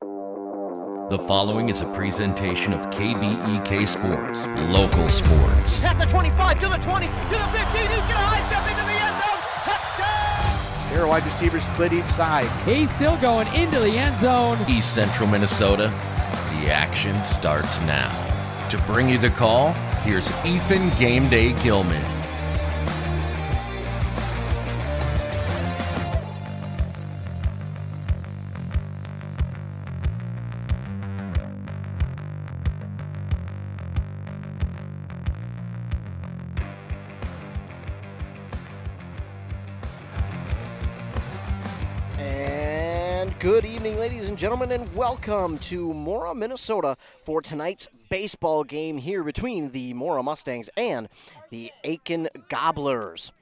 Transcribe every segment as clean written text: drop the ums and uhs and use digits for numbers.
The following is a presentation of KBEK Sports, local sports. Past the 25, to the 20, to the 15, he's gonna high step into the end zone, touchdown! Here, wide receivers split each side. He's still going into the end zone. East Central Minnesota, the action starts now. To bring you the call, here's Ethan Game Day Gilman. Good evening, ladies and gentlemen, and welcome to Mora, Minnesota for tonight's baseball game here between the Mora Mustangs and the Aitkin Gobblers.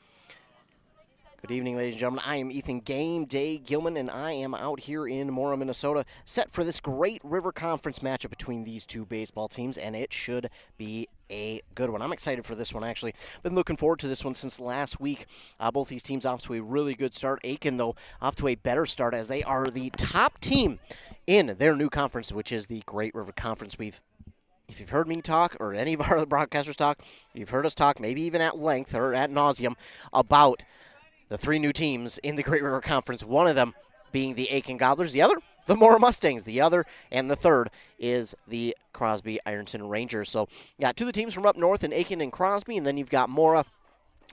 Good evening, ladies and gentlemen. I am Ethan Game Day Gilman, and I am out here in Mora, Minnesota, set for this great River Conference matchup between these two baseball teams, and it should be a good one. I'm excited for this one, actually. Been looking forward to this one since last week. Both these teams off to a really good start. Aitkin, though, off to a better start as they are the top team in their new conference, which is the Great River Conference. If you've heard me talk or any of our other broadcasters talk, you've heard us talk maybe even at length or ad nauseum about the three new teams in the Great River Conference, one of them being the Aitkin Gobblers, the other, the Mora Mustangs, the other, and the third is the Crosby Ironton Rangers. So, yeah, two of the teams from up north in Aitkin and Crosby, and then you've got Mora.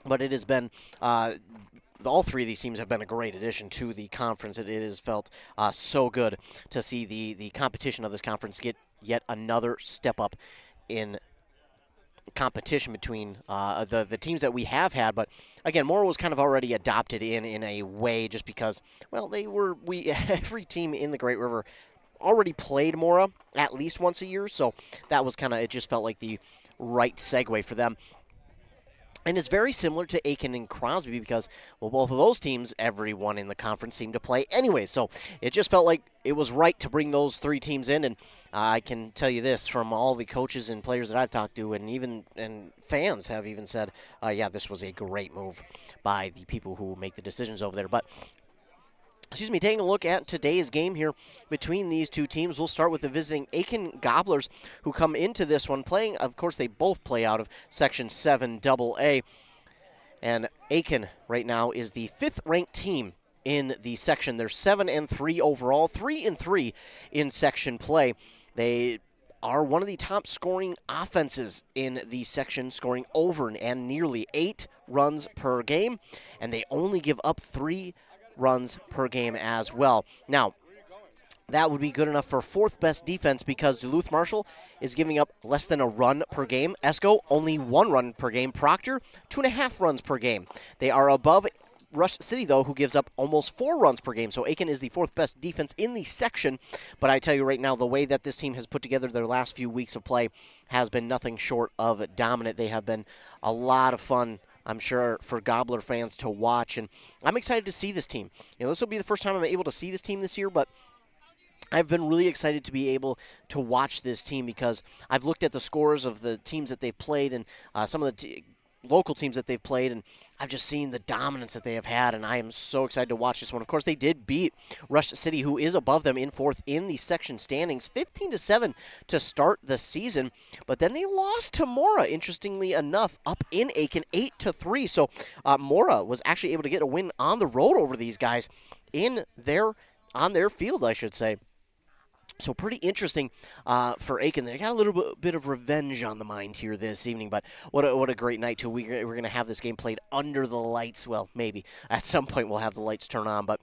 But it has been, all three of these teams have been a great addition to the conference. It has felt so good to see the competition of this conference get yet another step up in competition between the teams that we have had. But again, Mora was kind of already adopted in a way just because, well, every team in the Great River already played Mora at least once a year, so that was kind of, it just felt like the right segue for them. And it's very similar to Aitkin and Crosby because, well, both of those teams, everyone in the conference seemed to play anyway. So it just felt like it was right to bring those three teams in. And I can tell you this from all the coaches and players that I've talked to, and fans have even said, yeah, this was a great move by the people who make the decisions over there. But taking a look at today's game here between these two teams. We'll start with the visiting Aitkin Gobblers, who come into this one playing. Of course, they both play out of Section 7 AA. And Aitkin right now is the fifth-ranked team in the section. They're 7-3 overall, 3-3 in section play. They are one of the top scoring offenses in the section, scoring over and nearly 8 runs per game. And they only give up 3 runs per game as well. Now, that would be good enough for fourth best defense because Duluth Marshall is giving up less than a run per game. Esco, only 1 run per game. Proctor, 2.5 runs per game. They are above Rush City, though, who gives up almost 4 runs per game. So Aitkin is the fourth best defense in the section. But I tell you right now, the way that this team has put together their last few weeks of play has been nothing short of dominant. They have been a lot of fun, I'm sure, for Gobbler fans to watch, and I'm excited to see this team. This will be the first time I'm able to see this team this year, but I've been really excited to be able to watch this team because I've looked at the scores of the teams that they've played and some of the local teams that they've played, and I've just seen the dominance that they have had, and I am so excited to watch this one. Of course, they did beat Rush City, who is above them in fourth in the section standings, 15-7 to start the season, but then they lost to Mora, interestingly enough, up in Aitkin, 8-3. So Mora was actually able to get a win on the road over these guys on their field, I should say. So pretty interesting for Aitkin. They got a little bit of revenge on the mind here this evening, but what a great night, too. We're going to have this game played under the lights. Well, maybe. At some point we'll have the lights turn on, but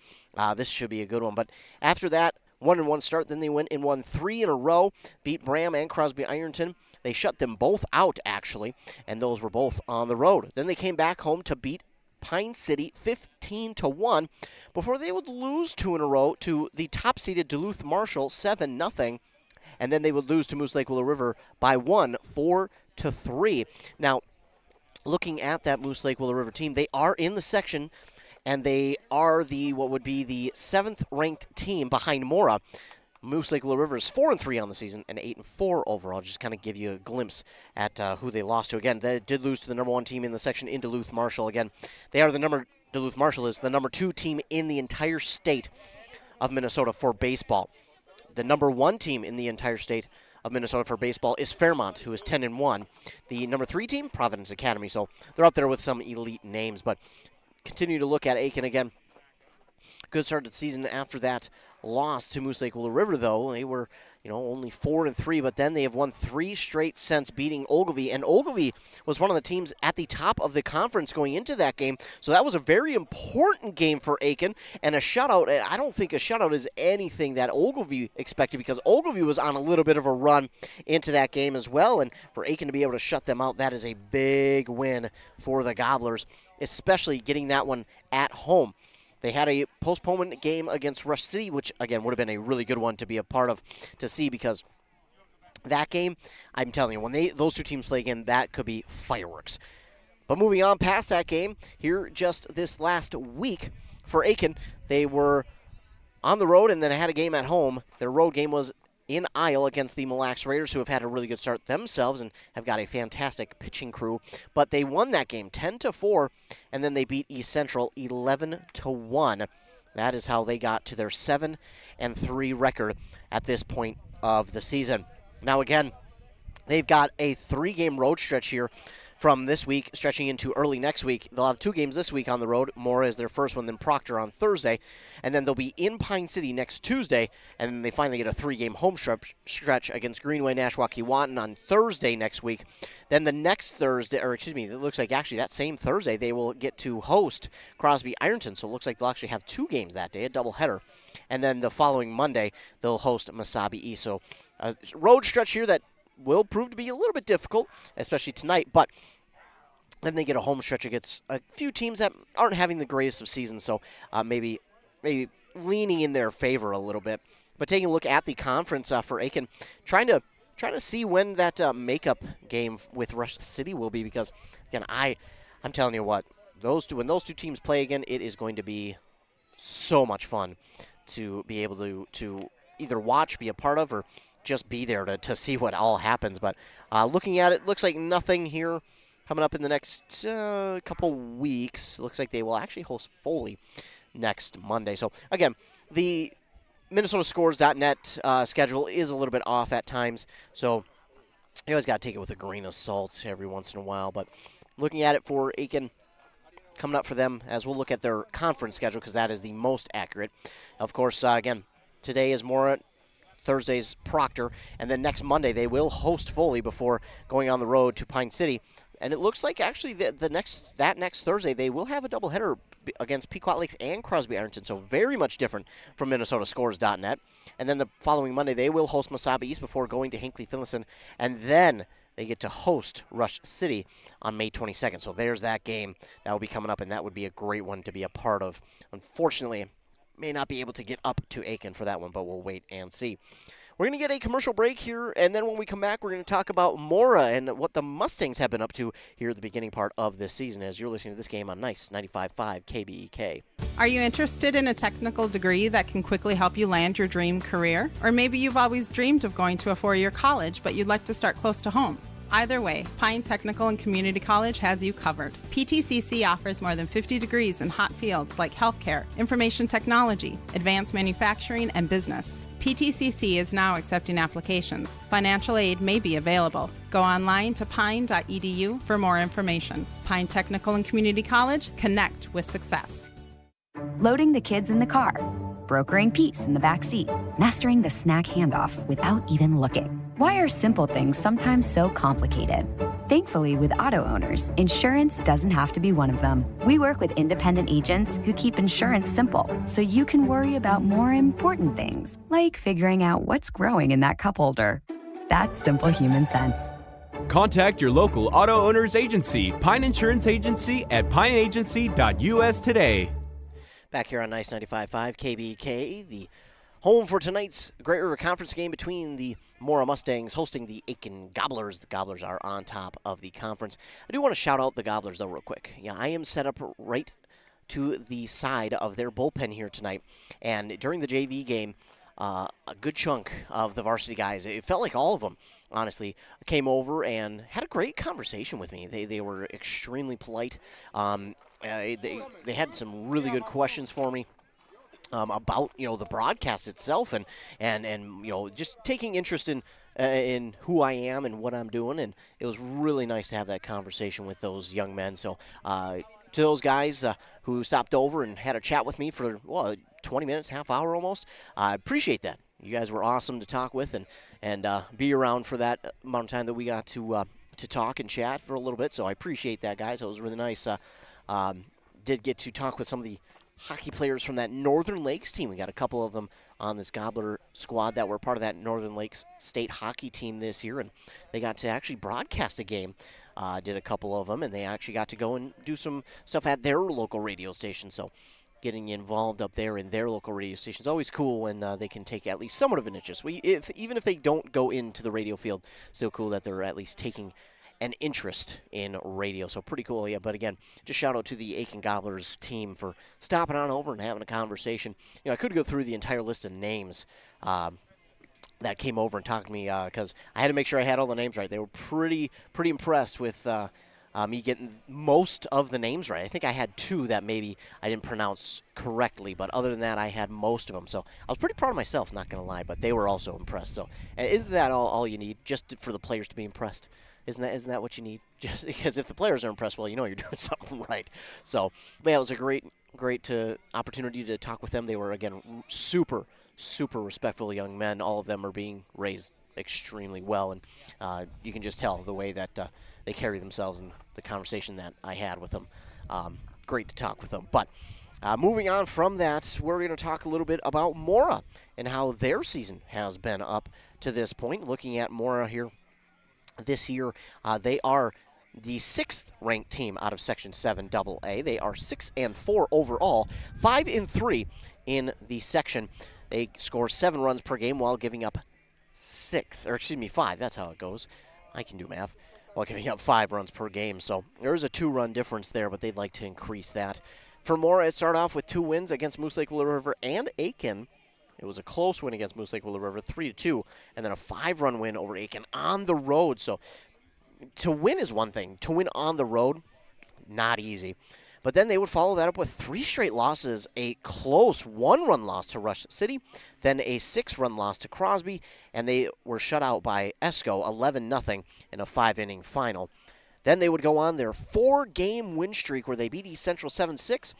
this should be a good one. But after that 1-1 start, then they went and won 3 in a row, beat Bram and Crosby Ironton. They shut them both out, actually, and those were both on the road. Then they came back home to beat Pine City 15-1 before they would lose 2 in a row to the top-seeded Duluth Marshall 7-0, and then they would lose to Moose Lake Willow River by 1, 4-3. Now, looking at that Moose Lake Willow River team, they are in the section, and they are what would be the 7th-ranked team behind Mora. Moose Lake Willow River is 4-3 on the season and 8-4 overall. Just kind of give you a glimpse at who they lost to. Again, they did lose to the number 1 team in the section in Duluth Marshall. Again, Duluth Marshall is the number 2 team in the entire state of Minnesota for baseball. the number 1 team in the entire state of Minnesota for baseball is Fairmont, who is 10-1. The number 3 team, Providence Academy. So they're up there with some elite names. But continue to look at Aitkin again. Good start to the season after that loss to Moose Lake Willow River, though. They were, only 4-3, but then they have won 3 straight since beating Ogilvie. And Ogilvie was one of the teams at the top of the conference going into that game. So that was a very important game for Aitkin. And a shutout, I don't think a shutout is anything that Ogilvie expected, because Ogilvie was on a little bit of a run into that game as well. And for Aitkin to be able to shut them out, that is a big win for the Gobblers, especially getting that one at home. They had a postponement game against Rush City, which, again, would have been a really good one to be a part of, to see, because that game, I'm telling you, when those 2 teams play again, that could be fireworks. But moving on past that game, here just this last week for Aitkin, they were on the road and then had a game at home. Their road game was in Isle against the Mille Lacs Raiders, who have had a really good start themselves and have got a fantastic pitching crew. But they won that game 10-4, and then they beat East Central 11-1. That is how they got to their 7-3 record at this point of the season. Now again, they've got a 3-game road stretch here from this week, stretching into early next week. They'll have 2 games this week on the road. Mora is their first one, then Proctor on Thursday. And then they'll be in Pine City next Tuesday. And then they finally get a 3-game home stretch against Greenway, Nashua, Keewatin on Thursday next week. Then the next Thursday, it looks like actually that same Thursday, they will get to host Crosby Ironton. So it looks like they'll actually have 2 games that day, a doubleheader. And then the following Monday, they'll host Mesabi East. So a road stretch here that will prove to be a little bit difficult, especially tonight, but then they get a home stretch against a few teams that aren't having the greatest of seasons, so maybe leaning in their favor a little bit. But taking a look at the conference for Aitkin, trying to see when that makeup game with Rush City will be, because again, I'm telling you what, when those two teams play again, it is going to be so much fun to be able to either watch, be a part of, or just be there to see what all happens. But looking at it, looks like nothing here coming up in the next couple weeks. Looks like they will actually host Foley next Monday. So again, the MinnesotaScores.net schedule is a little bit off at times, so you always got to take it with a grain of salt every once in a while. But looking at it for Aitkin, coming up for them, as we'll look at their conference schedule, because that is the most accurate. Of course, again, today is Mora, Thursday's Proctor, and then next Monday they will host Foley before going on the road to Pine City. And it looks like actually that next Thursday they will have a doubleheader against Pequot Lakes and Crosby Ironton, so very much different from MinnesotaScores.net. And then the following Monday they will host Mesabi East before going to Hinckley-Finlayson, and then they get to host Rush City on May 22nd. So there's that game that will be coming up, and that would be a great one to be a part of. Unfortunately, may not be able to get up to Aitkin for that one, but we'll wait and see. We're going to get a commercial break here, and then when we come back, we're going to talk about Mora and what the Mustangs have been up to here at the beginning part of this season, as you're listening to this game on Nice 95.5 KBEK. Are you interested in a technical degree that can quickly help you land your dream career? Or maybe you've always dreamed of going to a 4-year college, but you'd like to start close to home? Either way, Pine Technical and Community College has you covered. PTCC offers more than 50 degrees in hot fields like healthcare, information technology, advanced manufacturing, and business. PTCC is now accepting applications. Financial aid may be available. Go online to pine.edu for more information. Pine Technical and Community College, connect with success. Loading the kids in the car, brokering peace in the back seat, mastering the snack handoff without even looking. Why are simple things sometimes so complicated? Thankfully, with auto owners, insurance doesn't have to be one of them. We work with independent agents who keep insurance simple, so you can worry about more important things, like figuring out what's growing in that cup holder. That's simple human sense. Contact your local auto owner's agency, Pine Insurance Agency, at pineagency.us today. Back here on Nice 95.5 KBK, the home for tonight's Great River Conference game between the Mora Mustangs hosting the Aitkin Gobblers. The Gobblers are on top of the conference. I do want to shout out the Gobblers, though, real quick. Yeah, I am set up right to the side of their bullpen here tonight. And during the JV game, a good chunk of the varsity guys, it felt like all of them, honestly, came over and had a great conversation with me. They were extremely polite. They had some really good questions for me. about the broadcast itself and just taking interest in who I am and what I'm doing, and it was really nice to have that conversation with those young men. So to those guys who stopped over and had a chat with me for 20 minutes, half hour almost, I appreciate that. You guys were awesome to talk with and be around for that amount of time that we got to talk and chat for a little bit. So I appreciate that, guys. It was really nice. Did get to talk with some of the hockey players from that Northern Lakes team. We got a couple of them on this Gobbler squad that were part of that Northern Lakes state hockey team this year, and they got to actually broadcast a game. Did a couple of them, and they actually got to go and do some stuff at their local radio station. So getting involved up there in their local radio station is always cool when they can take at least somewhat of an interest. Even if they don't go into the radio field, still cool that they're at least taking an interest in radio. So pretty cool, yeah. But again, just shout out to the Aitkin Gobblers team for stopping on over and having a conversation. I could go through the entire list of names that came over and talked to me because I had to make sure I had all the names right. They were pretty impressed with me getting most of the names right. I think I had 2 that maybe I didn't pronounce correctly, but other than that, I had most of them. So I was pretty proud of myself, not going to lie, but they were also impressed. So isn't that all you need, just for the players to be impressed? Isn't that what you need? Just because if the players are impressed, well, you're doing something right. So, yeah, it was a great opportunity to talk with them. They were, again, super respectful young men. All of them are being raised extremely well, and you can just tell the way that they carry themselves and the conversation that I had with them. Great to talk with them. But moving on from that, we're going to talk a little bit about Mora and how their season has been up to this point. Looking at Mora here this year, they are the 6th ranked team out of Section 7 AA. They are 6-4 overall, 5-3 in the section. They score 7 runs per game while giving up 5. That's how it goes. I can do math. While giving up 5 runs per game. So there is a 2-run difference there, but they'd like to increase that. For Mora, it started off with 2 wins against Moose Lake Willow River and Aitkin. It was a close win against Moose Lake Willow River, 3-2, and then a 5-run win over Aitkin on the road. So to win is one thing. To win on the road, not easy. But then they would follow that up with 3 straight losses, a close 1-run loss to Rush City, then a 6-run loss to Crosby, and they were shut out by Esco 11-0 in a 5-inning final. Then they would go on their 4-game win streak where they beat East Central 7-6,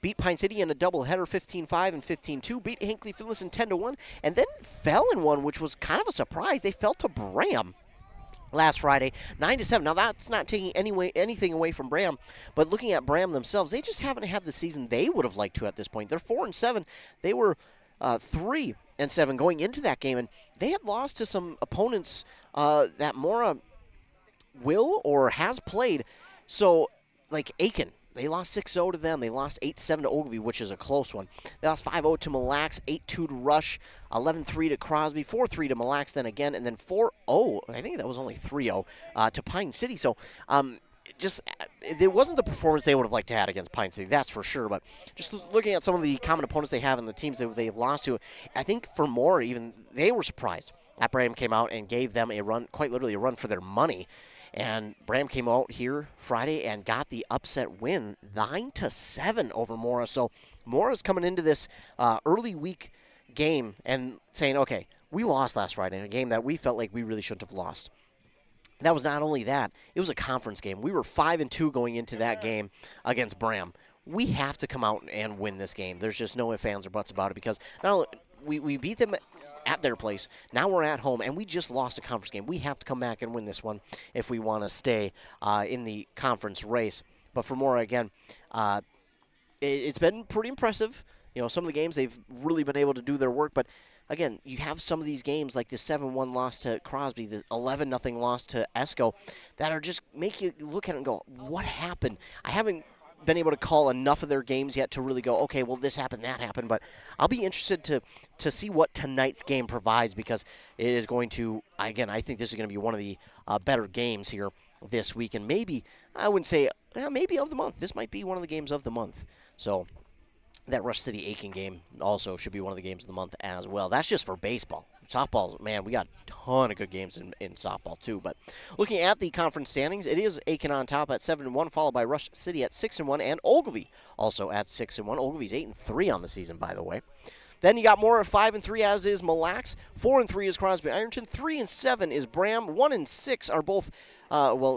beat Pine City in a doubleheader 15-5 and 15-2, beat Hinckley Finlayson 10-1, and then fell in one, which was kind of a surprise. They fell to Bram last Friday, 9-7. Now, that's not taking anything away from Bram, but looking at Bram themselves, they just haven't had the season they would have liked to at this point. They're 4-7. They were 3-7 going into that game, and they had lost to some opponents that Mora will or has played. So, like Aitkin, they lost 6-0 to them. They lost 8-7 to Ogilvie, which is a close one. They lost 5-0 to Mille Lacs, 8-2 to Rush, 11-3 to Crosby, 4-3 to Mille Lacs then again, and then 4-0, I think that was only 3-0, to Pine City. So it wasn't the performance they would have liked to have against Pine City, that's for sure. But just looking at some of the common opponents they have and the teams that they've lost to, I think for more even, they were surprised that Bram came out and gave them a run, quite literally a run for their money. And Bram came out here Friday and got the upset win, 9-7 over Mora. So Mora's coming into this early week game and saying, okay, we lost last Friday in a game that we felt like we really shouldn't have lost. That was not only that, it was a conference game. We were 5-2 going into that game against Bram. We have to come out and win this game. There's just no ifs, ands, or buts about it because not only we beat them at their place. Now we're at home, and we just lost a conference game. We have to come back and win this one if we want to stay in the conference race. But for Mora, again, it's been pretty impressive. Some of the games they've really been able to do their work. But, again, you have some of these games like the 7-1 loss to Crosby, the 11-0 loss to Esco, that are just make you look at it and go, what happened? I haven't been able to call enough of their games yet to really go, okay, well, this happened, that happened. But I'll be interested to see what tonight's game provides because it is going to, again, I think this is going to be one of the better games here this week. And maybe, I wouldn't say, maybe of the month. This might be one of the games of the month. So that Rush City Aitkin game also should be one of the games of the month as well. That's just for baseball. softball, man, we got a ton of good games in softball too. But looking at the conference standings, it is Aitkin on top at 7-1, followed by Rush City at 6-1, and Ogilvie also at 6-1. Ogilvie's 8-3 on the season, by the way. Then you got Mora at 5-3, as is Mille Lacs. 4-3 is Crosby Ironton. 3-7 is Bram. 1-6 are both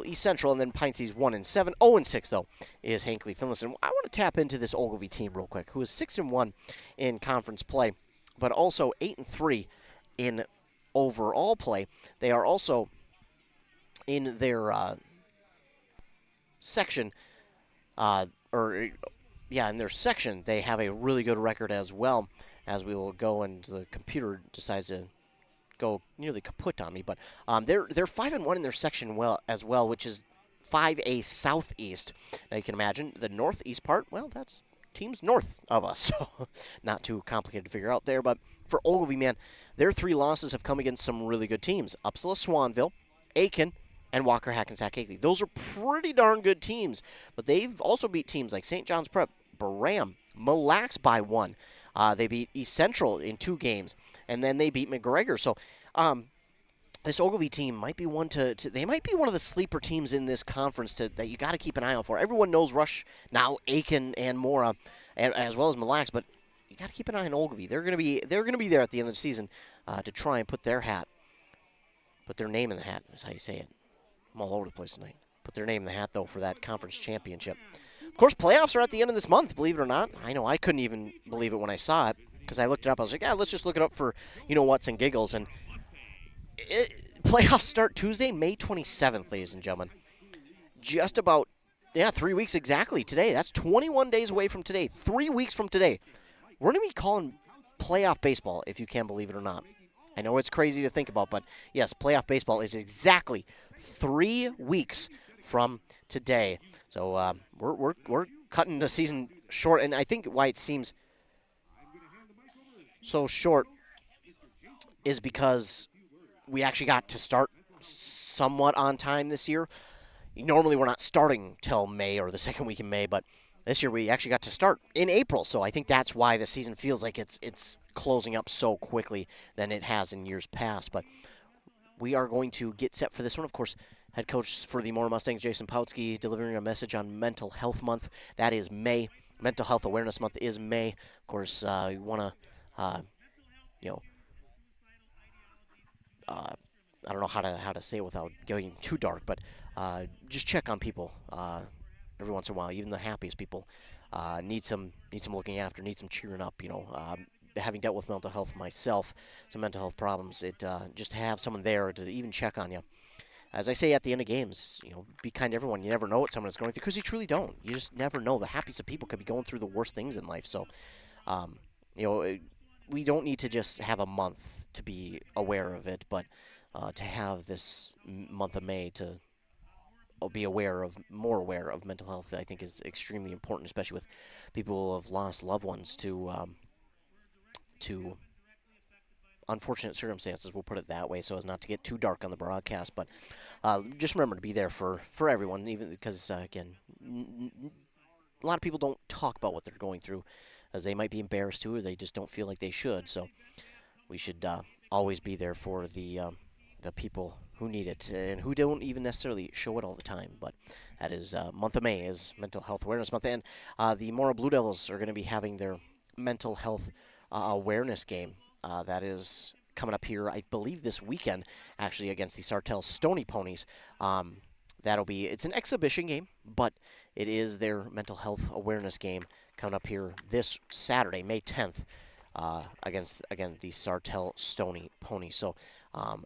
East Central, and then Pine City's 1-7. 0-6 though is Hinckley Finlayson. I want to tap into this Ogilvie team real quick, who is 6-1 in conference play, but also 8-3 in overall play. They are also in their section, in their section, they have a really good record as well. As we will go, and the computer decides to go nearly kaput on me, but they're 5-1 in their section as well, which is 5A Southeast. Now you can imagine the northeast part. Well, that's teams north of us, so not too complicated to figure out there. But for Ogilvie, man, their 3 losses have come against some really good teams: Uppsala, Swanville, Aitkin, and Walker Hackensack Higley. Those are pretty darn good teams, but they've also beat teams like St. John's Prep, Baram, Mille Lacs by 1. They beat East Central in 2 games, and then they beat McGregor. So this Ogilvie team might be one they might be one of the sleeper teams in this conference that you got to keep an eye out for. Everyone knows Rush now, Aitkin and Mora, as well as Mille Lacs, but you got to keep an eye on Ogilvie. They're going to be there at the end of the season to try and put their name in the hat. Is how you say it. I'm all over the place tonight. Put their name in the hat though for that conference championship. Of course, playoffs are at the end of this month, believe it or not. I know I couldn't even believe it when I saw it, because I looked it up. I was like, let's just look it up for whats and giggles. And playoffs start Tuesday, May 27th, ladies and gentlemen. Just about, 3 weeks exactly today. That's 21 days away from today. 3 weeks from today. We're going to be calling playoff baseball, if you can believe it or not. I know it's crazy to think about, but yes, playoff baseball is exactly 3 weeks from today. So we're cutting the season short, and I think why it seems so short is because we actually got to start somewhat on time this year. Normally we're not starting till May or the second week in May, but this year we actually got to start in April. So I think that's why the season feels like it's closing up so quickly than it has in years past. But we are going to get set for this one. Of course, head coach for the Mora Mustangs, Jason Pautsky, delivering a message on Mental Health Month. That is May. Mental Health Awareness Month is May. Of course, you want to, I don't know how to say it without going too dark, but just check on people every once in a while. Even the happiest people need some looking after, need some cheering up. Having dealt with mental health myself, some mental health problems, just to have someone there to even check on you. As I say at the end of games, be kind to everyone. You never know what someone is going through, because you truly don't. You just never know. The happiest of people could be going through the worst things in life. So, we don't need to just have a month to be aware of it, but to have this month of May to be more aware of mental health, I think is extremely important, especially with people who have lost loved ones to unfortunate circumstances, we'll put it that way, so as not to get too dark on the broadcast. But just remember to be there for everyone, even because, again, a lot of people don't talk about what they're going through, as they might be embarrassed to, or they just don't feel like they should. So we should always be there for the people who need it and who don't even necessarily show it all the time. But that is month of May is Mental Health Awareness Month, and the Mora Blue Devils are going to be having their mental health awareness game. That is coming up here, I believe, this weekend, actually, against the Sartell Stony Ponies. It's an exhibition game, but it is their mental health awareness game coming up here this Saturday, May 10th, against, again, the Sartell Stony Ponies. So,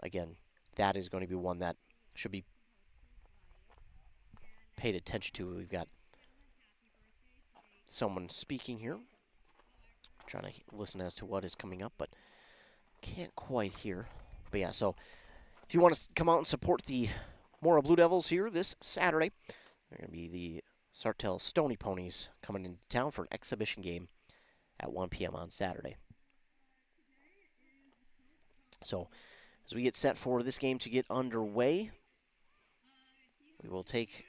again, that is going to be one that should be paid attention to. We've got someone speaking here. Trying to listen as to what is coming up, but can't quite hear. But yeah, so if you want to come out and support the Mora Blue Devils here this Saturday, they're going to be the Sartell Stony Ponies coming into town for an exhibition game at 1 p.m. on Saturday. So as we get set for this game to get underway, we will take,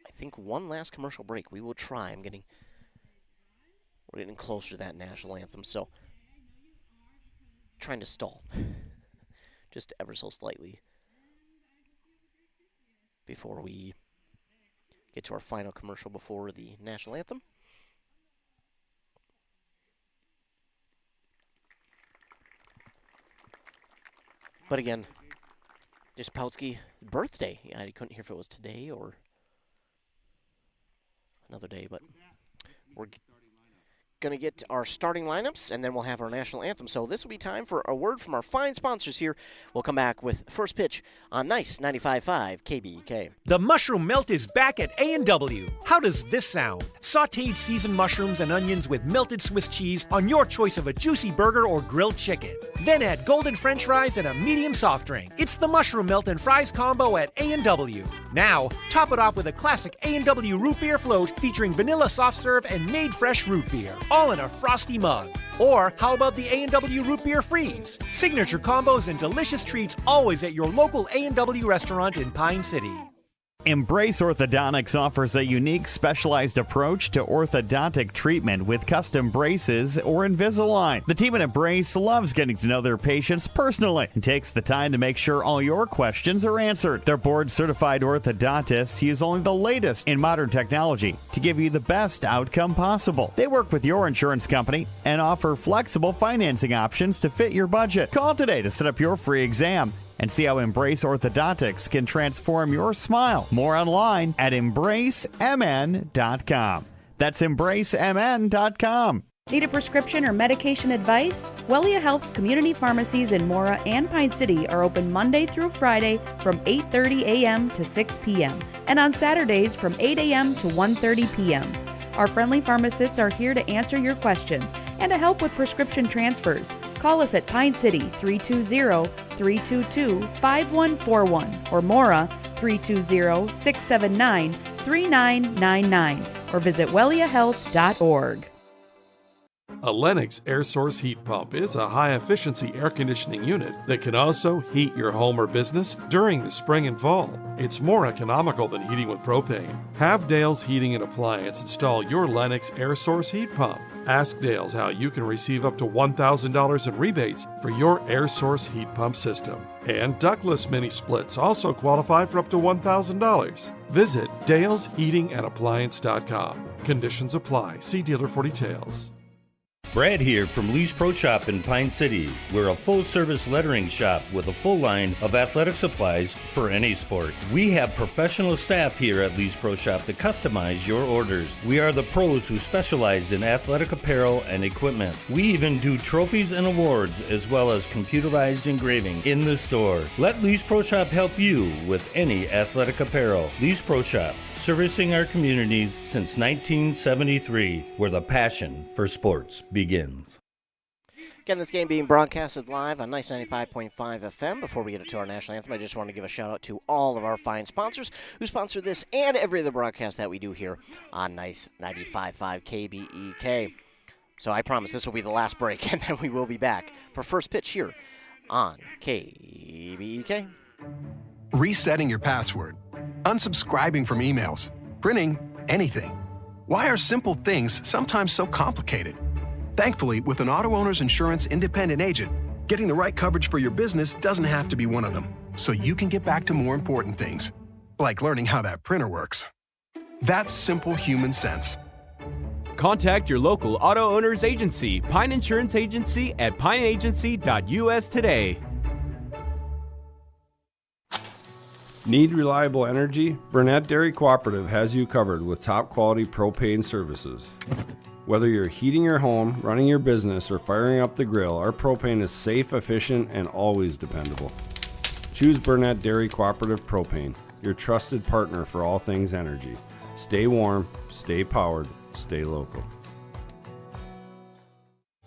I think, one last commercial break. We will try. We're getting closer to that national anthem, so trying to stall. just ever so slightly before we get to our final commercial before the national anthem. But again, just Pautsky birthday. Yeah, I couldn't hear if it was today or another day, but we're going to get our starting lineups, and then we'll have our national anthem. So this will be time for a word from our fine sponsors here. We'll come back with First Pitch on Nice 95.5 KBEK. The mushroom melt is back at A&W. How does this sound? Sautéed seasoned mushrooms and onions with melted Swiss cheese on your choice of a juicy burger or grilled chicken. Then add golden french fries and a medium soft drink. It's the mushroom melt and fries combo at A&W. Now, top it off with a classic A&W root beer float featuring vanilla soft serve and made fresh root beer, all in a frosty mug. Or how about the A&W root beer freeze? Signature combos and delicious treats always at your local A&W restaurant in Pine City. Embrace Orthodontics offers a unique specialized approach to orthodontic treatment with custom braces or Invisalign. The team at Embrace loves getting to know their patients personally and takes the time to make sure all your questions are answered. Their board-certified orthodontists use only the latest in modern technology to give you the best outcome possible. They work with your insurance company and offer flexible financing options to fit your budget. Call today to set up your free exam and see how Embrace Orthodontics can transform your smile. More online at embracemn.com. That's embracemn.com. Need a prescription or medication advice? Wellia Health's community pharmacies in Mora and Pine City are open Monday through Friday from 8:30 a.m. to 6 p.m. and on Saturdays from 8 a.m. to 1:30 p.m. Our friendly pharmacists are here to answer your questions and to help with prescription transfers. Call us at Pine City 320-322-5141 or Mora 320-679-3999 or visit welliahealth.org. A Lennox air source heat pump is a high-efficiency air conditioning unit that can also heat your home or business during the spring and fall. It's more economical than heating with propane. Have Dale's Heating and Appliance install your Lennox air source heat pump. Ask Dale's how you can receive up to $1,000 in rebates for your air source heat pump system. And ductless mini splits also qualify for up to $1,000. Visit dalesheatingandappliance.com. Conditions apply. See dealer for details. Brad here from Lee's Pro Shop in Pine City. We're a full-service lettering shop with a full line of athletic supplies for any sport. We have professional staff here at Lee's Pro Shop to customize your orders. We are the pros who specialize in athletic apparel and equipment. We even do trophies and awards as well as computerized engraving in the store. Let Lee's Pro Shop help you with any athletic apparel. Lee's Pro Shop, servicing our communities since 1973, where the passion for sports begins. Again, this game being broadcasted live on Nice 95.5 FM. Before we get to our national anthem, I just want to give a shout out to all of our fine sponsors who sponsor this and every other broadcast that we do here on Nice 95.5 KBEK. So I promise this will be the last break, and then we will be back for First Pitch here on KBEK. Resetting your password, unsubscribing from emails, printing anything. Why are simple things sometimes so complicated? Thankfully, with an auto owner's insurance independent agent, getting the right coverage for your business doesn't have to be one of them, so you can get back to more important things, like learning how that printer works. That's simple human sense. Contact your local auto owner's agency, Pine Insurance Agency at pineagency.us today. Need reliable energy? Burnett Dairy Cooperative has you covered with top quality propane services. Whether you're heating your home, running your business, or firing up the grill, our propane is safe, efficient, and always dependable. Choose Burnett Dairy Cooperative Propane, your trusted partner for all things energy. Stay warm, stay powered, stay local.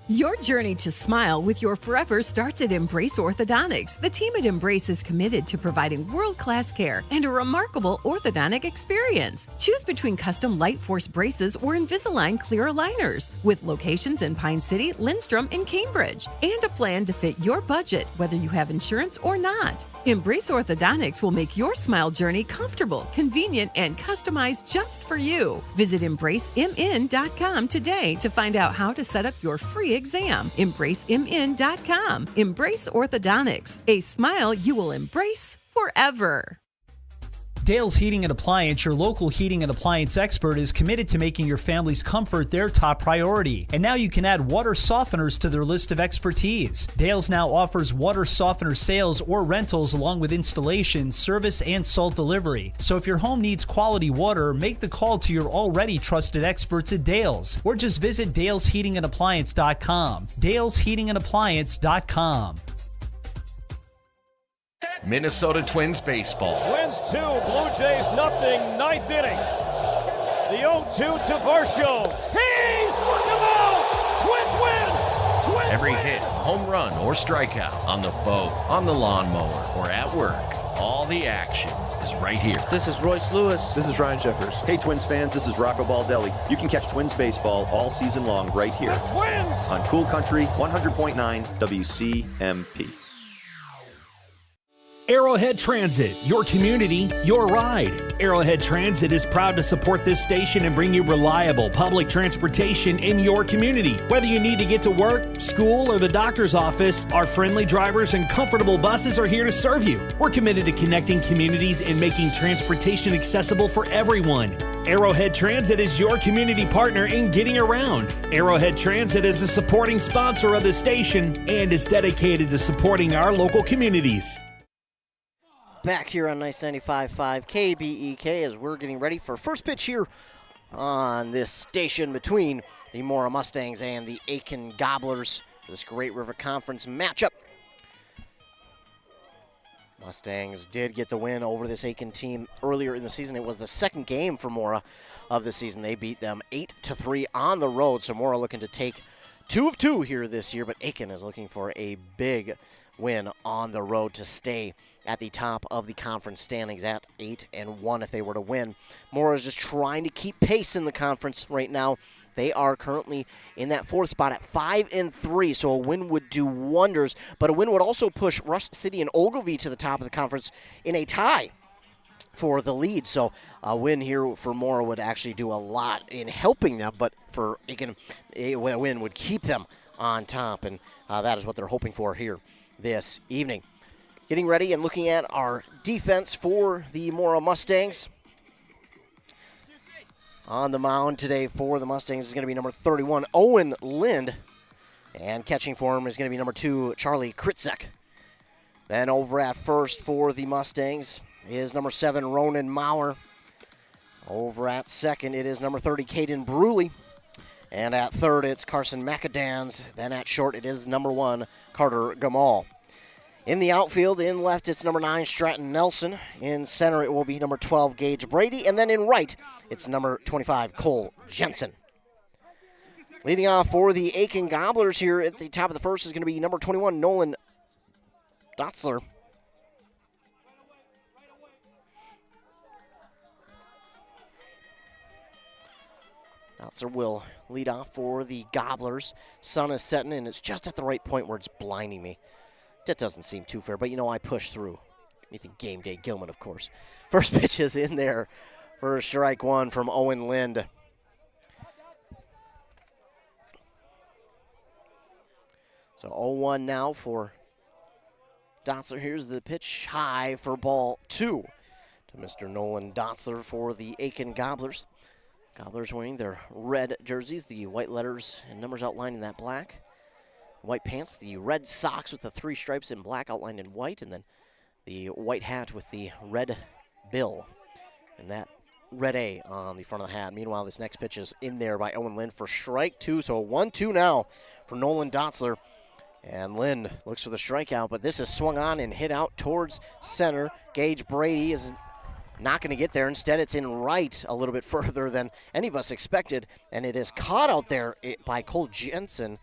Your journey to smile with your forever starts at Embrace Orthodontics. The team at Embrace is committed to providing world-class care and a remarkable orthodontic experience. Choose between custom Light Force braces or Invisalign clear aligners with locations in Pine City, Lindstrom, and Cambridge, and a plan to fit your budget whether you have insurance or not. Embrace Orthodontics will make your smile journey comfortable, convenient, and customized just for you. Visit EmbraceMN.com today to find out how to set up your free exam. EmbraceMN.com. Embrace Orthodontics, a smile you will embrace forever. Dale's Heating and Appliance, your local heating and appliance expert, is committed to making your family's comfort their top priority. And now you can add water softeners to their list of expertise. Dale's now offers water softener sales or rentals along with installation, service, and salt delivery. So if your home needs quality water, make the call to your already trusted experts at Dale's, or just visit dalesheatingandappliance.com. dalesheatingandappliance.com. Minnesota Twins baseball. Twins 2, Blue Jays nothing, ninth inning. The 0-2 to Varsho. He struck him out! Twins win! Twins Every win! hit, home run, or strikeout on the boat, on the lawnmower, or at work, all the action is right here. This is Royce Lewis. This is Ryan Jeffers. Hey, Twins fans, this is Rocco Baldelli. You can catch Twins baseball all season long right here. The Twins! On Cool Country 100.9 WCMP. Arrowhead Transit, your community, your ride. Arrowhead Transit is proud to support this station and bring you reliable public transportation in your community. Whether you need to get to work, school, or the doctor's office, our friendly drivers and comfortable buses are here to serve you. We're committed to connecting communities and making transportation accessible for everyone. Arrowhead Transit is your community partner in getting around. Arrowhead Transit is a supporting sponsor of the station and is dedicated to supporting our local communities. Back here on Nice 95.5 KBEK as we're getting ready for first pitch here on this station between the Mora Mustangs and the Aitkin Gobblers. This Great River Conference matchup. Mustangs did get the win over this Aitkin team earlier in the season. It was the second game for Mora of the season. They beat them 8-3 on the road. So Mora looking to take 2 of 2 here this year, but Aitkin is looking for a big win on the road to stay at the top of the conference standings at 8-1 if they were to win. Mora is just trying to keep pace in the conference right now. They are currently in that 4th spot at 5-3, so a win would do wonders, but a win would also push Rush City and Ogilvie to the top of the conference in a tie for the lead. So a win here for Mora would actually do a lot in helping them, but for Aitkin, a win would keep them on top, and that is what they're hoping for here this evening. Getting ready and looking at our defense for the Mora Mustangs. On the mound today for the Mustangs is going to be number 31, Owen Lind. And catching for him is going to be number 2, Charlie Kritzek. Then over at first for the Mustangs is number 7, Ronan Maurer. Over at second, it is number 30, Caden Bruley. And at third, it's Carson McAdams. Then at short, it is number 1, Carter Gamal. In the outfield, in left, it's number 9, Stratton Nelson. In center, it will be number 12, Gage Brady. And then in right, it's number 25, Cole Jensen. Leading off for the Aitkin Gobblers here at the top of the first is going to be number 21, Nolan Dotzler. Dotzler will lead off for the Gobblers. Sun is setting, and it's just at the right point where it's blinding me. That doesn't seem too fair, but you know, I push through. Anything Game Day Gilman, of course. First pitch is in there for strike 1 from Owen Lind. So 0-1 now for Dotzler. Here's the pitch high for ball 2 to Mr. Nolan Dotzler for the Aitkin Gobblers. Gobblers wearing their red jerseys, the white letters and numbers outlined in that black. White pants, the red socks with the 3 stripes in black outlined in white, and then the white hat with the red bill and that red A on the front of the hat. Meanwhile, this next pitch is in there by Owen Lind for strike 2. So 1-2 now for Nolan Dotzler. And Lind looks for the strikeout, but this is swung on and hit out towards center. Gage Brady is not going to get there. Instead, it's in right a little bit further than any of us expected, and it is caught out there by Cole Jensen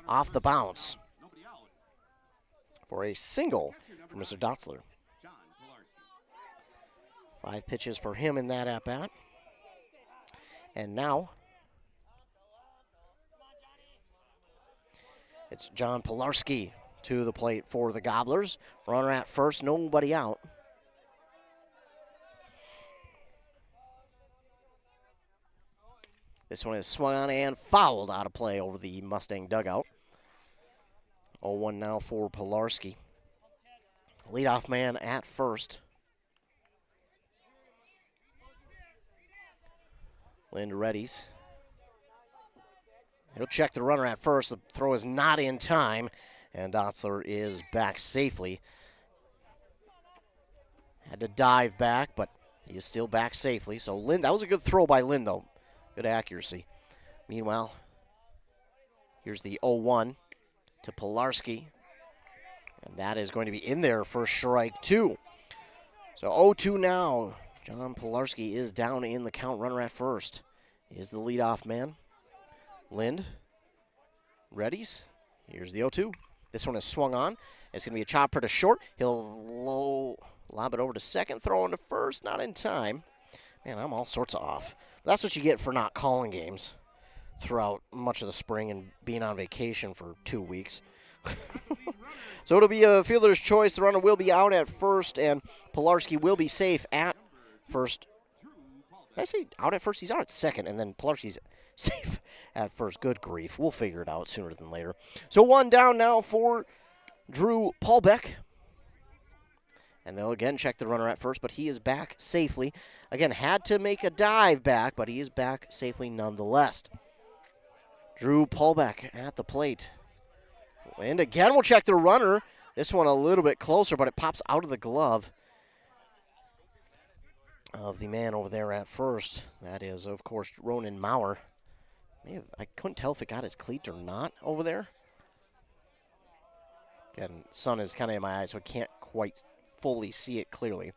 off the bounce for a single for Mr. Dotzler. 5 pitches for him in that at-bat. And now it's John Pilarski to the plate for the Gobblers. Runner at first, nobody out. This one is swung on and fouled out of play over the Mustang dugout. 0-1 now for Pilarski. Leadoff man at first. Lind readies. He'll check the runner at first. The throw is not in time, and Dotzler is back safely. Had to dive back, but he is still back safely. So Lind, that was a good throw by Lind, though. Good accuracy. Meanwhile, here's the 0-1 to Pilarski. And that is going to be in there for strike 2. So 0-2 now. John Pilarski is down in the count. Runner at first is the leadoff man. Lind readies. Here's the 0-2. This one is swung on. It's going to be a chopper to short. He'll lob it over to second, throw into first. Not in time. Man, I'm all sorts of off. That's what you get for not calling games throughout much of the spring and being on vacation for 2 weeks. So it'll be a fielder's choice. The runner will be out at first, and Pilarski will be safe at first. Did I say out at first? He's out at second, and then Pilarski's safe at first. Good grief. We'll figure it out sooner than later. So one down now for Drew Paulbeck. And they'll again check the runner at first, but he is back safely. Again, had to make a dive back, but he is back safely nonetheless. Drew Paulbeck at the plate. And again, we'll check the runner. This one a little bit closer, but it pops out of the glove of the man over there at first. That is, of course, Ronan Maurer. I couldn't tell if it got his cleat or not over there. Again, sun is kind of in my eyes, so I can't quite fully see it clearly.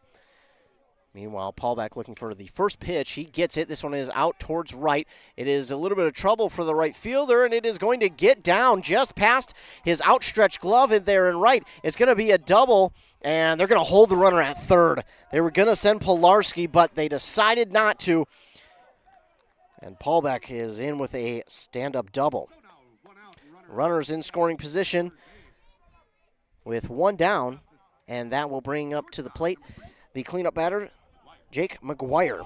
Meanwhile, Paulbeck looking for the first pitch. He gets it. This one is out towards right. It is a little bit of trouble for the right fielder, and it is going to get down just past his outstretched glove in there and right. It's going to be a double, and they're going to hold the runner at third. They were going to send Pilarski, but they decided not to. And Paulbeck is in with a stand-up double. Runners in scoring position with one down, and that will bring up to the plate the cleanup batter, Jake McGuire.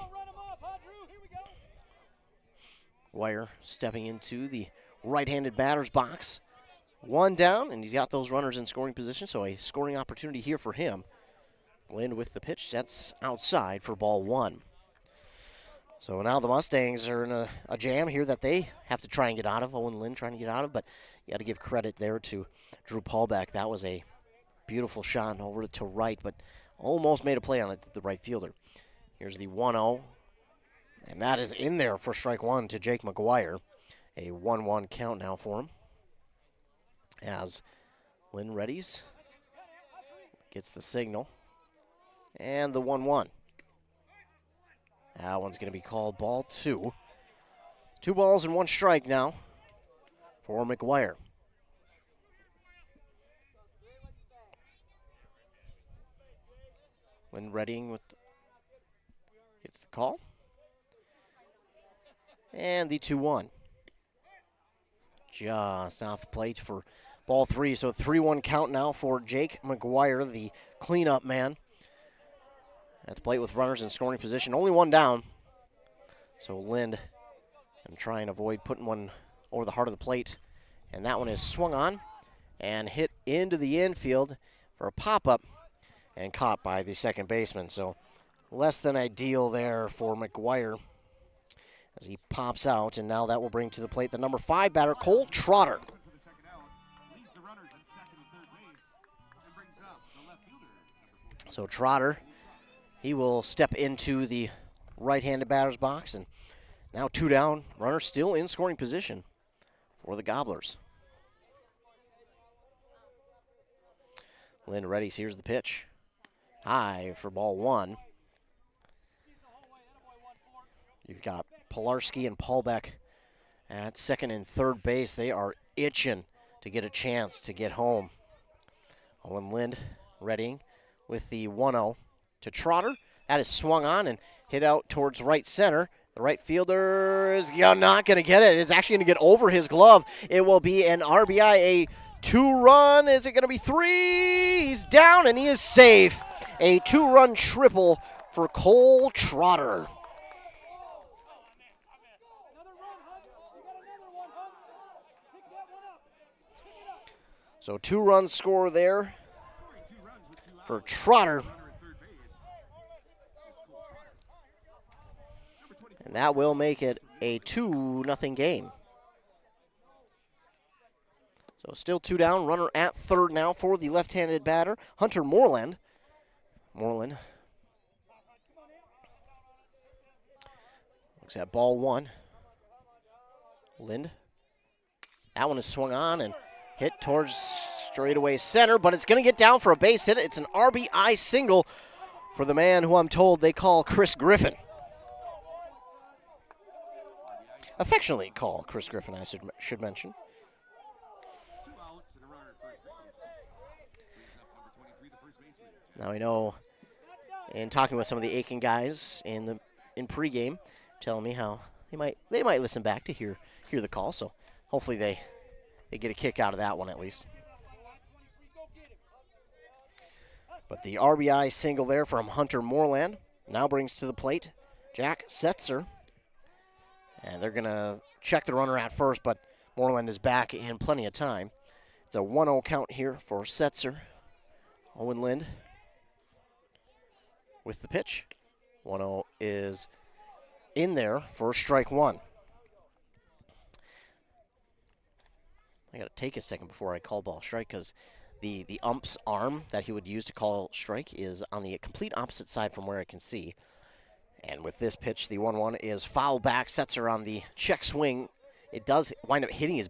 McGuire stepping into the right-handed batter's box. One down, and he's got those runners in scoring position, so a scoring opportunity here for him. Lind with the pitch, sets outside for ball one. So now the Mustangs are in a jam here that they have to try and get out of. Owen Lind trying to get out of, but you got to give credit there to Drew Paulbeck. That was a beautiful shot over to right, but almost made a play on it to the right fielder. Here's the 1-0, and that is in there for strike one to Jake McGuire. A 1-1 count now for him. As Lind readies, gets the signal, and the 1-1. That one's going to be called ball two. 2 balls and 1 strike now for McGuire. Lind readying with gets the call. And the 2-1. Just off the plate for ball 3. So 3-1 count now for Jake McGuire, the cleanup man. At the plate with runners in scoring position. Only one down. So Lind and try and avoid putting one over the heart of the plate. And that one is swung on and hit into the infield for a pop-up and caught by the second baseman. So less than ideal there for McGuire as he pops out. And now that will bring to the plate the number 5 batter, Cole Trotter. So Trotter, he will step into the right-handed batter's box, and now 2 down, runner still in scoring position for the Gobblers. Lind readies, here's the pitch. High for ball 1. You've got Pilarski and Paulbeck at second and third base. They are itching to get a chance to get home. Owen Lind readying with the 1-0 to Trotter. That is swung on and hit out towards right center. The right fielder is not going to get it. It's actually going to get over his glove. It will be an RBI, a 2-run. Is it going to be 3? He's down and he is safe. A 2-run triple for Cole Trotter. So 2-run score there for Trotter. And that will make it a 2-0 game. So still 2 down, runner at third now for the left-handed batter, Hunter Moreland. Moreland looks at ball 1. Lind. That one is swung on and hit towards straightaway center, but it's going to get down for a base hit. It's an RBI single for the man who I'm told they call Chris Griffin. Affectionately call Chris Griffin, I should mention. Now we know, in talking with some of the Aitkin guys in pregame, telling me how they might listen back to hear the call. So hopefully they get a kick out of that one at least. But the RBI single there from Hunter Moreland now brings to the plate Jack Setzer. And they're going to check the runner at first, but Moreland is back in plenty of time. It's a 1-0 count here for Setzer. Owen Lind with the pitch. 1-0 is in there for strike 1. I got to take a second before I call ball strike because the ump's arm that he would use to call strike is on the complete opposite side from where I can see. And with this pitch, the 1-1 is foul back. Setzer on the check swing. It does wind up hitting his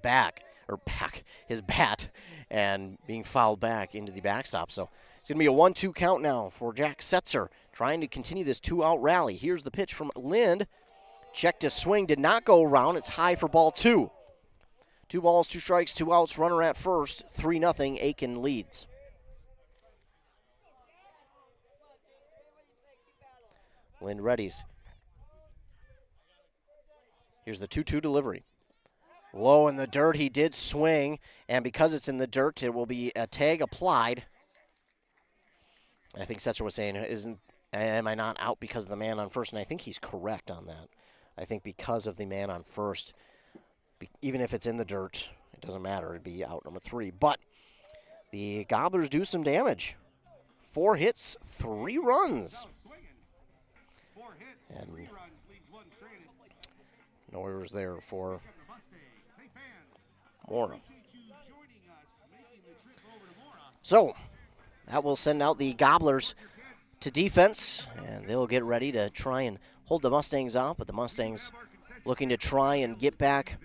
his bat, and being fouled back into the backstop. So it's going to be a 1-2 count now for Jack Setzer, trying to continue this 2-out rally. Here's the pitch from Lind. Checked his swing, did not go around. It's high for ball 2. 2 balls, 2 strikes, 2 outs, runner at first. 3-0, Aitkin leads. Lind readies. Here's the 2-2 delivery. Low in the dirt, he did swing, and because it's in the dirt, it will be a tag applied. I think Setzer was saying, am I not out because of the man on first? And I think he's correct on that. I think because of the man on first, even if it's in the dirt, it doesn't matter. It'd be out number 3. But the Gobblers do some damage. 4 hits, 3 runs. And no errors there for Mora. So that will send out the Gobblers to defense, and they'll get ready to try and hold the Mustangs off, but the Mustangs looking to try and get back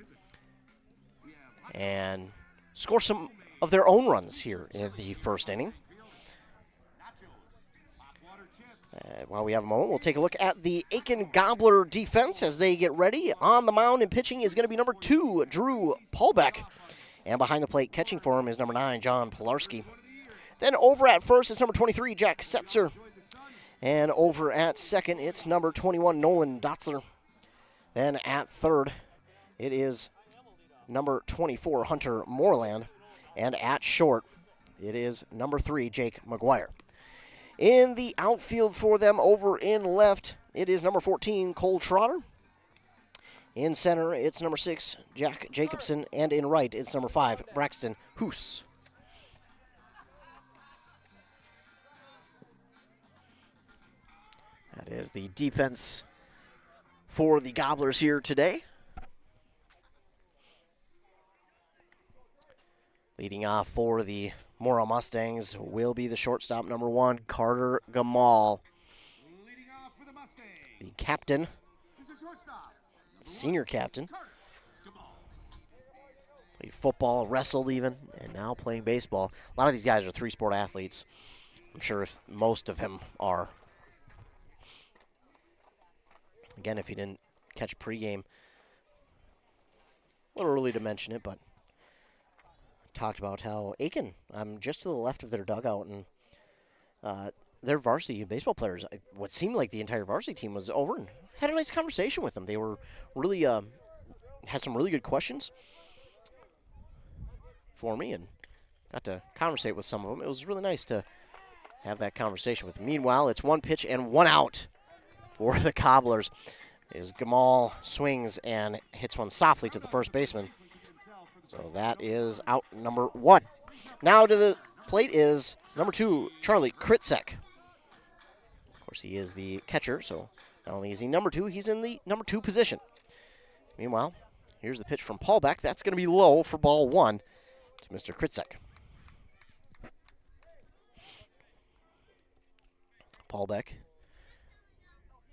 and score some of their own runs here in the first inning. While we have a moment, we'll take a look at the Aitkin Gobbler defense as they get ready. On the mound and pitching is going to be number 2, Drew Paulbeck. And behind the plate, catching for him is number 9, John Pilarski. Then over at first, it's number 23, Jack Setzer. And over at second, it's number 21, Nolan Dotzler. Then at third, it is number 24, Hunter Moreland. And at short, it is number 3, Jake McGuire. In the outfield for them, over in left, it is number 14, Cole Trotter. In center, it's number 6, Jack Jacobson. And in right, it's number 5, Braxton Hoos. That is the defense for the Gobblers here today. Leading off for the Mora Mustangs will be the shortstop, number 1, Carter Gamal. The captain, senior captain. Played football, wrestled even, and now playing baseball. A lot of these guys are 3-sport athletes. I'm sure if most of them are. Again, if you didn't catch pregame, a little early to mention it, but talked about how Aitkin, I'm just to the left of their dugout, and their varsity baseball players, what seemed like the entire varsity team was over and had a nice conversation with them. They were really, had some really good questions for me and got to conversate with some of them. It was really nice to have that conversation with them. Meanwhile, it's 1 pitch and 1 out for the Cobblers. As Gamal swings and hits one softly to the first baseman. So that is out number 1. Now to the plate is number 2, Charlie Kritzek. Of course, he is the catcher, so not only is he number 2, he's in the number 2 position. Meanwhile, here's the pitch from Paul Beck. That's going to be low for ball 1 to Mr. Kritzek. Paul Beck.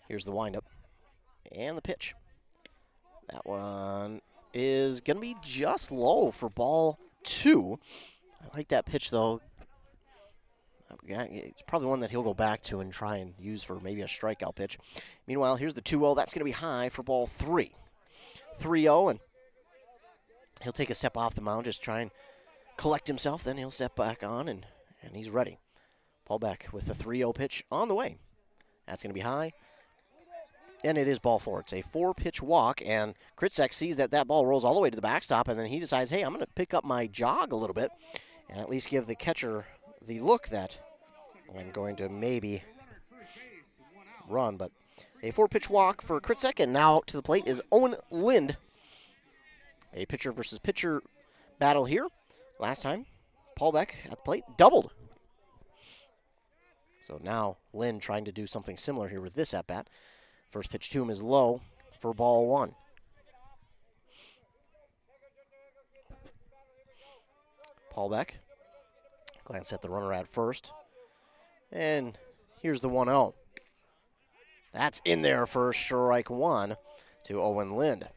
Here's the windup and the pitch. That one is going to be just low for ball 2. I like that pitch, though. It's probably one that he'll go back to and try and use for maybe a strikeout pitch. Meanwhile, here's the 2-0. That's going to be high for ball 3. 3-0, and he'll take a step off the mound, just try and collect himself. Then he'll step back on, and he's ready. Paul Beck with the 3-0 pitch on the way. That's going to be high. And it is ball 4. It's a 4-pitch walk, and Kritzek sees that ball rolls all the way to the backstop, and then he decides, hey, I'm going to pick up my jog a little bit and at least give the catcher the look that I'm going to maybe run. But a 4-pitch walk for Kritzek, and now to the plate is Owen Lind. A pitcher versus pitcher battle here. Last time, Paul Beck at the plate doubled. So now Lind trying to do something similar here with this at-bat. First pitch to him is low for ball 1. Paul Beck. Glance at the runner at first. And here's the 1-0. That's in there for strike 1 to Owen Lind.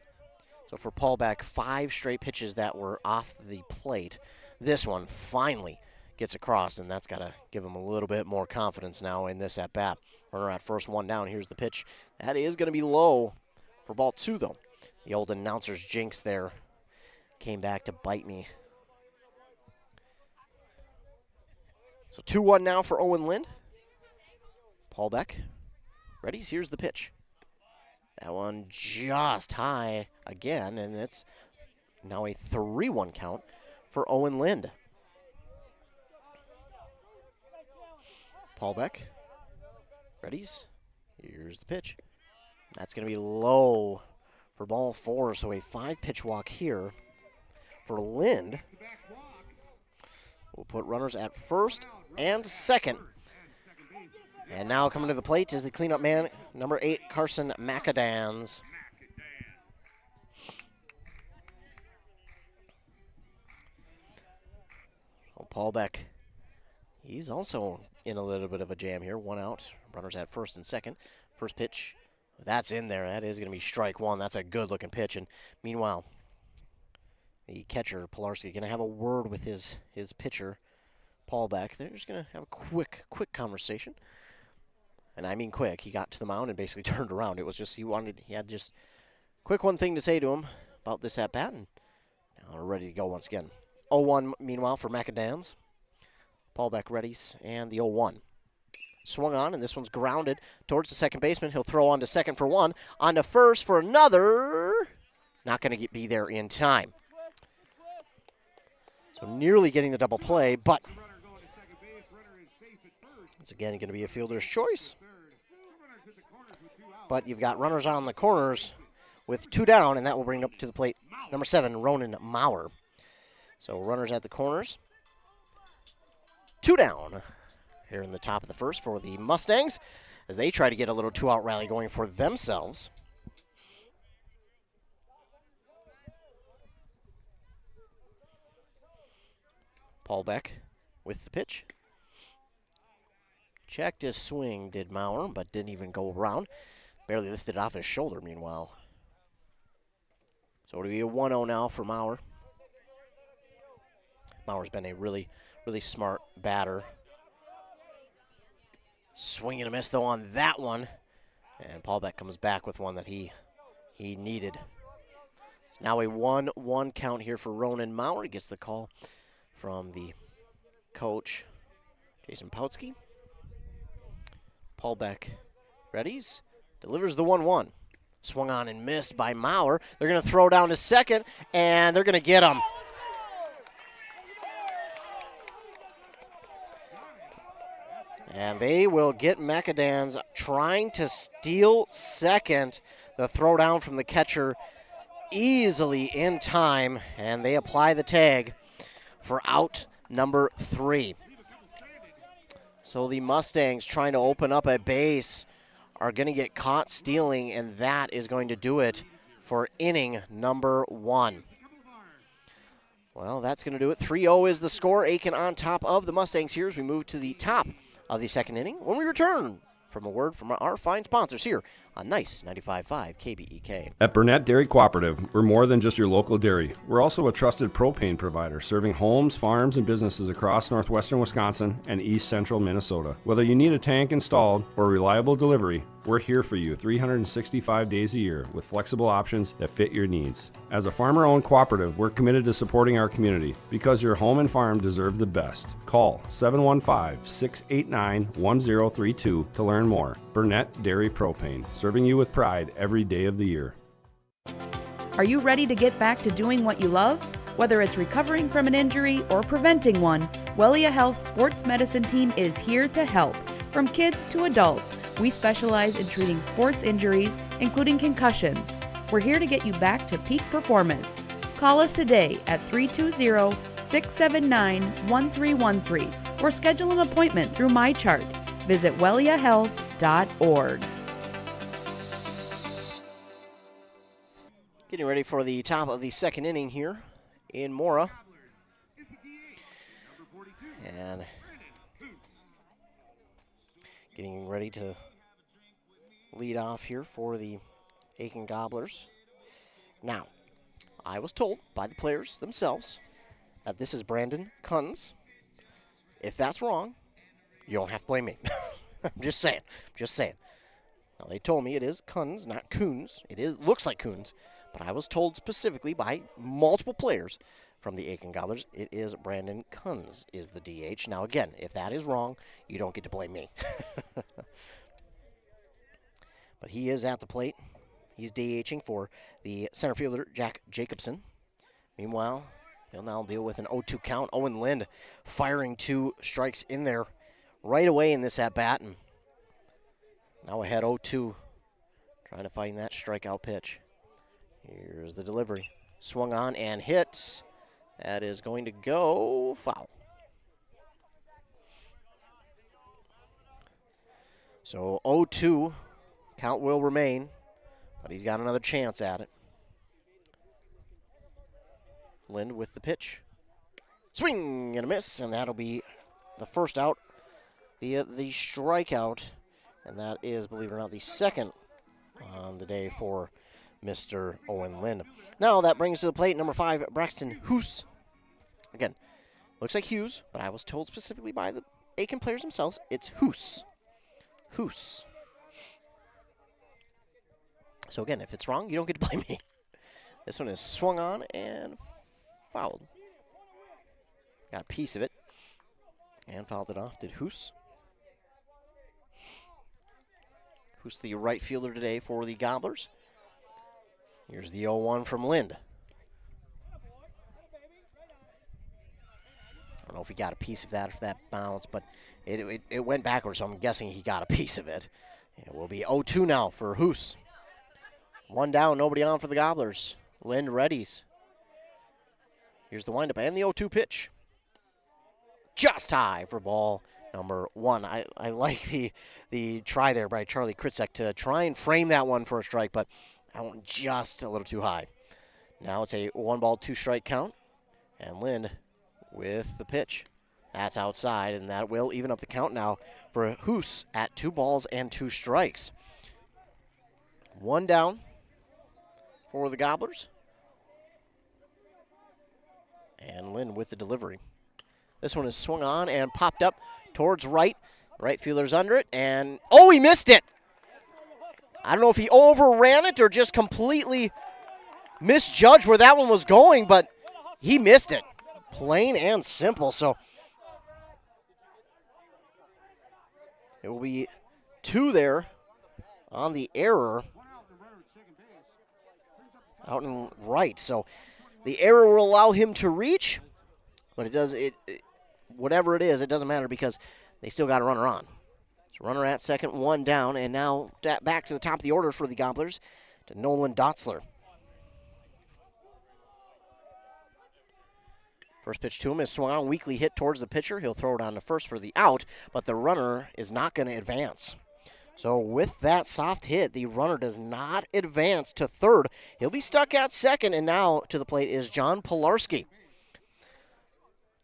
So for Paul Beck, 5 straight pitches that were off the plate. This one finally gets across, and that's got to give him a little bit more confidence now in this at-bat. Runner at first, 1 down. Here's the pitch. That is going to be low for ball 2, though. The old announcer's jinx there came back to bite me. So 2-1 now for Owen Lind. Paul Beck. Ready? Here's the pitch. That one just high again, and it's now a 3-1 count for Owen Lind. Paul Beck. Readies. Here's the pitch. That's going to be low for ball 4, so a 5-pitch walk here for Lind. We'll put runners at first and second. And now coming to the plate is the cleanup man, number 8, Carson McAdams. Oh, Paul Beck, he's also in a little bit of a jam here. 1 out, runners at first and second. First pitch, that's in there. That is going to be strike 1. That's a good-looking pitch. And meanwhile, the catcher, Pilarski, going to have a word with his pitcher, Paul Beck. They're just going to have a quick conversation. And I mean quick. He got to the mound and basically turned around. It was just he had just quick one thing to say to him about this at-bat, and now we're ready to go once again. 0-1 meanwhile for McAdams. Paul Beck readies, and the 0-1. Swung on, and this one's grounded towards the second baseman. He'll throw on to second for 1, on to first for another. Not going to be there in time. So nearly getting the double play, but it's again going to be a fielder's choice. But you've got runners on the corners with 2 down, and that will bring up to the plate number 7, Ronan Maurer. So runners at the corners. 2 down here in the top of the first for the Mustangs as they try to get a little 2-out rally going for themselves. Paul Beck with the pitch. Checked his swing, did Maurer, but didn't even go around. Barely lifted it off his shoulder, meanwhile. So it'll be a 1-0 now for Maurer. Maurer's been a really smart batter. Swing and a miss, though, on that one. And Paul Beck comes back with one that he needed. Now a 1-1 count here for Ronan Maurer. He gets the call from the coach, Jason Pautsky. Paul Beck readies, delivers the 1-1. Swung on and missed by Maurer. They're going to throw down to second, and they're going to get him. And they will get Macadans trying to steal second. The throw down from the catcher easily in time, and they apply the tag for out number 3. So the Mustangs trying to open up a base are going to get caught stealing, and that is going to do it for inning number 1. Well, that's going to do it. 3-0 is the score. Aitkin on top of the Mustangs here as we move to the top of the second inning when we return from a word from our fine sponsors here on Nice 95.5 KBEK. At Burnett Dairy Cooperative, we're more than just your local dairy. We're also a trusted propane provider serving homes, farms, and businesses across northwestern Wisconsin and east central Minnesota. Whether you need a tank installed or reliable delivery, we're here for you 365 days a year with flexible options that fit your needs. As a farmer-owned cooperative, we're committed to supporting our community because your home and farm deserve the best. Call 715-689-1032 to learn more. Burnett Dairy Propane, serving you with pride every day of the year. Are you ready to get back to doing what you love? Whether it's recovering from an injury or preventing one, Wellia Health Sports Medicine Team is here to help. From kids to adults, we specialize in treating sports injuries, including concussions. We're here to get you back to peak performance. Call us today at 320-679-1313 or schedule an appointment through MyChart. Visit welliahealth.org. Getting ready for the top of the second inning here in Mora. And getting ready to lead off here for the Aitkin Gobblers. Now, I was told by the players themselves that this is Brandon Kunz. If that's wrong, you don't have to blame me. I'm just saying. Now, they told me it is Kunz, not Coons. Looks like Coons, but I was told specifically by multiple players from the Aitkin Gobblers, it is Brandon Kunz is the DH. Now, again, if that is wrong, you don't get to blame me. But he is at the plate. He's DHing for the center fielder, Jack Jacobson. Meanwhile, he'll now deal with an 0-2 count. Owen Lind firing 2 strikes in there right away in this at-bat. And now ahead 0-2, trying to find that strikeout pitch. Here's the delivery. Swung on and hit. That is going to go foul. So 0-2, count will remain, but he's got another chance at it. Lind with the pitch. Swing and a miss, and that'll be the first out, the strikeout, and that is, believe it or not, the second on the day for Mr. Owen Lind. Now that brings to the plate number 5, Braxton Hoos. Again, looks like Hughes, but I was told specifically by the Aitkin players themselves, it's Hoos. Hoos. So again, if it's wrong, you don't get to blame me. This one is swung on and fouled. Got a piece of it and fouled it off. Did Hoos. Hoos, the right fielder today for the Gobblers. Here's the 0-1 from Lind. I don't know if he got a piece of that, if that bounced, but it went backwards, so I'm guessing he got a piece of it. It will be 0-2 now for Hoos. 1 down, nobody on for the Gobblers. Lind readies. Here's the windup and the 0-2 pitch. Just high for ball number 1. I like the try there by Charlie Kritzek to try and frame that one for a strike, but I went just a little too high. Now it's a 1-ball, 2-strike count, and Lind with the pitch. That's outside, and that will even up the count now for Hoos at 2 balls and 2 strikes. 1 down for the Gobblers. And Lind with the delivery. This one is swung on and popped up towards right. Right fielder's under it, and oh, he missed it! I don't know if he overran it or just completely misjudged where that one was going, but he missed it. Plain and simple. So it will be 2 there on the error out and right. So the error will allow him to reach, but whatever it is, it doesn't matter because they still got a runner on. So runner at second, one down, and now back to the top of the order for the Gobblers to Nolan Dotzler. First pitch to him is swung on, weakly hit towards the pitcher. He'll throw it on to first for the out, but the runner is not going to advance. So with that soft hit, the runner does not advance to third. He'll be stuck at second, and now to the plate is John Pilarski.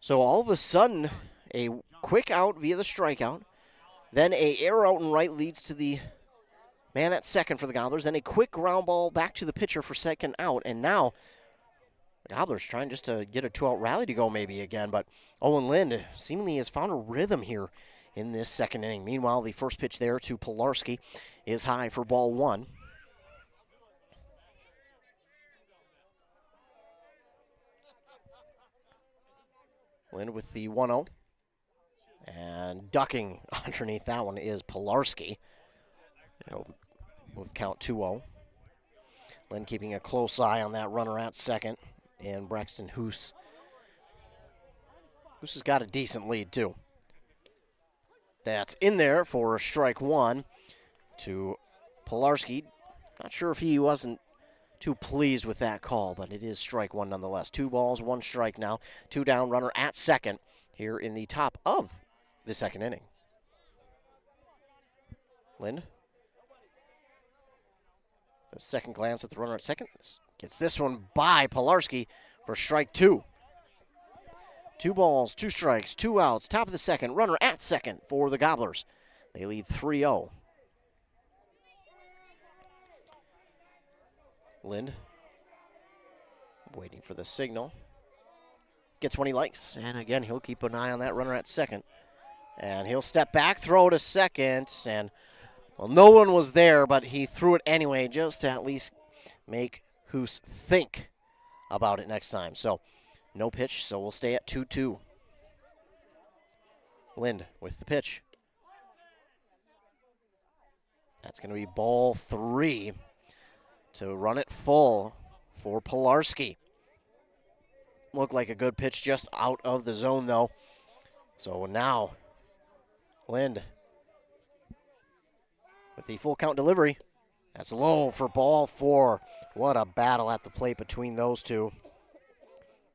So all of a sudden, a quick out via the strikeout, then a error out and right leads to the man at second for the Gobblers, then a quick ground ball back to the pitcher for second out, and now the Gobblers trying just to get a two-out rally to go maybe again, but Owen Lind seemingly has found a rhythm here in this second inning. Meanwhile, the first pitch there to Pilarski is high for ball one. Lind with the 1-0. And ducking underneath that one is Pilarski. With count 2-0. Lind keeping a close eye on that runner at second. And Braxton Hoos. Hoos has got a decent lead, too. That's in there for strike one to Pilarski. Not sure if he wasn't too pleased with that call, but it is strike one nonetheless. 2 balls, 1 strike now. 2 down, runner at second here in the top of the second inning. Lind. The second glance at the runner at second. Gets this one by Pilarski for strike 2. 2 balls, 2 strikes, 2 outs. Top of the second, runner at second for the Gobblers. They lead 3-0. Lind waiting for the signal. Gets one he likes, and again, he'll keep an eye on that runner at second. And he'll step back, throw to second, and, well, no one was there, but he threw it anyway just to at least make Hoos think about it next time. So, no pitch, so we'll stay at 2-2. Lind with the pitch. That's going to be ball 3 to run it full for Pilarski. Looked like a good pitch just out of the zone, though. So now, Lind with the full count delivery. That's low for ball 4. What a battle at the plate between those two.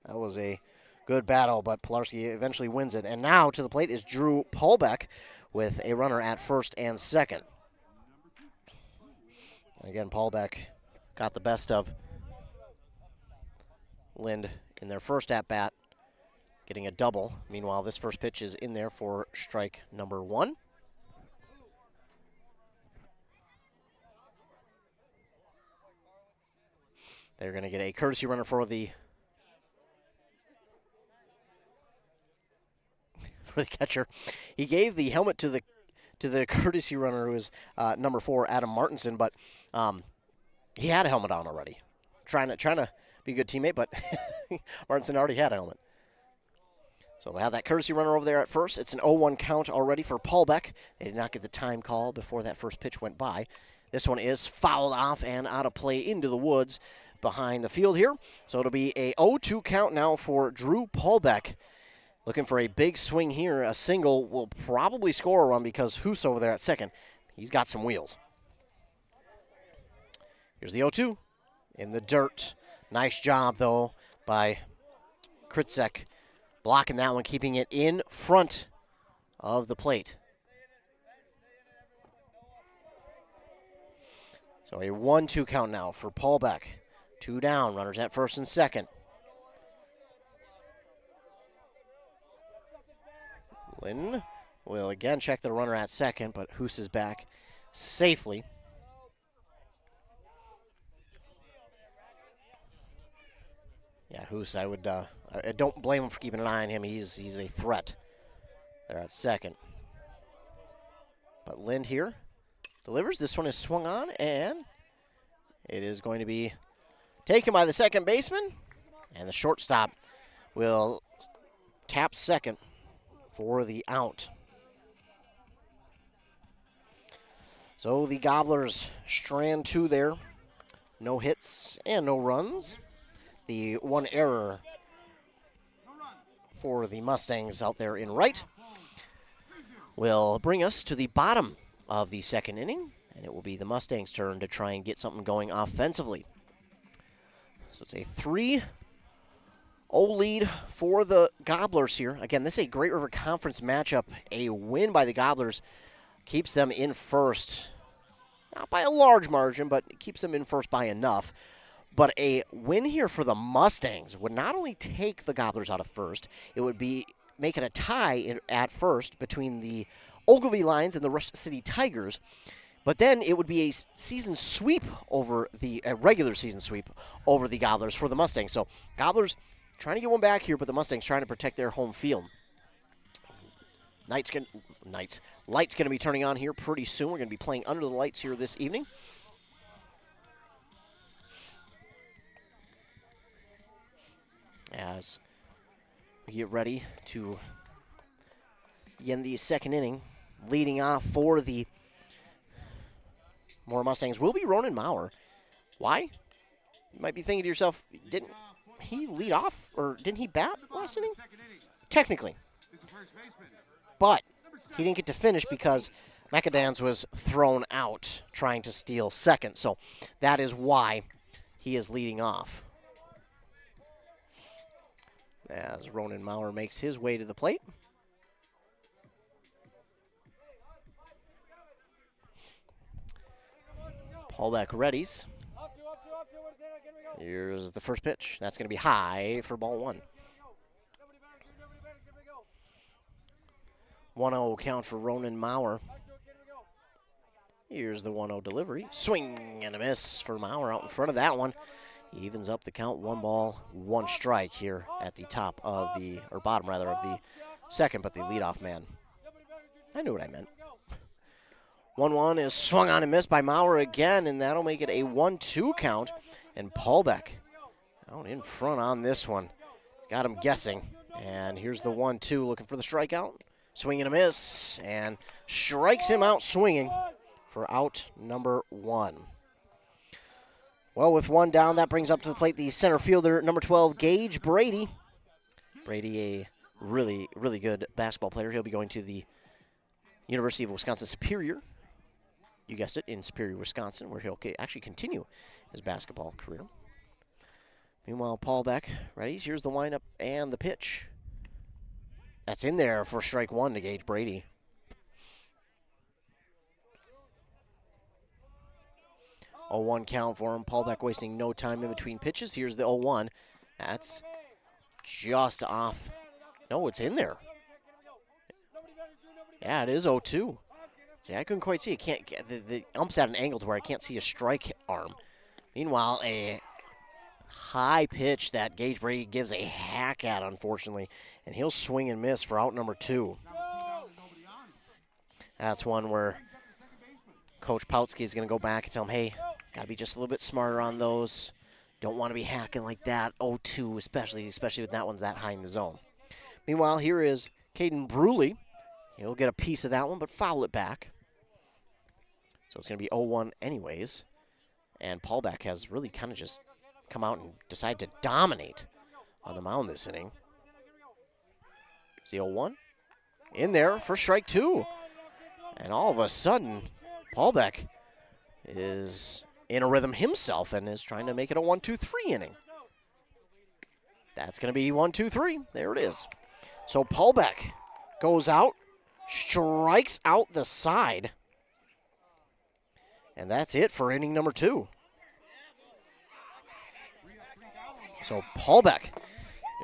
That was a good battle, but Pilarski eventually wins it. And now to the plate is Drew Paulbeck with a runner at first and second. And again, Paulbeck got the best of Lind in their first at-bat, getting a double. Meanwhile, this first pitch is in there for strike number 1. They're going to get a courtesy runner for the catcher. He gave the helmet to the courtesy runner, who is number 4, Adam Martinson, but he had a helmet on already. Trying to be a good teammate, but Martinson already had a helmet. So they have that courtesy runner over there at first. It's an 0-1 count already for Paulbeck. They did not get the time call before that first pitch went by. This one is fouled off and out of play into the woods behind the field here. So it'll be a 0-2 count now for Drew Paulbeck. Looking for a big swing here. A single will probably score a run because Hoos over there at second, he's got some wheels. Here's the 0-2 in the dirt. Nice job, though, by Kritzek, blocking that one, keeping it in front of the plate. So a 1-2 count now for Paulbeck. 2 down, runners at first and second. Lind will again check the runner at second, but Hoos is back safely. Yeah, Hoos, I don't blame him for keeping an eye on him. He's a threat there at second. But Lind here delivers. This one is swung on, and it is going to be taken by the second baseman, and the shortstop will tap second for the out. So the Gobblers strand 2 there. No hits and no runs. The 1 error for the Mustangs out there in right. will bring us to the bottom of the second inning, and it will be the Mustangs' turn to try and get something going offensively. So it's a 3-0 lead for the Gobblers here. Again, this is a Great River Conference matchup. A win by the Gobblers keeps them in first. Not by a large margin, but it keeps them in first by enough. But a win here for the Mustangs would not only take the Gobblers out of first, it would be make it a tie at first between the Ogilvie Lions and the Rush City Tigers. But then it would be a season sweep over a regular season sweep over the Gobblers for the Mustangs. So Gobblers trying to get one back here, but the Mustangs trying to protect their home field. Light's going to be turning on here pretty soon. We're going to be playing under the lights here this evening. As we get ready to begin the second inning, leading off for the Mora Mustangs will be Ronan Maurer. Why? You might be thinking to yourself, didn't he lead off, or didn't he bat last inning? Technically. But he didn't get to finish because McAdams was thrown out trying to steal second. So that is why he is leading off. As Ronan Maurer makes his way to the plate. Paulbeck readies. Here's the first pitch. That's going to be high for ball one. 1-0 count for Ronan Maurer. Here's the 1-0 delivery. Swing and a miss for Maurer out in front of that one. He evens up the count, 1 ball, 1 strike here at the top of the, or bottom rather, of the second, but the leadoff man. I knew what I meant. 1-1 is swung on and missed by Maurer again, and that'll make it a 1-2 count. And Paulbeck out in front on this one. Got him guessing. And here's the 1-2 looking for the strikeout. Swing and a miss, and strikes him out swinging for out number 1. Well, with 1 down, that brings up to the plate the center fielder, number 12, Gage Brady. Brady, a really, really good basketball player. He'll be going to the University of Wisconsin Superior. You guessed it, in Superior, Wisconsin, where he'll actually continue his basketball career. Meanwhile, Paulbeck ready. Here's the windup and the pitch. That's in there for strike 1 to Gage Brady. A 0-1 count for him. Paulbeck wasting no time in between pitches. Here's the 0-1. That's just off. No, it's in there. Yeah, it is 0-2. See, I couldn't quite see. The ump's at an angle to where I can't see a strike arm. Meanwhile, a high pitch that Gage Brady gives a hack at, unfortunately, and he'll swing and miss for out number 2. That's one where Coach Pautsky is going to go back and tell him, hey, got to be just a little bit smarter on those. Don't want to be hacking like that. 0-2, especially with that one's that high in the zone. Meanwhile, here is Caden Bruley. He'll get a piece of that one, but foul it back. So it's going to be 0-1 anyways. And Paulbeck has really kind of just come out and decided to dominate on the mound this inning. It's the 0-1. In there for strike 2. And all of a sudden, Paulbeck is in a rhythm himself and is trying to make it a 1-2-3 inning. That's going to be 1-2-3. There it is. So Paulbeck goes out, strikes out the side. And that's it for inning number 2. So Paulbeck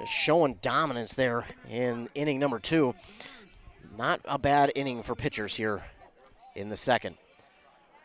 is showing dominance there in inning number 2. Not a bad inning for pitchers here in the second.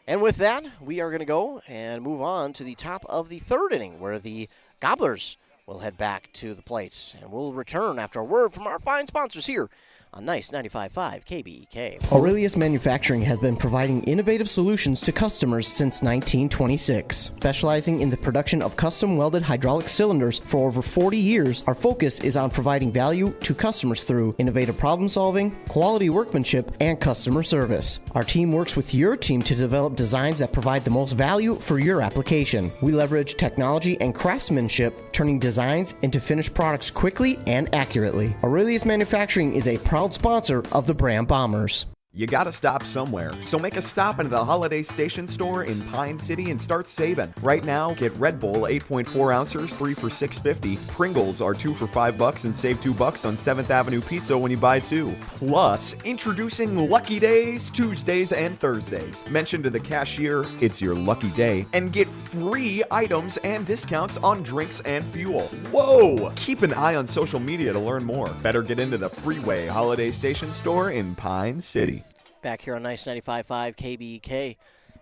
And with that, we are going to go and move on to the top of the third inning, where the Gobblers will head back to the plate. And we'll return after a word from our fine sponsors here on Nice 95.5 KBEK. Aurelius Manufacturing has been providing innovative solutions to customers since 1926. Specializing in the production of custom welded hydraulic cylinders for over 40 years, our focus is on providing value to customers through innovative problem solving, quality workmanship, and customer service. Our team works with your team to develop designs that provide the most value for your application. We leverage technology and craftsmanship, turning designs into finished products quickly and accurately. Aurelius Manufacturing is a proud sponsor of the Brand Bombers. You gotta stop somewhere, so make a stop into the Holiday Station store in Pine City and start saving. Right now, get Red Bull 8.4 ounces, 3 for $6.50. Pringles are 2 for $5 and save $2 on 7th Avenue Pizza when you buy 2. Plus, introducing Lucky Days, Tuesdays and Thursdays. Mention to the cashier, it's your lucky day, and get free items and discounts on drinks and fuel. Whoa! Keep an eye on social media to learn more. Better get into the Freeway Holiday Station store in Pine City. Back here on Nice 95.5 KBK,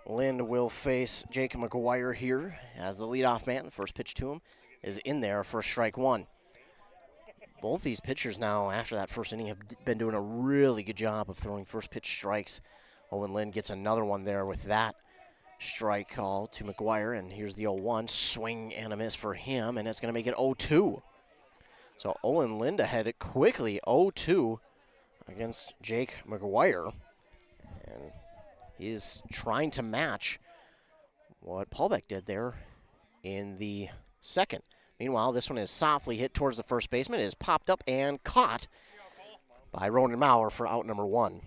Lind will face Jake McGuire here as the leadoff man. The first pitch to him is in there for strike one. Both these pitchers now, after that first inning, have been doing a really good job of throwing first pitch strikes. Owen Lind gets another one there with that strike call to McGuire, and here's the 0-1. Swing and a miss for him, and it's going to make it 0-2. So Owen Lind ahead quickly, 0-2 against Jake McGuire. And he's trying to match what Paulbeck did there in the second. Meanwhile, this one is softly hit towards the first baseman. It is popped up and caught by Ronan Maurer for out number 1.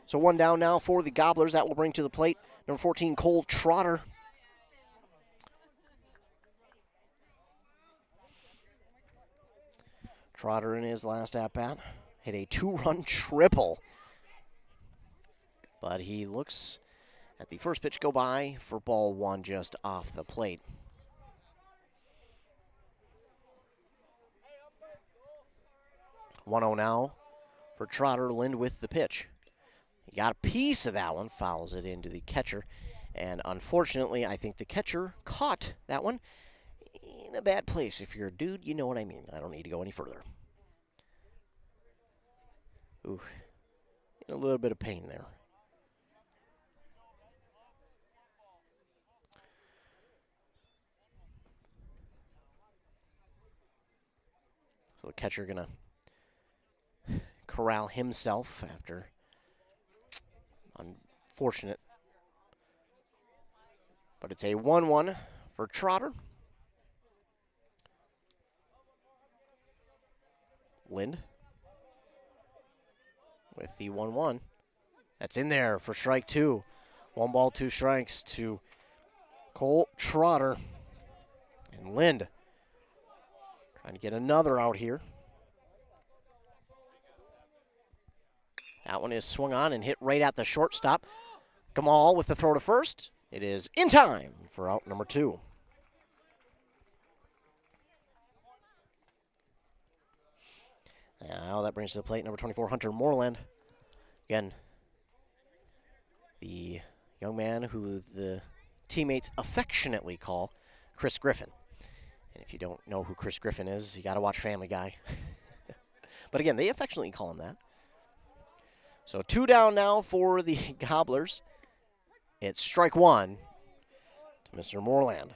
So 1 down now for the Gobblers. That will bring to the plate number 14, Cole Trotter. Trotter in his last at-bat hit a 2-run triple. But he looks at the first pitch go by for ball 1 just off the plate. (1-0) now for Trotter. Lind with the pitch. He got a piece of that one, fouls it into the catcher. And unfortunately, I think the catcher caught that one in a bad place. If you're a dude, you know what I mean. I don't need to go any further. Ooh, a little bit of pain there. So the catcher gonna corral himself after unfortunate. But it's a 1-1 for Trotter. Lind with the 1-1. That's in there for strike 2. 1 ball, 2 strikes to Cole Trotter. And Lind trying to get another out here. That one is swung on and hit right at the shortstop. Gamal with the throw to first. It is in time for out number 2. Now that brings to the plate number 24, Hunter Moreland. Again, the young man who the teammates affectionately call Chris Griffin. And if you don't know who Chris Griffin is, you got to watch Family Guy. But again, they affectionately call him that. So 2 down now for the Gobblers. It's strike 1 to Mr. Moreland.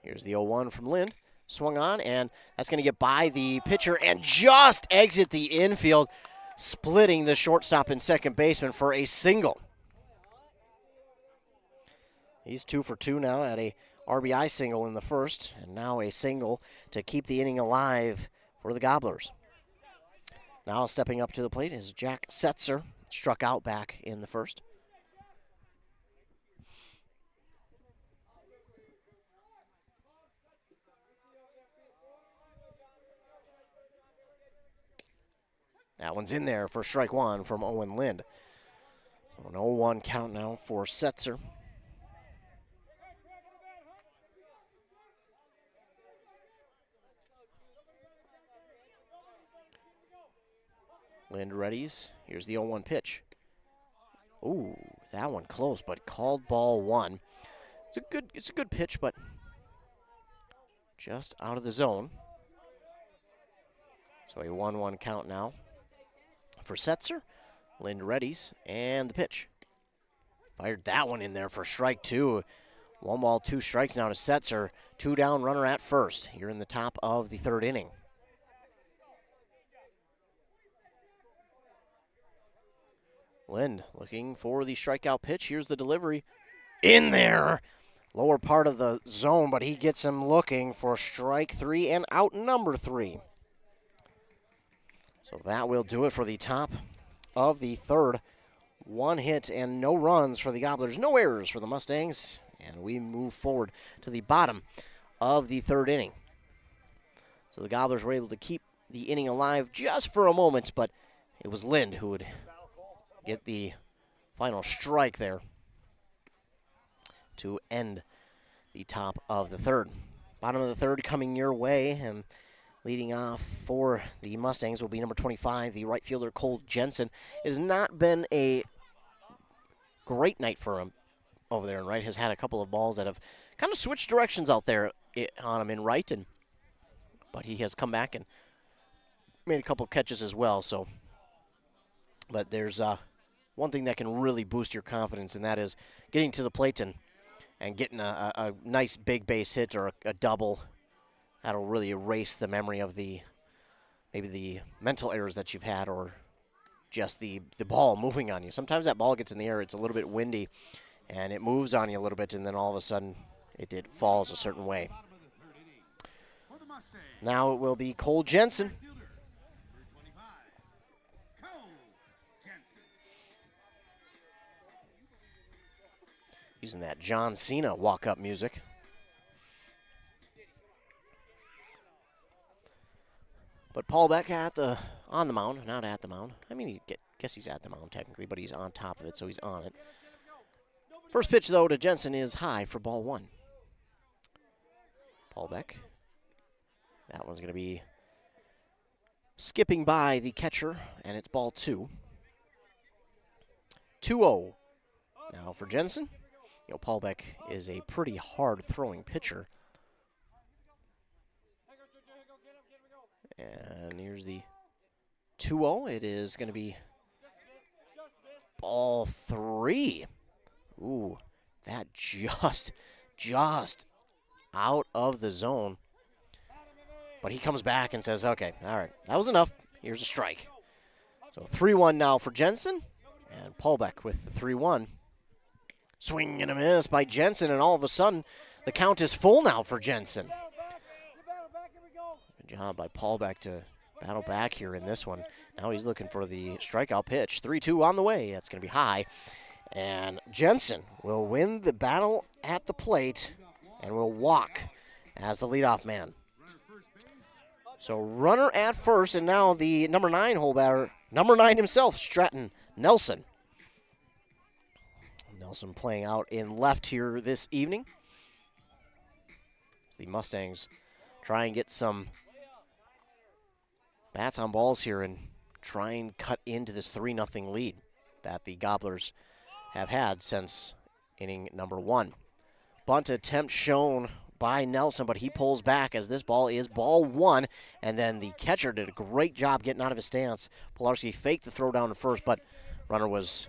Here's the 0-1 from Lind. Swung on, and that's going to get by the pitcher and just exit the infield, splitting the shortstop and second baseman for a single. He's 2 for 2 now at a RBI single in the first, and now a single to keep the inning alive for the Gobblers. Now stepping up to the plate is Jack Setzer, struck out back in the first. That one's in there for strike 1 from Owen Lind. So an 0-1 count now for Setzer. Lind readies. Here's the 0-1 pitch. Ooh, that one close, but called ball 1. It's a good pitch, but just out of the zone. So a 1-1 count now for Setzer. Lind readies, and the pitch. Fired that one in there for strike 2. 1 ball, 2 strikes now to Setzer. 2 down, runner at first. You're in the top of the 3rd inning. Lind looking for the strikeout pitch. Here's the delivery. In there. lower part of the zone, but he gets him looking for strike 3 and out number 3. So that will do it for the top of the third. 1 hit and no runs for the Gobblers, no errors for the Mustangs, and we move forward to the bottom of the third inning. So the Gobblers were able to keep the inning alive just for a moment, but it was Lind who would get the final strike there to end the top of the third. Bottom of the third coming your way, and leading off for the Mustangs will be number 25, the right fielder Cole Jensen. It has not been a great night for him over there in right. Has had a couple of balls that have kind of switched directions out there on him in right, but he has come back and made a couple catches as well. So, but there's one thing that can really boost your confidence, and that is getting to the plate and getting a nice big base hit or a double. That'll really erase the memory of maybe the mental errors that you've had, or just the ball moving on you. Sometimes that ball gets in the air, it's a little bit windy, and it moves on you a little bit, and then all of a sudden it falls a certain way. Now it will be Cole Jensen. Using that John Cena walk-up music. But Paul Beck on the mound, not at the mound. I mean, guess he's at the mound technically, but he's on top of it, so he's on it. First pitch, though, to Jensen is high for ball 1. Paul Beck. That one's going to be skipping by the catcher, and it's ball 2. 2-0. Now for Jensen. You know, Paul Beck is a pretty hard-throwing pitcher. And here's the 2-0. It is going to be ball 3. Ooh, that just out of the zone. But he comes back and says, okay, all right, that was enough. Here's a strike. So 3-1 now for Jensen. And Paul Beck with the 3-1. Swing and a miss by Jensen, and all of a sudden, the count is full now for Jensen. Good job by Paul Beck to battle back here in this one. Now he's looking for the strikeout pitch. 3-2 on the way. That's going to be high. And Jensen will win the battle at the plate and will walk as the leadoff man. So runner at first, and now the number 9 hole batter, number 9 himself, Stratton Nelson. Nelson playing out in left here this evening. As the Mustangs try and get some bats on balls here and try and cut into this 3-0 lead that the Gobblers have had since inning number 1. Bunt attempt shown by Nelson, but he pulls back as this ball is ball 1, and then the catcher did a great job getting out of his stance. Pilarski faked the throw down to first, but runner was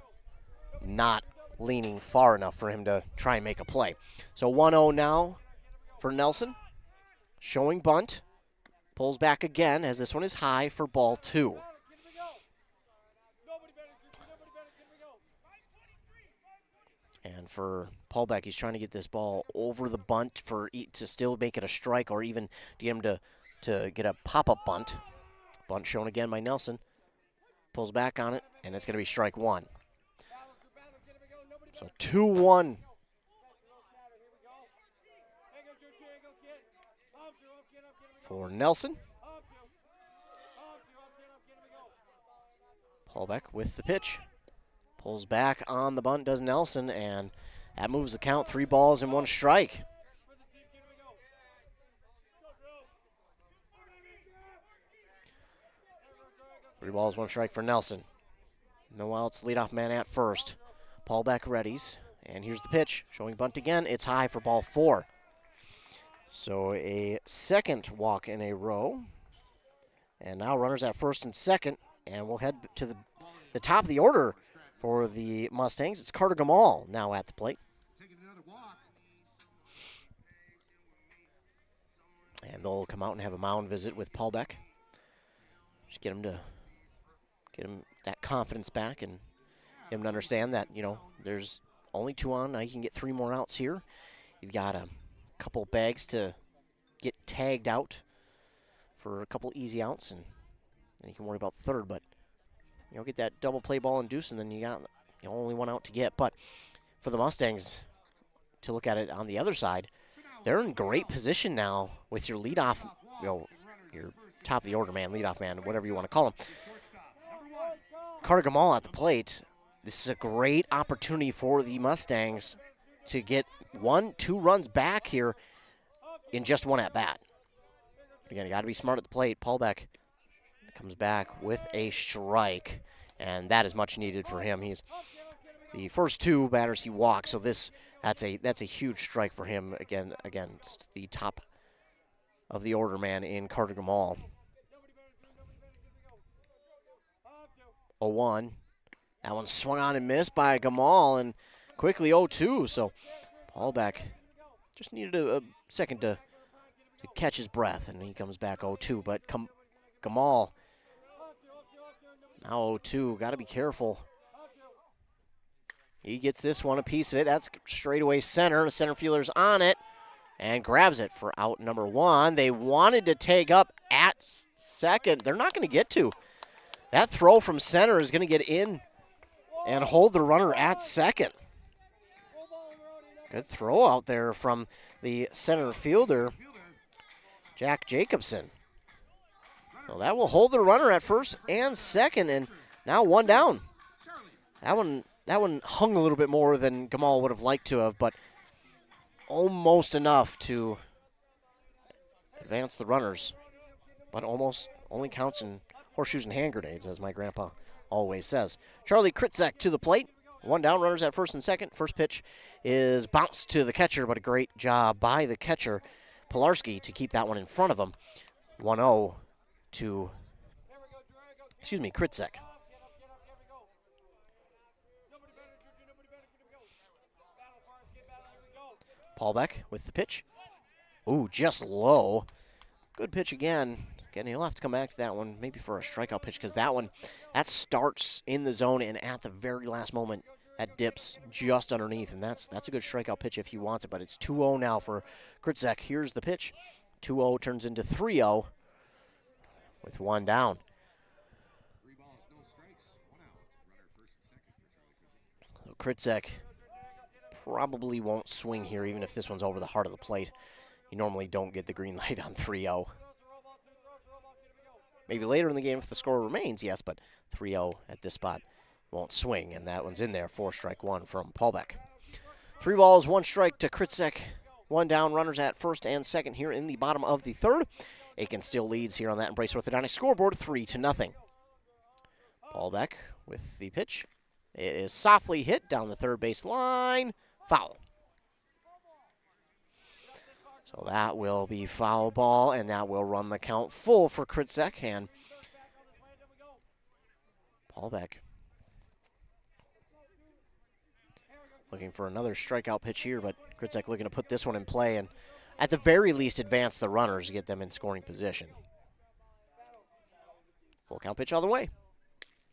not leaning far enough for him to try and make a play. So 1-0 now for Nelson. Showing bunt. Pulls back again as this one is high for ball 2. And for Paul Beck, he's trying to get this ball over the bunt to still make it a strike, or even to get him to get a pop-up bunt. Bunt shown again by Nelson. Pulls back on it, and it's going to be strike 1. So 2-1. For Nelson. Paul Beck with the pitch. Pulls back on the bunt, does Nelson, and that moves the count. 3 balls and 1 strike. Three balls, 1 strike for Nelson. No outs, leadoff man at first. Paul Beck readies, and here's the pitch. Showing bunt again. It's high for ball 4. So a second walk in a row. And now runners at first and second, and we'll head to the top of the order for the Mustangs. It's Carter Gamal now at the plate. And they'll come out and have a mound visit with Paul Beck. Just get him that confidence back and him to understand that, you know, there's only 2 on. Now you can get 3 more outs here You've got a couple bags to get tagged out for a couple easy outs, and then you can worry about third. But get that double play ball induced, and then you got only one out to get. But for the Mustangs, to look at it on the other side, they're in great position now with your leadoff, your top of the order man, leadoff man, whatever you want to call him. Carter Gamal at the plate. This is a great opportunity for the Mustangs to get 1-2 runs back here in just one at bat. Again, you got to be smart at the plate. Paul Beck comes back with a strike, and that is much needed for him. He's the first 2 batters he walked, so that's a huge strike for him against the top of the order man in Carter Gamal. 0-1. That one swung on and missed by Gamal, and quickly 0-2. So Paul Beck just needed a second to catch his breath, and he comes back 0-2. But Gamal now 0-2. Got to be careful. He gets this one, a piece of it. That's straightaway center. The center fielder's on it and grabs it for out number 1. They wanted to take up at second. They're not going to get to. That throw from center is going to get in and hold the runner at second. Good throw out there from the center fielder, Jack Jacobson. So that will hold the runner at first and second, and now 1 down. That one hung a little bit more than Gamal would have liked to have, but almost enough to advance the runners. But almost only counts in horseshoes and hand grenades, as my grandpa always says. Charlie Kritzek to the plate. 1 down, runners at first and second. First pitch is bounced to the catcher, but a great job by the catcher, Pilarski, to keep that one in front of him. 1-0 to, Kritzek. Paul Beck with the pitch. Ooh, just low. Good pitch again. Again, he'll have to come back to that one, maybe for a strikeout pitch, because that starts in the zone, and at the very last moment, that dips just underneath, and that's a good strikeout pitch if he wants it, but it's 2-0 now for Kritzek. Here's the pitch. 2-0 turns into 3-0 with 1 down. So Kritzek probably won't swing here, even if this one's over the heart of the plate. You normally don't get the green light on 3-0. Maybe later in the game if the score remains, yes, but 3-0 at this spot won't swing, and that one's in there for strike 1 from Paul Beck. 3 balls, 1 strike to Kritzek. 1 down, runners at first and second here in the bottom of the third. Aitkin still leads here on that Embrace Orthodontics scoreboard, 3-0. Paul Beck with the pitch. It is softly hit down the third base line. Foul. So that will be foul ball, and that will run the count full for Kritzek and Paul Beck. Looking for another strikeout pitch here, but Kritzek looking to put this one in play and at the very least advance the runners to get them in scoring position. Full count pitch all the way.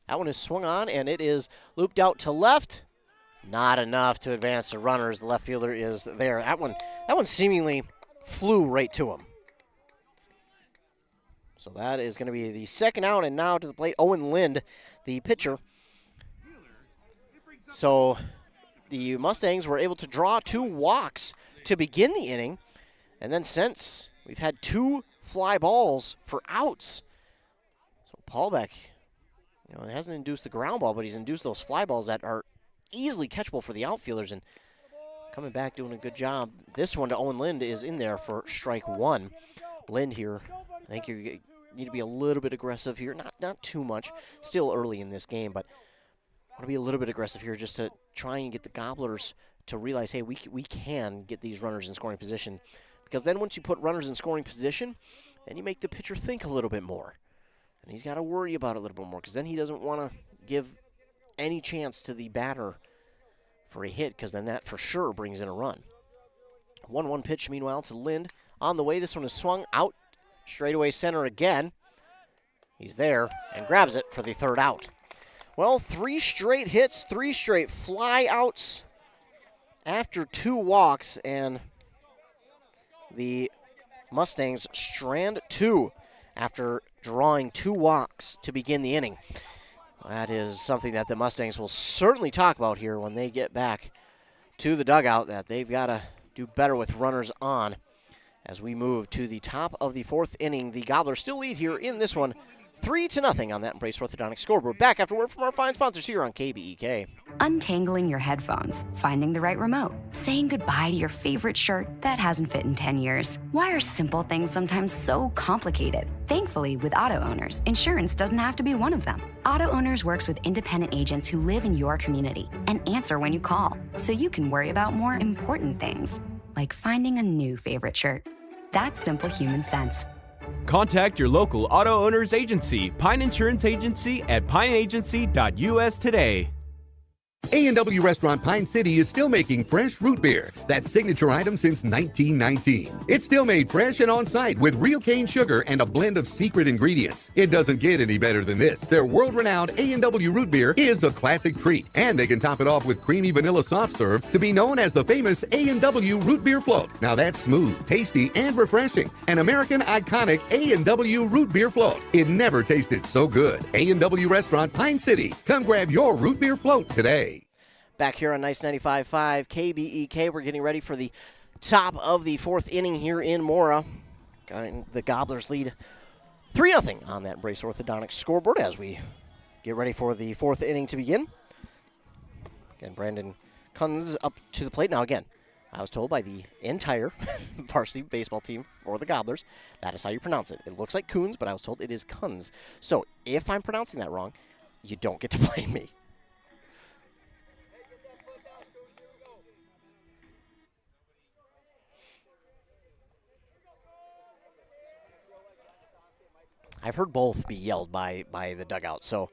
That one is swung on, and it is looped out to left. Not enough to advance the runners. The left fielder is there. That one seemingly flew right to him. So that is going to be the second out, and now to the plate, Owen Lind, the pitcher. So the Mustangs were able to draw 2 walks to begin the inning, and then since we've had 2 fly balls for outs. So Paul Beck, he hasn't induced the ground ball, but he's induced those fly balls that are easily catchable for the outfielders, and coming back doing a good job. This one to Owen Lind is in there for strike 1. Lind here, I think you need to be a little bit aggressive here. Not too much. Still early in this game, but want to be a little bit aggressive here just to try and get the Gobblers to realize, hey, we can get these runners in scoring position. Because then once you put runners in scoring position, then you make the pitcher think a little bit more. And he's got to worry about it a little bit more, because then he doesn't want to give any chance to the batter for a hit, because then that for sure brings in a run. 1-1 pitch, meanwhile, to Lind. On the way, this one is swung out. Straightaway center again. He's there and grabs it for the third out. Well, 3 straight hits, 3 straight fly outs after 2 walks, and the Mustangs strand 2 after drawing 2 walks to begin the inning. That is something that the Mustangs will certainly talk about here when they get back to the dugout, that they've got to do better with runners on. As we move to the top of the 4th inning, the Gobblers still lead here in this one, 3-0 on that Embrace Orthodontic scoreboard. Back after word from our fine sponsors here on KBEK. Untangling your headphones, finding the right remote, saying goodbye to your favorite shirt that hasn't fit in 10 years. Why are simple things sometimes so complicated? Thankfully, with Auto Owners, insurance doesn't have to be one of them. Auto Owners works with independent agents who live in your community and answer when you call, so you can worry about more important things, like finding a new favorite shirt. That's simple human sense. Contact your local auto owner's agency, Pine Insurance Agency, at pineagency.us today. A&W Restaurant Pine City is still making fresh root beer, that signature item since 1919. It's still made fresh and on-site with real cane sugar and a blend of secret ingredients. It doesn't get any better than this. Their world-renowned A&W root beer is a classic treat, and they can top it off with creamy vanilla soft serve to be known as the famous A&W root beer float. Now that's smooth, tasty, and refreshing. An American iconic A&W root beer float. It never tasted so good. A&W Restaurant Pine City. Come grab your root beer float today. Back here on Nice 95.5 KBEK, we're getting ready for the top of the 4th inning here in Mora. The Gobblers lead 3-0 on that Embrace Orthodontics scoreboard as we get ready for the 4th inning to begin. Again, Brandon Kunz up to the plate. Now again, I was told by the entire varsity baseball team for the Gobblers, that is how you pronounce it. It looks like Coons, but I was told it is Kunz. So if I'm pronouncing that wrong, you don't get to blame me. I've heard both be yelled by the dugout, so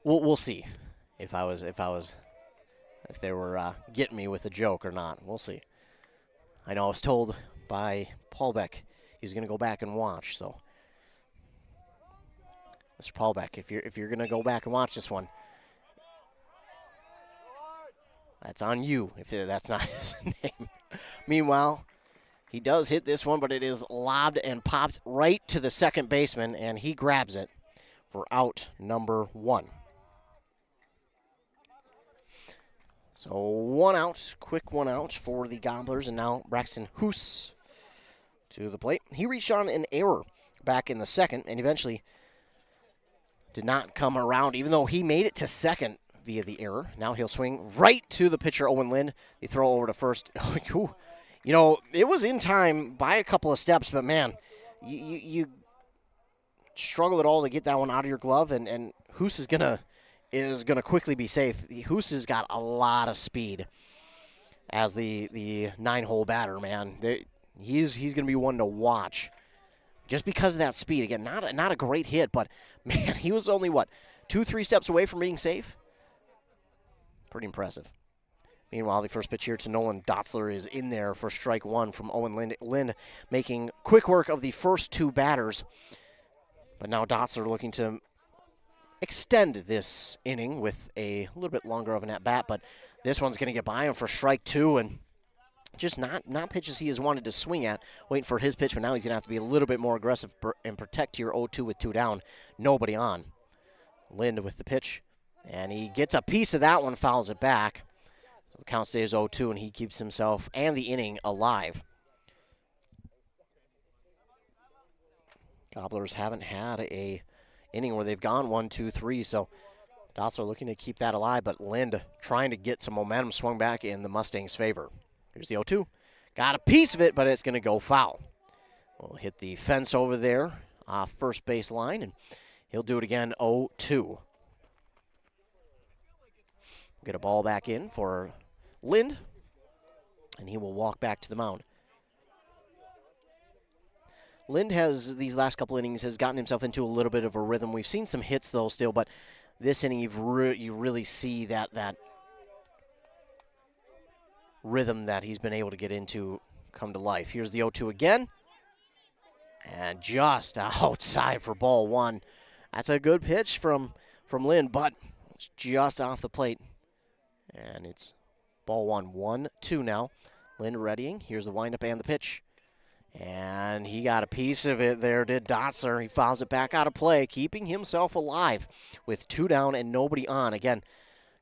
we'll see if they were getting me with a joke or not. We'll see. I know I was told by Paul Beck he's going to go back and watch. So, Mr. Paul Beck, if you're going to go back and watch this one, that's on you. If that's not his name. Meanwhile, he does hit this one, but it is lobbed and popped right to the second baseman, and he grabs it for out number 1. So 1 out, quick 1 out for the Gobblers, and now Braxton Hoos to the plate. He reached on an error back in the second, and eventually did not come around, even though he made it to second via the error. Now he'll swing right to the pitcher, Owen Lind. The throw over to first. You know, it was in time by a couple of steps, but man, you struggle at all to get that one out of your glove, and Hoos is gonna quickly be safe. Hoos has got a lot of speed as the 9-hole batter, man. He's gonna be one to watch just because of that speed. Again, not a great hit, but man, he was only 2-3 steps away from being safe. Pretty impressive. Meanwhile, the first pitch here to Nolan Dotzler is in there for strike 1 from Owen Lind. Lind making quick work of the first 2 batters. But now Dotzler looking to extend this inning with a little bit longer of an at-bat. But this one's going to get by him for strike 2. And just not pitches he has wanted to swing at, waiting for his pitch. But now he's going to have to be a little bit more aggressive and protect your 0-2 with 2 down. Nobody on. Lind with the pitch. And he gets a piece of that one, fouls it back. The count stays 0-2, and he keeps himself and the inning alive. Gobblers haven't had a inning where they've gone 1-2-3, so Dotzler looking to keep that alive, but Lind trying to get some momentum swung back in the Mustangs' favor. Here's the 0-2. Got a piece of it, but it's going to go foul. We'll hit the fence over there off first base line, and he'll do it again 0-2. Get a ball back in for Lind, and he will walk back to the mound. Lind has, these last couple innings, has gotten himself into a little bit of a rhythm. We've seen some hits, though, still, but this inning you really see that rhythm that he's been able to get into come to life. Here's the 0-2 again, and just outside for ball 1. That's a good pitch from Lind, but it's just off the plate, and it's ball 1, 1-2 now. Lind readying. Here's the windup and the pitch. And he got a piece of it there, did Dotzler. He fouls it back out of play, keeping himself alive with 2 down and nobody on. Again,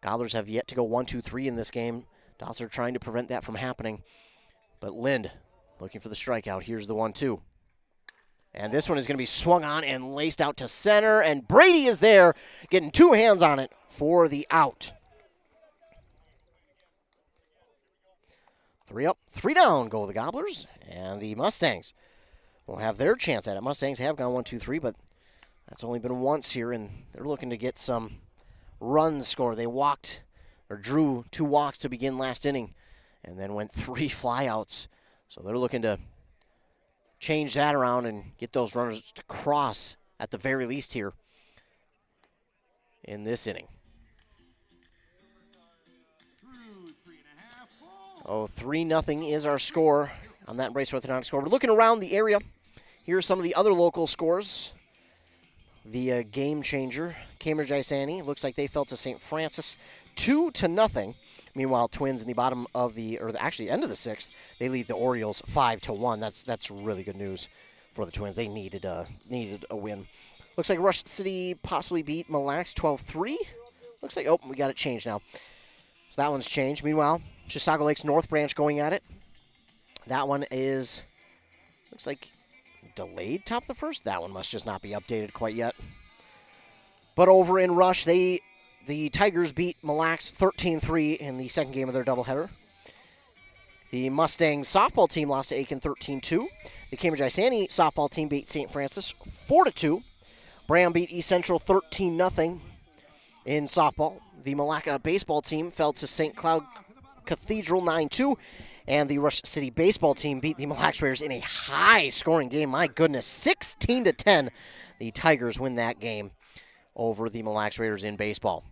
Gobblers have yet to go 1-2-3 in this game. Dotzler trying to prevent that from happening. But Lind looking for the strikeout. Here's the 1-2. And this one is going to be swung on and laced out to center. And Brady is there, getting 2 hands on it for the out. 3 up, 3 down go the Gobblers. And the Mustangs will have their chance at it. Mustangs have gone 1-2-3, but that's only been once here, and they're looking to get some runs scored. They walked or drew 2 walks to begin last inning and then went 3 flyouts. So they're looking to change that around and get those runners to cross at the very least here in this inning. 3-0 is our score on that Brace Orthodontic score. We're looking around the area. Here are some of the other local scores. The game changer, Cambridge Isani, looks like they fell to St. Francis 2-0. Meanwhile, Twins in the bottom of actually end of the 6th, they lead the Orioles 5-1. That's really good news for the Twins. They needed a win. Looks like Rush City possibly beat Mille Lacs 12-3. Looks like, we got it changed now. So that one's changed. Meanwhile, Chisago Lakes North Branch going at it. That one is, looks like, delayed top of the 1st. That one must just not be updated quite yet. But over in Rush, the Tigers beat Mille Lacs 13-3 in the second game of their doubleheader. The Mustangs softball team lost to Aitkin 13-2. The Cambridge Isani softball team beat St. Francis 4-2. Bram beat East Central 13-0 in softball. The Malacca baseball team fell to St. Cloud Cathedral 9-2. And the Rush City baseball team beat the Mille Lacs Raiders in a high-scoring game. My goodness, 16-10. The Tigers win that game over the Mille Lacs Raiders in baseball.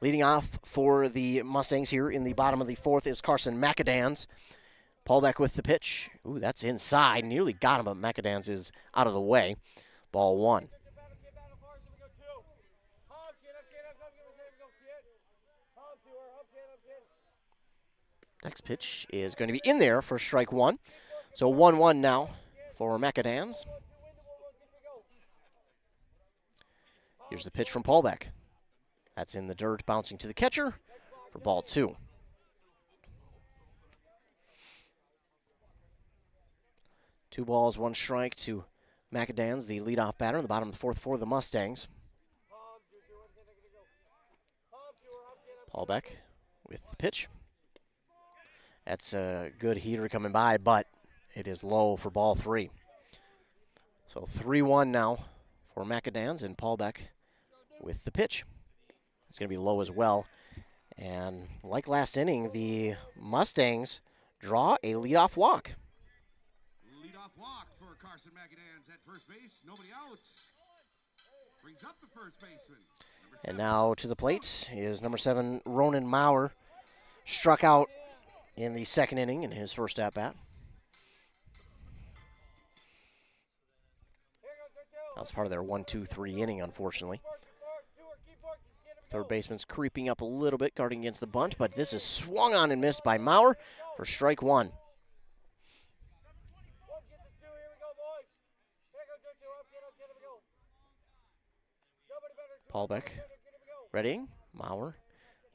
Leading off for the Mustangs here in the bottom of the 4th is Carson McAdams. Paulbeck with the pitch. Ooh, that's inside. Nearly got him, but McAdams is out of the way. Ball 1. Next pitch is going to be in there for strike 1. So 1-1 now for McAdams. Here's the pitch from Paulbeck. That's in the dirt, bouncing to the catcher for ball 2. Two balls, 1 strike to McAdams, the leadoff batter in the bottom of the 4th for the Mustangs. Paulbeck with the pitch. That's a good heater coming by, but it is low for ball 3. So 3-1 now for McAdams, and Paulbeck with the pitch. It's going to be low as well. And like last inning, the Mustangs draw a leadoff walk. Leadoff walk for Carson McAdams at first base. Nobody out. Brings up the first baseman. And now to the plate is number 7, Ronan Maurer. Struck out in the second inning in his first at-bat. That was part of their 1-2-3 inning, unfortunately. Third baseman's creeping up a little bit, guarding against the bunt, but this is swung on and missed by Maurer for strike 1. Paulbeck readying. Maurer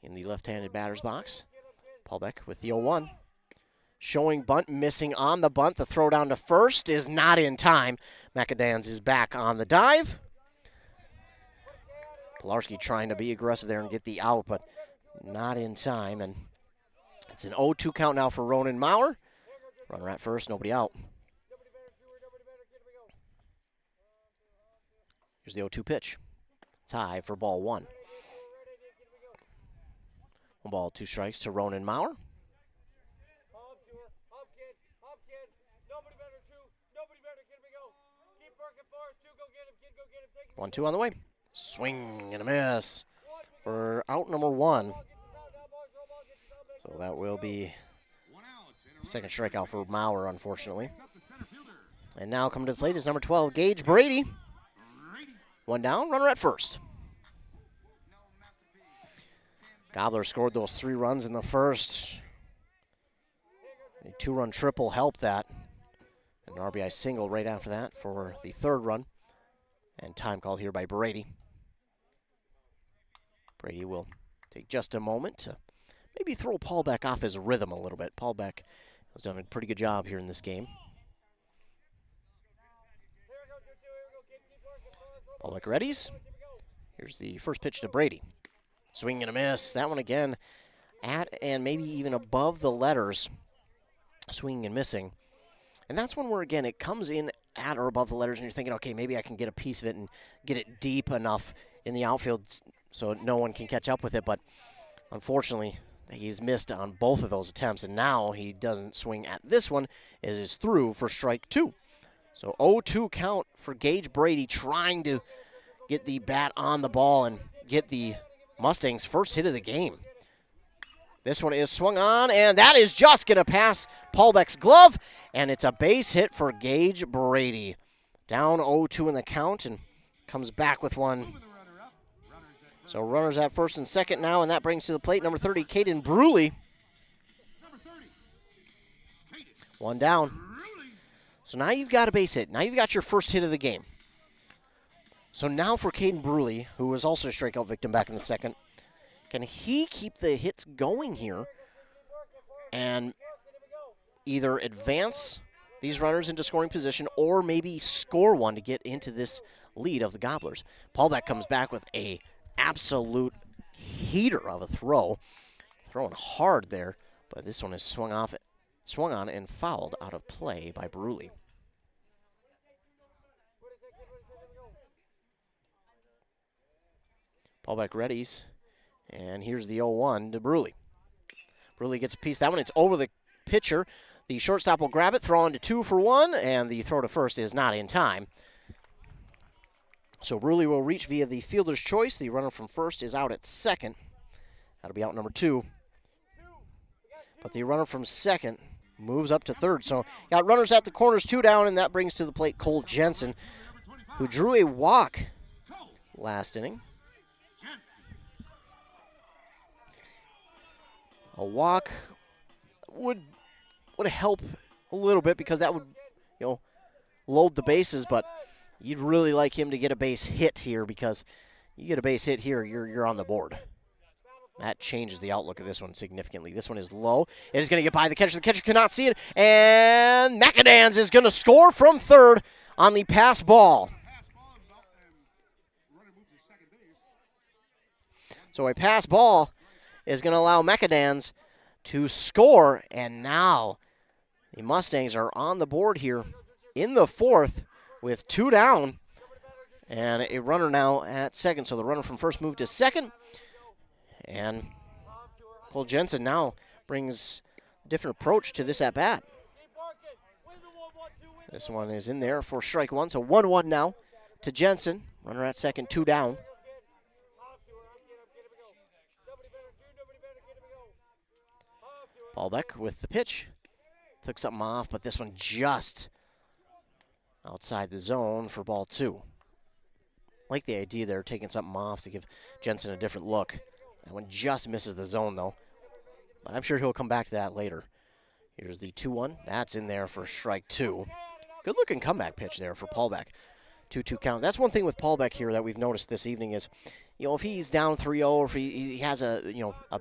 in the left-handed batter's box. Paulbeck with the 0-1. Showing bunt, missing on the bunt. The throw down to first is not in time. McAdams is back on the dive. Pilarski trying to be aggressive there and get the out, but not in time. And it's an 0-2 count now for Ronan Maurer. Runner at first, nobody out. Here's the 0-2 pitch. It's high for ball 1. 1 ball, 2 strikes to Ronan Maurer. 1-2 on the way. Swing and a miss for out number 1. So that will be second strikeout for Maurer, unfortunately. And now coming to the plate is number 12, Gage Brady. 1 down, runner at first. Gobbler scored those 3 runs in the first. A 2-run triple helped that. An RBI single right after that for the third run. And time called here by Brady. Brady will take just a moment to maybe throw Paul Beck off his rhythm a little bit. Paul Beck has done a pretty good job here in this game. Paul Beck readies. Here's the first pitch to Brady. Swing and a miss. That one again at and maybe even above the letters. Swinging and missing. And that's one where, again, it comes in at or above the letters, and you're thinking, okay, maybe I can get a piece of it and get it deep enough in the outfield so no one can catch up with it. But unfortunately, he's missed on both of those attempts, and now he doesn't swing at this one as is through for strike 2. So 0-2 count for Gage Brady, trying to get the bat on the ball and get the Mustangs' first hit of the game. This one is swung on, and that is just going to pass Paul Beck's glove, and it's a base hit for Gage Brady. Down 0-2 in the count, and comes back with one. So runners at first and second now, and that brings to the plate number 30, Caden Bruley. One down. So now you've got a base hit. Now you've got your first hit of the game. So now for Caden Bruley, who was also a strikeout victim back in the second, can he keep the hits going here and either advance these runners into scoring position or maybe score one to get into this lead of the Gobblers? Paul Beck comes back with a absolute heater of a throw. Throwing hard there, but this one is swung on and fouled out of play by Bruley. Paul Beck readies. And here's the 0-1 to Bruley. Bruley gets a piece. That one, it's over the pitcher. The shortstop will grab it, throw on to 2 for 1, and the throw to first is not in time. So Bruley will reach via the fielder's choice. The runner from first is out at second. That'll be out number 2. But the runner from second moves up to third. So got runners at the corners, 2 down, and that brings to the plate Cole Jensen, who drew a walk last inning. A walk would help a little bit because that would, load the bases, but you'd really like him to get a base hit here because you get a base hit here, you're on the board. That changes the outlook of this one significantly. This one is low. It is going to get by the catcher. The catcher cannot see it, and McAdams is going to score from third on the pass ball. So a pass ball is going to allow McAdams to score, and now the Mustangs are on the board here in the fourth with 2 down and a runner now at second. So the runner from first moved to second, and Cole Jensen now brings a different approach to this at-bat. This one is in there for strike 1, so 1-1 now to Jensen. Runner at second, 2 down. Paul Beck with the pitch. Took something off, but this one just outside the zone for ball 2. Like the idea there, taking something off to give Jensen a different look. That one just misses the zone, though. But I'm sure he'll come back to that later. Here's the 2-1. That's in there for strike 2. Good-looking comeback pitch there for Paul Beck. 2-2 count. That's one thing with Paul Beck here that we've noticed this evening is, if he's down 3-0 or if he has a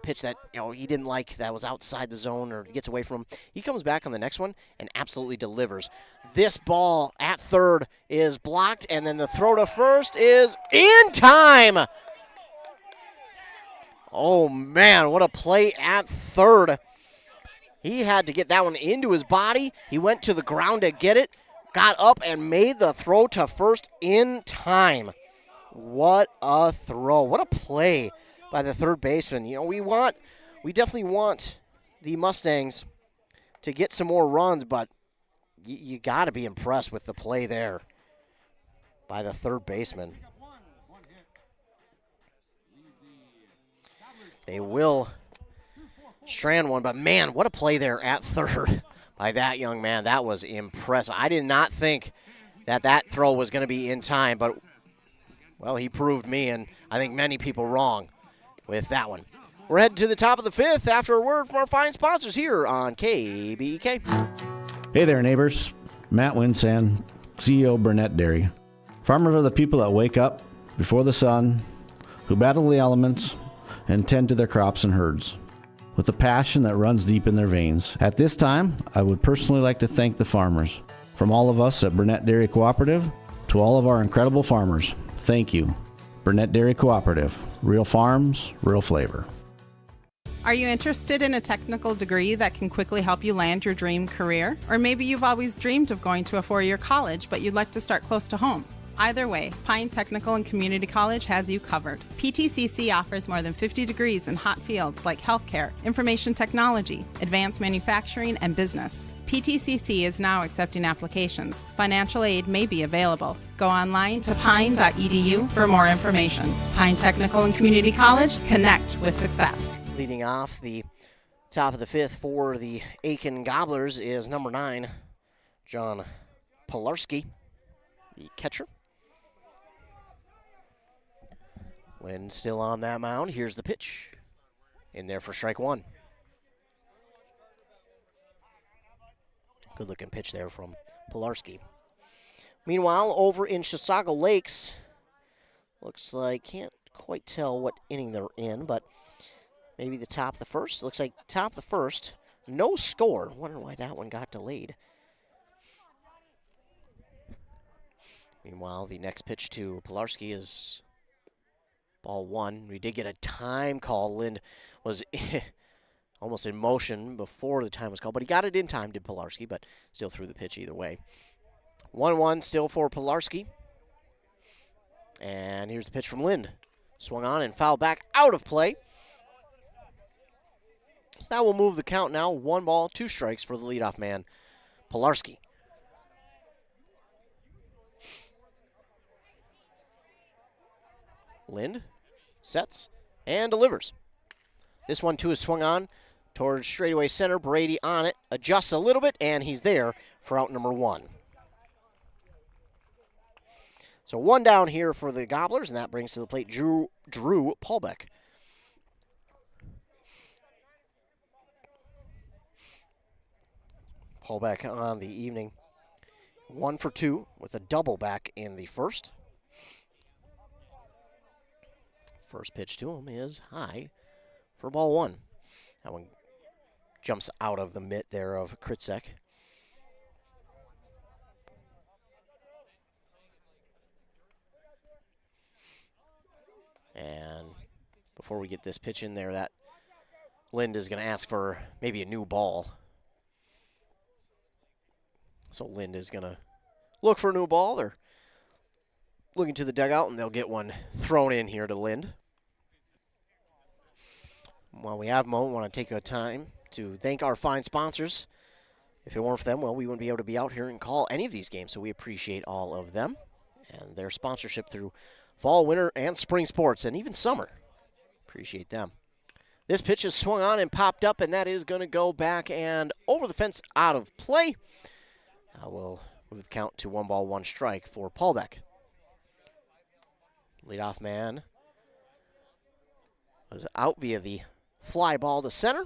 pitch that, he didn't like that was outside the zone or gets away from him, he comes back on the next one and absolutely delivers. This ball at third is blocked, and then the throw to first is in time. Oh, man, what a play at third. He had to get that one into his body. He went to the ground to get it, got up and made the throw to first in time. What a throw. What a play by the third baseman. We definitely want the Mustangs to get some more runs, but you got to be impressed with the play there by the third baseman. They will strand one, but man, what a play there at third by that young man. That was impressive. I did not think that throw was going to be in time, but well, he proved me and I think many people wrong with that one. We're heading to the top of the fifth after a word from our fine sponsors here on KBK. Hey there, neighbors. Matt Winsan, CEO Burnett Dairy. Farmers are the people that wake up before the sun, who battle the elements, and tend to their crops and herds with a passion that runs deep in their veins. At this time, I would personally like to thank the farmers. From all of us at Burnett Dairy Cooperative to all of our incredible farmers, thank you. Burnett Dairy Cooperative. Real farms, real flavor. Are you interested in a technical degree that can quickly help you land your dream career? Or maybe you've always dreamed of going to a four-year college, but you'd like to start close to home. Either way, Pine Technical and Community College has you covered. PTCC offers more than 50 degrees in hot fields like healthcare, information technology, advanced manufacturing, and business. PTCC is now accepting applications. Financial aid may be available. Go online to pine.edu for more information. Pine Technical and Community College, connect with success. Leading off the top of the fifth for the Aitkin Gobblers is number 9, John Pilarski, the catcher. Lynn still on that mound. Here's the pitch. In there for strike one. Good looking pitch there from Pilarski. Meanwhile, over in Chisago Lakes, looks like, can't quite tell what inning they're in, but maybe the top of the first. Looks like top of the first. No score. Wondering why that one got delayed. Meanwhile, the next pitch to Pilarski is ball one. We did get a time call. Lind was almost in motion before the time was called, but he got it in time, did Pilarski, but still threw the pitch either way. 1-1 still for Pilarski. And here's the pitch from Lind. Swung on and fouled back out of play. So that will move the count now. 1 ball, 2 strikes for the leadoff man, Pilarski. Lind sets and delivers. This one, too, is swung on towards straightaway center. Brady on it, adjusts a little bit, and he's there for out number 1. So 1 down here for the Gobblers, and that brings to the plate Drew Paulbeck. Paulbeck on the evening. 1 for 2 with a double back in the first. First pitch to him is high for ball 1. That one jumps out of the mitt there of Kritzek. And before we get this pitch in there, that Lind is going to ask for maybe a new ball. So Lind is going to look for a new ball. They're looking to the dugout, and they'll get one thrown in here to Lind. While we have a moment, I want to take a time to thank our fine sponsors. If it weren't for them, well, we wouldn't be able to be out here and call any of these games, so we appreciate all of them and their sponsorship through fall, winter, and spring sports, and even summer. Appreciate them. This pitch is swung on and popped up, and that is going to go back and over the fence out of play. We'll move the count to 1 ball, 1 strike for Paulbeck. Leadoff man was out via the fly ball to center.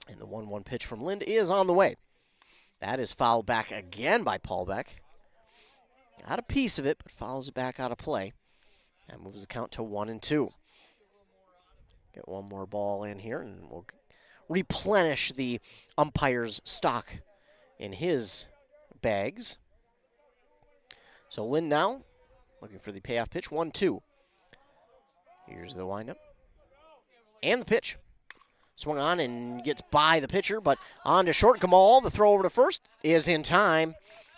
And the 1-1 pitch from Lind is on the way. That is fouled back again by Paulbeck. Got a piece of it, but fouls it back out of play. That moves the count to 1-2. Get one more ball in here, and we'll replenish the umpire's stock in his bags. So Lind now looking for the payoff pitch, 1-2. Here's the windup. And the pitch. Swung on and gets by the pitcher, but on to short. Gamal, the throw over to first, is in time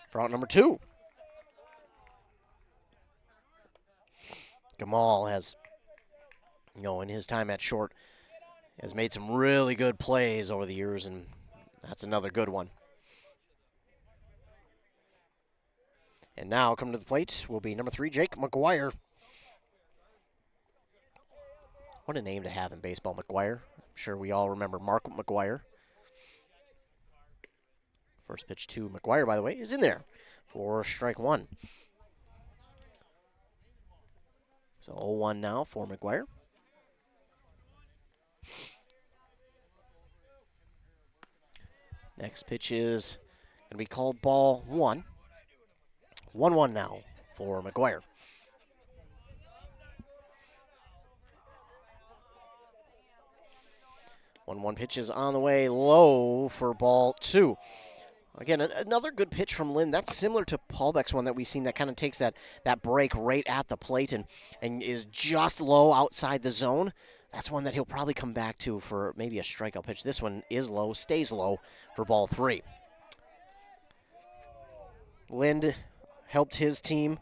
for out number 2. Gamal has, in his time at short, has made some really good plays over the years, and that's another good one. And now coming to the plate will be number 3, Jake McGuire. What a name to have in baseball, McGuire. I'm sure we all remember Mark McGuire. First pitch to McGuire, by the way, is in there for strike 1. So 0-1 now for McGuire. Next pitch is Going to be called ball 1. 1-1 now for McGuire. One pitch is on the way low for ball 2. Again, another good pitch from Lynn. That's similar to Paulbeck's one that we've seen that kind of takes that break right at the plate and is just low outside the zone. That's one that he'll probably come back to for maybe a strikeout pitch. This one is low, stays low for ball 3. Lind helped his team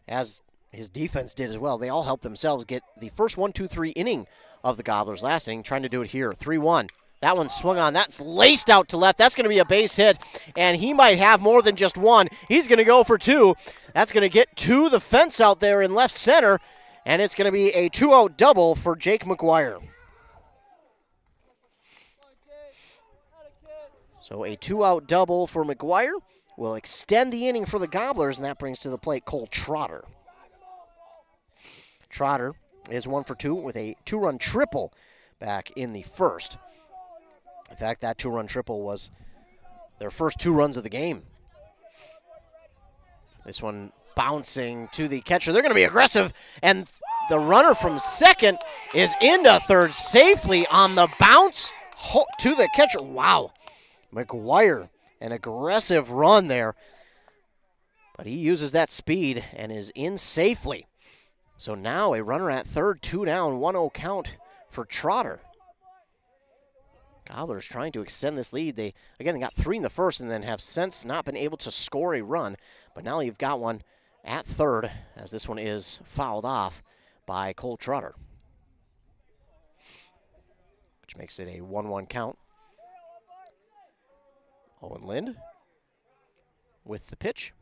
as his defense did as well. They all helped themselves get the first 1-2-3 inning of the Gobblers last inning, trying to do it here. 3-1. That one swung on. That's laced out to left. That's going to be a base hit, and he might have more than just one. He's going to go for 2. That's going to get to the fence out there in left center, and it's going to be a 2-out double for Jake McGuire. So a 2-out double for McGuire will extend the inning for the Gobblers, and that brings to the plate Cole Trotter. Trotter is 1 for 2 with a 2-run triple back in the first. In fact, that 2-run triple was their first 2 runs of the game. This one bouncing to the catcher. They're going to be aggressive, and the runner from second is into third safely on the bounce to the catcher. Wow. McGuire, an aggressive run there, but he uses that speed and is in safely. So now a runner at third, 2 down, 1-0 count for Trotter. Gobblers trying to extend this lead. They got 3 in the first and then have since not been able to score a run. But now you've got one at third as this one is fouled off by Cole Trotter, which makes it a 1-1 count. Owen Lind with the pitch.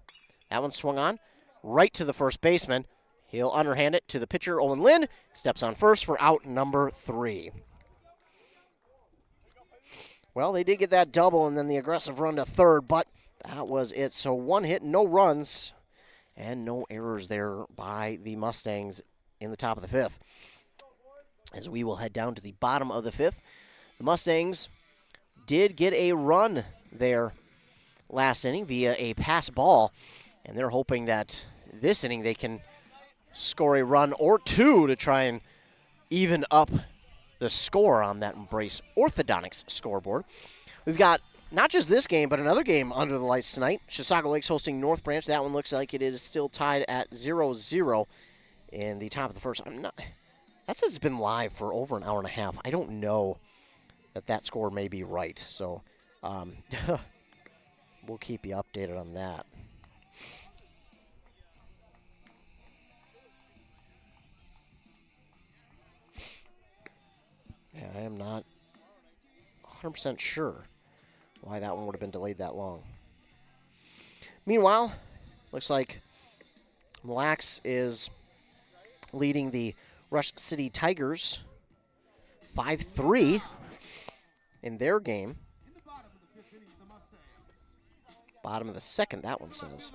That one swung on right to the first baseman. He'll underhand it to the pitcher, Owen Lind. Steps on first for out number 3. Well, they did get that double and then the aggressive run to third, but that was it. So 1 hit, no runs, and no errors there by the Mustangs in the top of the 5th. As we will head down to the bottom of the 5th, the Mustangs did get a run there last inning via a pass ball, and they're hoping that this inning they can score a run or 2 to try and even up the score on that Embrace Orthodontics scoreboard. We've got not just this game, but another game under the lights tonight. Chisago Lakes hosting North Branch. That one looks like it is still tied at 0-0 in the top of the first. That says it's been live for over an hour and a half. I don't know that score may be right, so we'll keep you updated on that. Yeah, I am not 100% sure why that one would have been delayed that long. Meanwhile, looks like Mille Lacs is leading the Rush City Tigers 5-3 in their game. Bottom of the 2nd, that one says.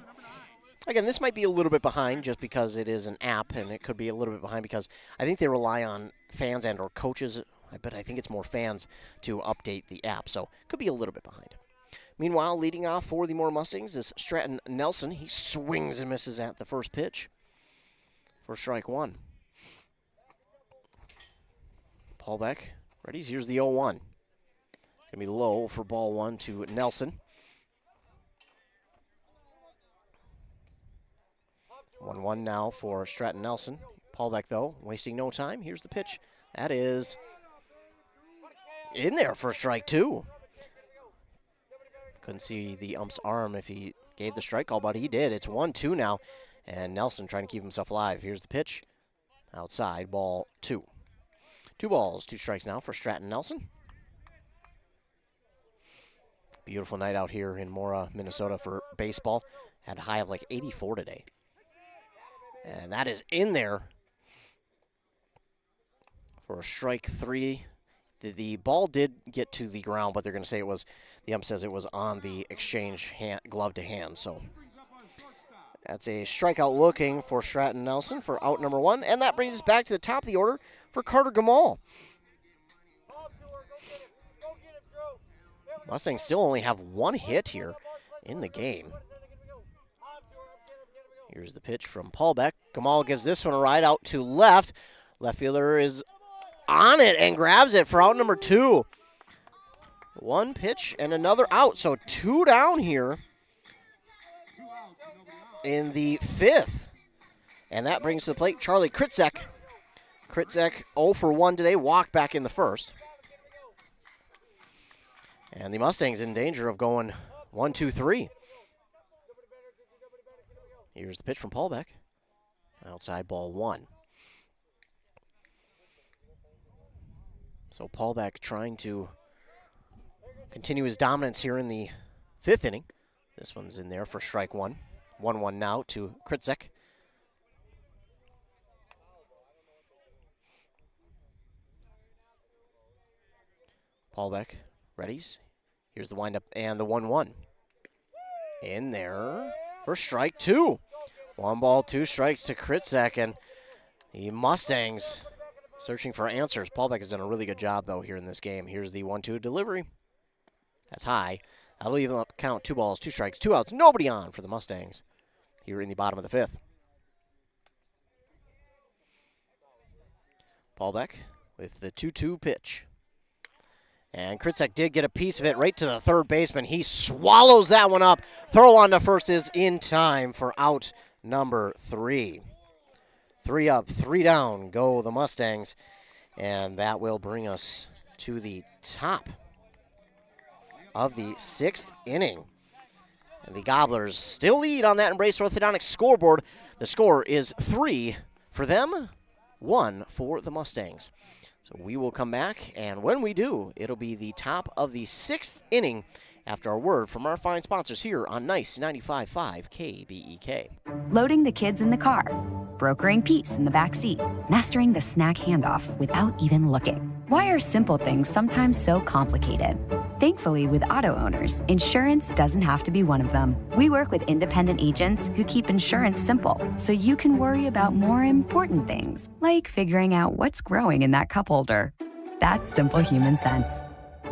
Again, this might be a little bit behind just because it is an app, and it could be a little bit behind because I think they rely on fans and or coaches. I think it's more fans to update the app, so could be a little bit behind. Meanwhile, leading off for the Mora Mustangs is Stratton Nelson. He swings and misses at the first pitch for strike 1. Paul Beck, ready? Here's the 0-1. Going to be low for ball 1 to Nelson. 1-1 now for Stratton Nelson. Paul Beck, though, wasting no time. Here's the pitch. That is in there for strike 2. Couldn't see the ump's arm if he gave the strike call, but he did. It's 1-2 now, and Nelson trying to keep himself alive. Here's the pitch. Outside, ball 2. 2 balls, 2 strikes now for Stratton Nelson. Beautiful night out here in Mora, Minnesota for baseball. Had a high of like 84 today. And that is in there for a strike 3. The ball did get to the ground, but they're going to say it was, the ump says it was on the exchange glove to hand. So that's a strikeout looking for Stratton Nelson for out number 1. And that brings us back to the top of the order for Carter Gamal. Mustangs still only have 1 hit here in the game. Here's the pitch from Paul Beck. Kamal gives this one a ride out to left. Left fielder is on it and grabs it for out number 2. One pitch and another out, so 2 down here in the 5th. And that brings to the plate Charlie Kritzek. Kritzek 0 for 1 today, walked back in the 1st. And the Mustangs in danger of going 1-2-3. Here's the pitch from Paul Beck. Outside ball 1. So Paul Beck trying to continue his dominance here in the 5th inning. This one's in there for strike 1. 1-1 now to Kritzek. Paul Beck readies. Here's the windup and the 1-1. In there for strike 2. 1 ball, 2 strikes to Kritzek, and the Mustangs searching for answers. Paul Beck has done a really good job, though, here in this game. Here's the 1-2 delivery. That's high. That'll even up count 2 balls, 2 strikes, 2 outs. Nobody on for the Mustangs here in the bottom of the 5th. Paul Beck with the 2-2 pitch. And Kritzek did get a piece of it right to the third baseman. He swallows that one up. Throw on to first is in time for out number 3. 3 up, 3 down go the Mustangs. And that will bring us to the top of the 6th inning. And the Gobblers still lead on that Embrace Orthodontics scoreboard. The score is 3 for them, 1 for the Mustangs. So we will come back, and when we do, it'll be the top of the 6th inning after a word from our fine sponsors here on Nice 95.5 KBEK. Loading the kids in the car, brokering peace in the back seat, mastering the snack handoff without even looking. Why are simple things sometimes so complicated? Thankfully, with auto owners, insurance doesn't have to be one of them. We work with independent agents who keep insurance simple, so you can worry about more important things, like figuring out what's growing in that cup holder. That's simple human sense.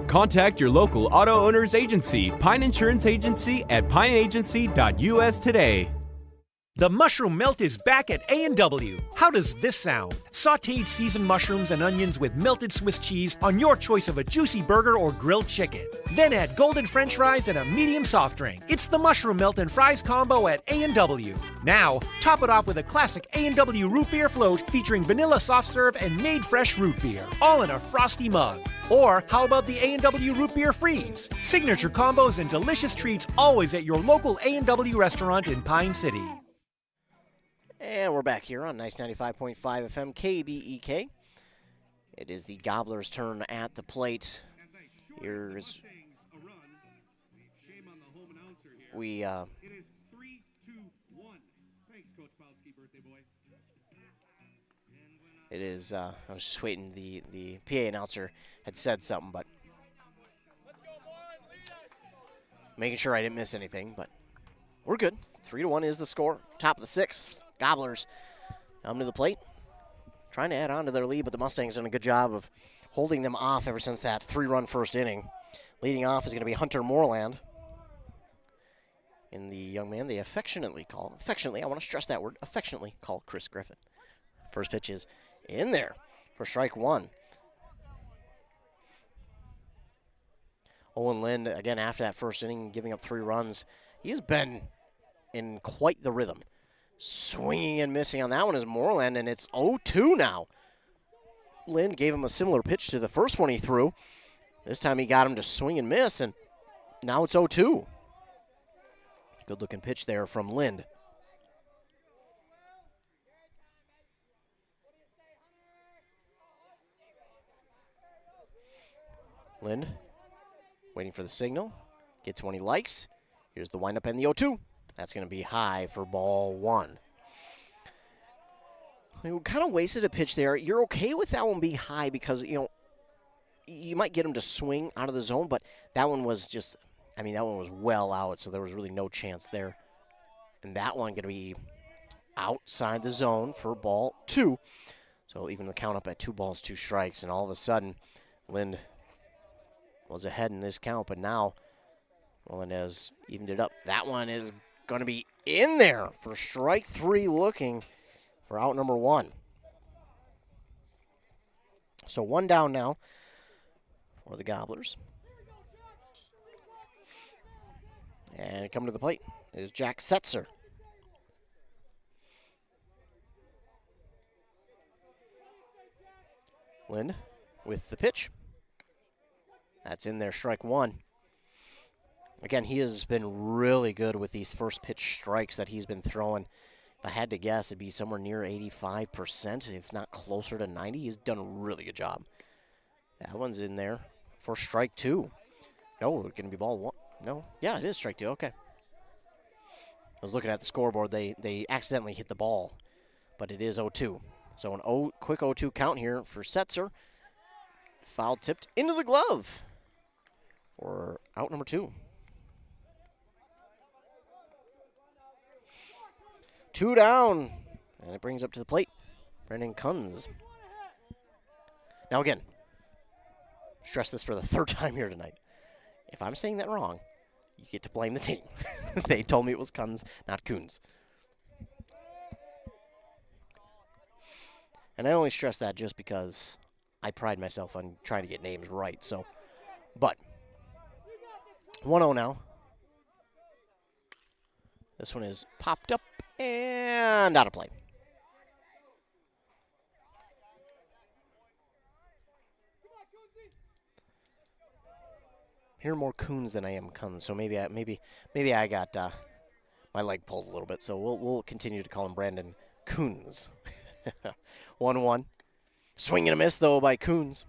Contact your local auto owner's agency, Pine Insurance Agency, at pineagency.us today. The mushroom melt is back at A&W. How does this sound? Sautéed seasoned mushrooms and onions with melted Swiss cheese on your choice of a juicy burger or grilled chicken. Then add golden French fries and a medium soft drink. It's the mushroom melt and fries combo at A&W. Now, top it off with a classic A&W root beer float featuring vanilla soft serve and made fresh root beer, all in a frosty mug. Or how about the A&W root beer freeze? Signature combos and delicious treats always at your local A&W restaurant in Pine City. And we're back here on Nice 95.5 FM KBEK. It is the Gobblers' turn at the plate. Here's we It is 3-2-1. Thanks, Coach Palski, birthday boy. it is I was just waiting, the PA announcer had said something, but making sure I didn't miss anything, but we're good. 3-1 is the score. Top of the 6th. Gobblers come to the plate, trying to add on to their lead, but the Mustangs done a good job of holding them off ever since that 3-run first inning. Leading off is going to be Hunter Moreland. And the young man they affectionately, I want to stress that word, affectionately call Chris Griffin. First pitch is in there for strike 1. Owen Lind, again, after that first inning, giving up 3 runs, he has been in quite the rhythm. Swinging and missing on that one is Moreland, and it's 0-2 now. Lind gave him a similar pitch to the first one he threw. This time he got him to swing and miss, and now it's 0-2. Good-looking pitch there from Lind. Lind waiting for the signal. Gets one he likes. Here's the windup and the 0-2. That's going to be high for ball 1. We kind of wasted a pitch there. You're okay with that one being high because, you might get him to swing out of the zone, but that one was just, that one was well out, so there was really no chance there. And that one going to be outside the zone for ball 2. So even the count up at 2 balls, 2 strikes, and all of a sudden, Lind was ahead in this count, but now Melendez evened it up. That one is going to be in there for strike 3, looking for out number 1. So 1 down now for the Gobblers. And coming to the plate is Jack Setzer. Lind with the pitch. That's in there, strike 1. Again, he has been really good with these first pitch strikes that he's been throwing. If I had to guess, it'd be somewhere near 85%, if not closer to 90. He's done a really good job. That one's in there for strike 2. No, it's going to be ball 1. No, yeah, it is strike 2. Okay. I was looking at the scoreboard. They accidentally hit the ball, but it is 0-2. So an quick 0-2 count here for Setzer. Foul tipped into the glove for out number 2. 2 down, and it brings up to the plate Brendan Kunz. Now again, stress this for the 3rd time here tonight. If I'm saying that wrong, you get to blame the team. They told me it was Kunz, not Coons. And I only stress that just because I pride myself on trying to get names right. So, but 1-0 now. This one is popped up and out of play. Here more Coons than I am Kunz, so maybe I got my leg pulled a little bit. So we'll continue to call him Brandon Coons. 1-1. Swing and a miss, though, by Coons.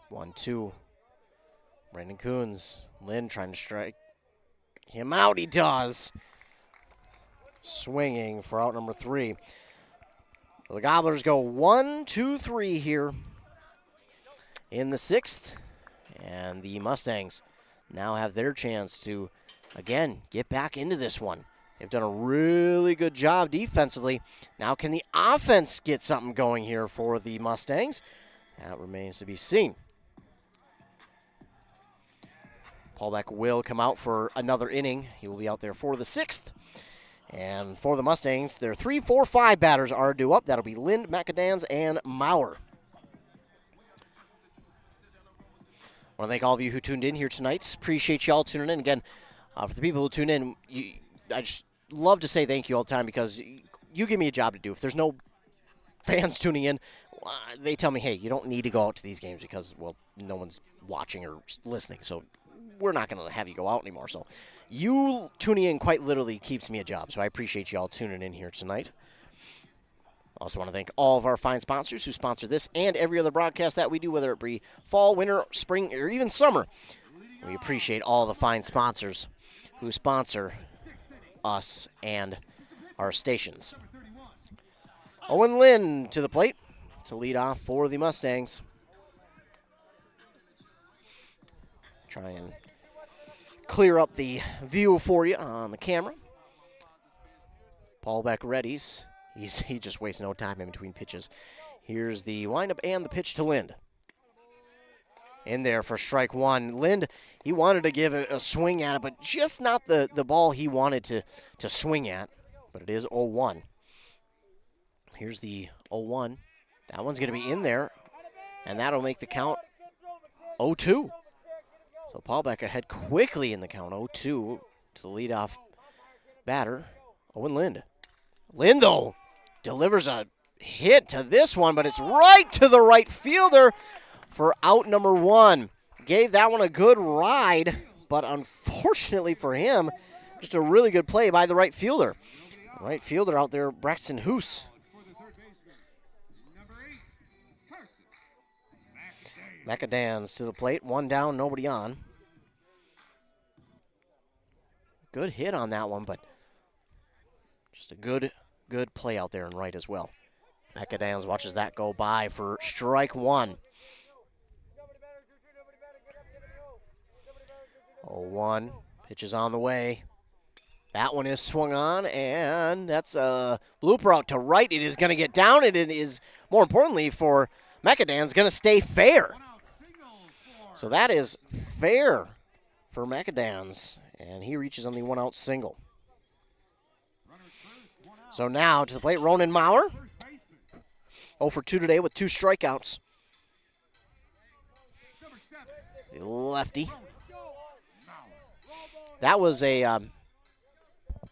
One, two. Brandon Coons. Lind trying to strike him out. He does. Swinging for out number 3. The Gobblers go 1, 2, 3 here in the 6th. And the Mustangs now have their chance to, again, get back into this one. They've done a really good job defensively. Now can the offense get something going here for the Mustangs? That remains to be seen. Paulbeck will come out for another inning. He will be out there for the 6th. And for the Mustangs, their 3, 4, 5 batters are due up. That'll be Lind, McAdams, and Maurer. I want to thank all of you who tuned in here tonight. Appreciate you all tuning in. Again, for the people who tune in, I just love to say thank you all the time because you give me a job to do. If there's no fans tuning in, they tell me, hey, you don't need to go out to these games because, well, no one's watching or listening. So we're not going to have you go out anymore. So you tuning in quite literally keeps me a job. So I appreciate you all tuning in here tonight. Also want to thank all of our fine sponsors who sponsor this and every other broadcast that we do, whether it be fall, winter, spring, or even summer. We appreciate all the fine sponsors who sponsor us and our stations. Owen Lind to the plate to lead off for the Mustangs. Try and clear up the view for you on the camera. Paulbeck readies. He just wastes no time in between pitches. Here's the windup and the pitch to Lind. In there for strike 1. Lind, he wanted to give a swing at it, but just not the ball he wanted to swing at. But it is 0-1. Here's the 0-1. That one's going to be in there, and that'll make the count 0-2. So Paulbeck ahead quickly in the count, 0-2 to the leadoff batter, Owen Lind. Lind, though, delivers a hit to this one, but it's right to the right fielder for out number 1. Gave that one a good ride, but unfortunately for him, just a really good play by the right fielder. Right fielder out there, Braxton Hoos. McAdams to the plate, 1 down, nobody on. Good hit on that one, but just a good play out there and right as well. McAdams watches that go by for strike 1. 0-1, pitch is on the way. That one is swung on, and that's a blooper out to right. It is going to get down. It is, more importantly, for Macadam's going to stay fair. So that is fair for Macadam's, and he reaches on the one-out single. So now to the plate, Ronan Maurer. 0 for 2 today with 2 strikeouts. The lefty. That was a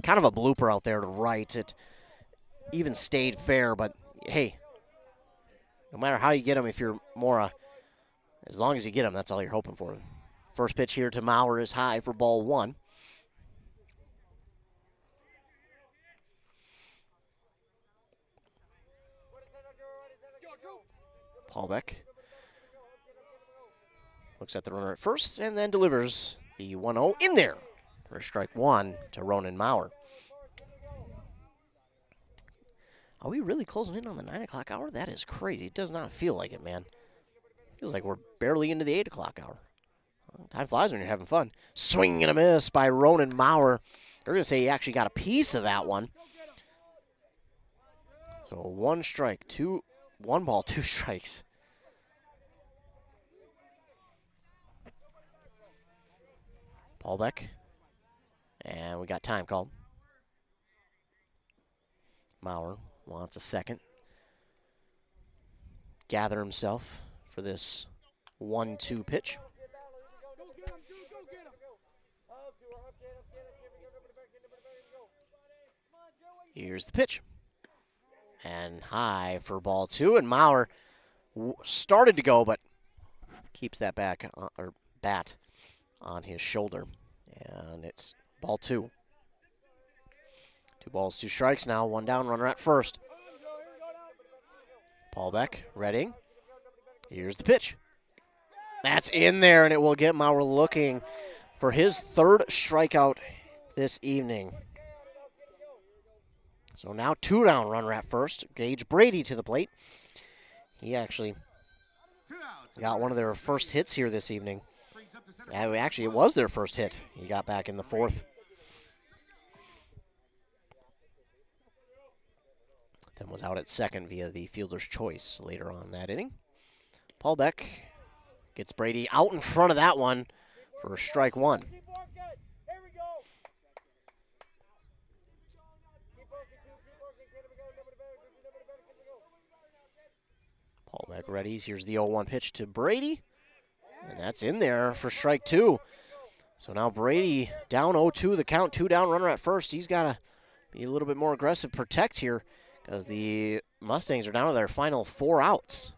kind of a blooper out there to right. It even stayed fair, but hey, no matter how you get him, if you're Mora, as long as you get him, that's all you're hoping for. First pitch here to Maurer is high for ball 1. Paulbeck looks at the runner at first and then delivers the 1-0 in there for strike 1 to Ronan Maurer. Are we really closing in on the 9 o'clock hour? That is crazy. It does not feel like it, man. Feels like we're barely into the 8 o'clock hour. Time flies when you're having fun. Swing and a miss by Ronan Maurer. They're going to say he actually got a piece of that one. So 1 strike, 1 ball, 2 strikes. Paulbeck. And we got time called. Maurer wants a second. Gather himself for this 1-2 pitch. Here's the pitch. And high for ball 2. And Maurer started to go, but keeps that bat on his shoulder. And it's ball 2. 2 balls, 2 strikes now. 1 down, runner at first. Paulbeck, ready. Here's the pitch. That's in there, and it will get Maurer looking for his 3rd strikeout this evening. So now 2 down, runner at first. Gage Brady to the plate. He actually got one of their first hits here this evening. Actually, it was their first hit. He got back in the 4th. Then was out at second via the fielder's choice later on that inning. Paulbeck gets Brady out in front of that one for strike 1. Paulbeck ready. Here's the 0-1 pitch to Brady. And that's in there for strike 2. So now Brady down 0-2, the count, 2 down, runner at first. He's got to be a little bit more aggressive, protect here, because the Mustangs are down to their final 4 outs.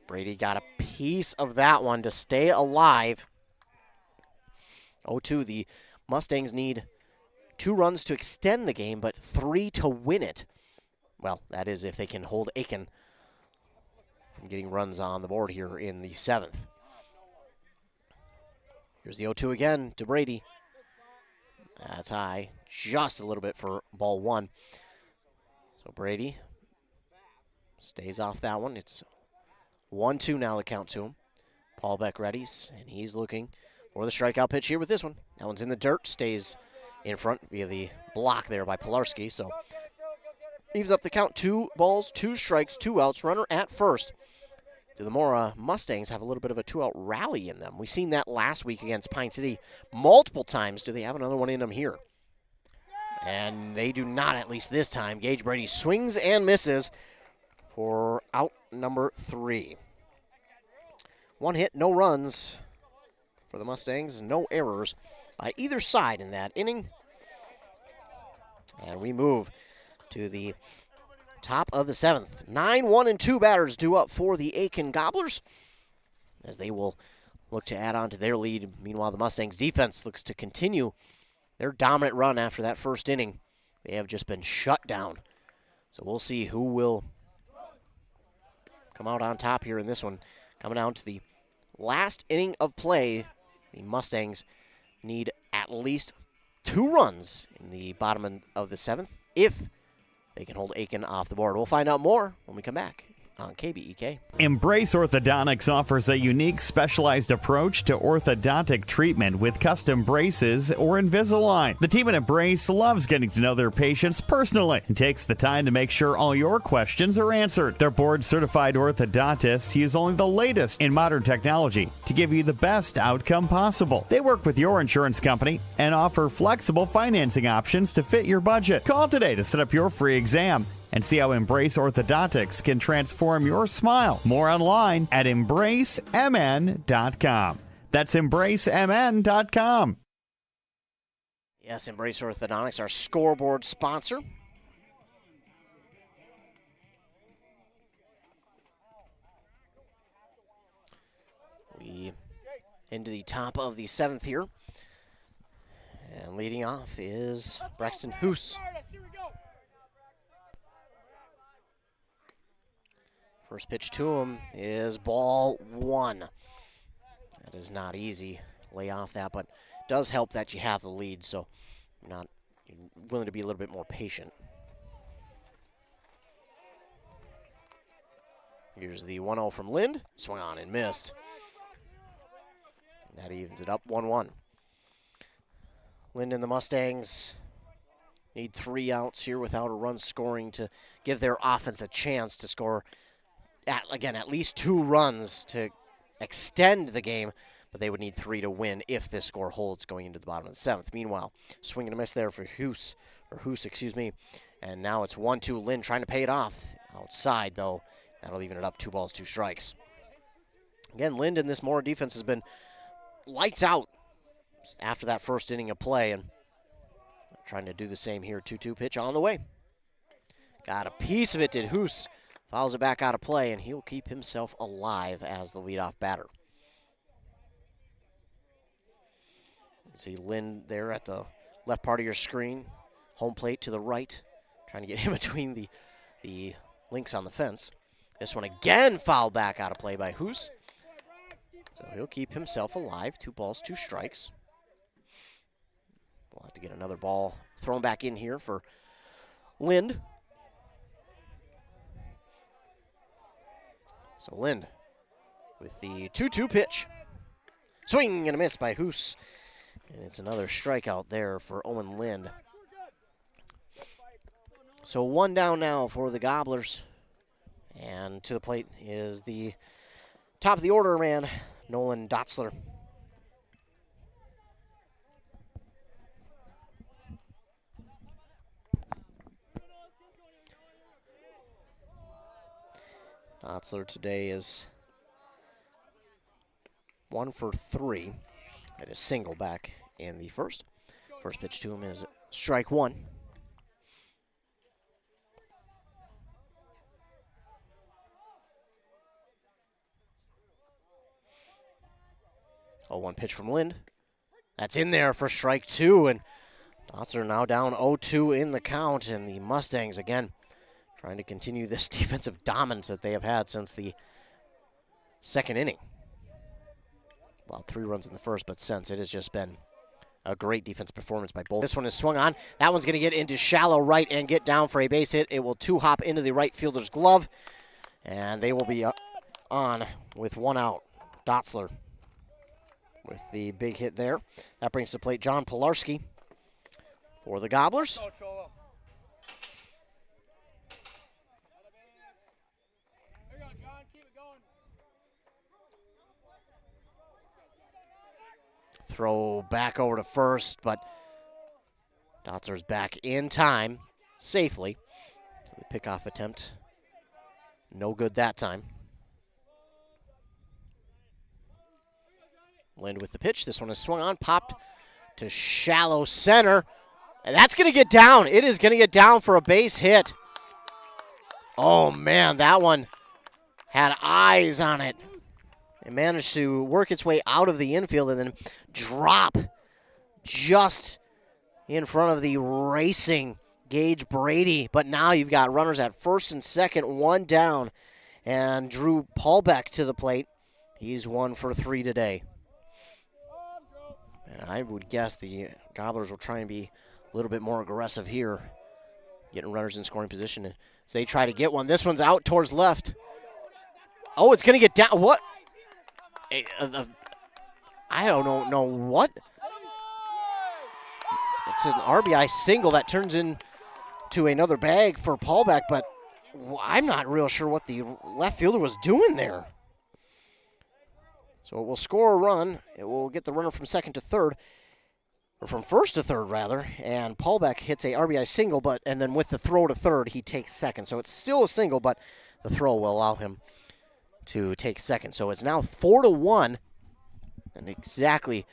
Brady got a piece of that one to stay alive. 0-2, the Mustangs need 2 runs to extend the game, but 3 to win it. Well, that is if they can hold Aitkin from getting runs on the board here in the 7th. Here's the 0-2 again to Brady. That's high, just a little bit for ball 1. So Brady stays off that one. It's 1-2 now, the count to him. Paulbeck readies, and he's looking for the strikeout pitch here with this one. That one's in the dirt, stays in front via the block there by Pilarski. So leaves up the count, 2 balls, 2 strikes, 2 outs, runner at first. Do the Mora Mustangs have a little bit of a 2-out rally in them? We've seen that last week against Pine City multiple times. Do they have another one in them here? And they do not, at least this time. Gage Brady swings and misses for out number 3. 1 hit, no runs for the Mustangs, no errors by either side in that inning. And we move to the top of the 7th. 9-1-2 batters due up for the Aitkin Gobblers, as they will look to add on to their lead. Meanwhile, the Mustangs defense looks to continue their dominant run after that first inning. They have just been shut down. So we'll see who will come out on top here in this one. Coming down to the last inning of play, the Mustangs need at least 2 runs in the bottom of the 7th if they can hold Aitkin off the board. We'll find out more when we come back on KBEK. Embrace Orthodontics offers a unique specialized approach to orthodontic treatment with custom braces or Invisalign. The team at Embrace loves getting to know their patients personally and takes the time to make sure all your questions are answered. Their board-certified orthodontists use only the latest in modern technology to give you the best outcome possible. They work with your insurance company and offer flexible financing options to fit your budget. Call today to set up your free exam and see how Embrace Orthodontics can transform your smile. More online at embracemn.com. That's embracemn.com. Yes, Embrace Orthodontics, our scoreboard sponsor. We into the top of the 7th here. And leading off is Braxton Hoos. First pitch to him is ball 1. That is not easy. Lay off that, but does help that you have the lead, so you're willing to be a little bit more patient. Here's the 1-0 from Lind. Swung on and missed. That evens it up 1-1. Lind and the Mustangs need 3 outs here without a run scoring to give their offense a chance to score at least 2 runs to extend the game, but they would need 3 to win if this score holds going into the bottom of the 7th. Meanwhile, swing and a miss there for Hoos, and now it's 1-2. Lind trying to pay it off outside, though. That'll even it up, 2 balls, 2 strikes. Again, Lind in this Mora defense has been lights out after that first inning of play, and trying to do the same here. 2-2 pitch on the way. Got a piece of it, did Hoos. Fouls it back out of play, and he'll keep himself alive as the leadoff batter. See Lind there at the left part of your screen. Home plate to the right. Trying to get in between the links on the fence. This one again fouled back out of play by Hoos. So he'll keep himself alive. 2 balls, 2 strikes. We'll have to get another ball thrown back in here for Lind. So Lind with the 2-2 pitch. Swing and a miss by Hoos. And it's another strikeout there for Owen Lind. So 1 down now for the Gobblers. And to the plate is the top of the order man, Nolan Dotzler. Dotzler today is 1 for 3. At a single back in the first. First pitch to him is strike 1. Oh, 1 pitch from Lind. That's in there for strike 2, and Dotzler now down 0-2 in the count, and the Mustangs again trying to continue this defensive dominance that they have had since the 2nd inning. Allowed 3 runs in the first, but since it has just been a great defensive performance by both. This one is swung on. That one's going to get into shallow right and get down for a base hit. It will 2-hop into the right fielder's glove, and they will be on with 1 out. Dotzler with the big hit there. That brings to the plate John Pilarski for the Gobblers. Throw back over to first, but Dotzler's back in time, safely. The pickoff attempt, no good that time. Lind with the pitch. This one is swung on, popped to shallow center. And that's going to get down. It is going to get down for a base hit. Oh, man, that one had eyes on it. It managed to work its way out of the infield and then drop just in front of the racing Gage Brady. But now you've got runners at first and second, 1 down. And Drew Paulbeck to the plate. He's 1 for 3 today. And I would guess the Gobblers will try and be a little bit more aggressive here, getting runners in scoring position as they try to get one. This one's out towards left. Oh, it's going to get down. What? I don't know what. It's an RBI single that turns into another bag for Paulbeck, but I'm not real sure what the left fielder was doing there. So it will score a run. It will get the runner from second to third, or from first to third, rather. And Paulbeck hits a RBI single, and then with the throw to third, he takes second. So it's still a single, but the throw will allow him to take second. So it's now 4-1, and exactly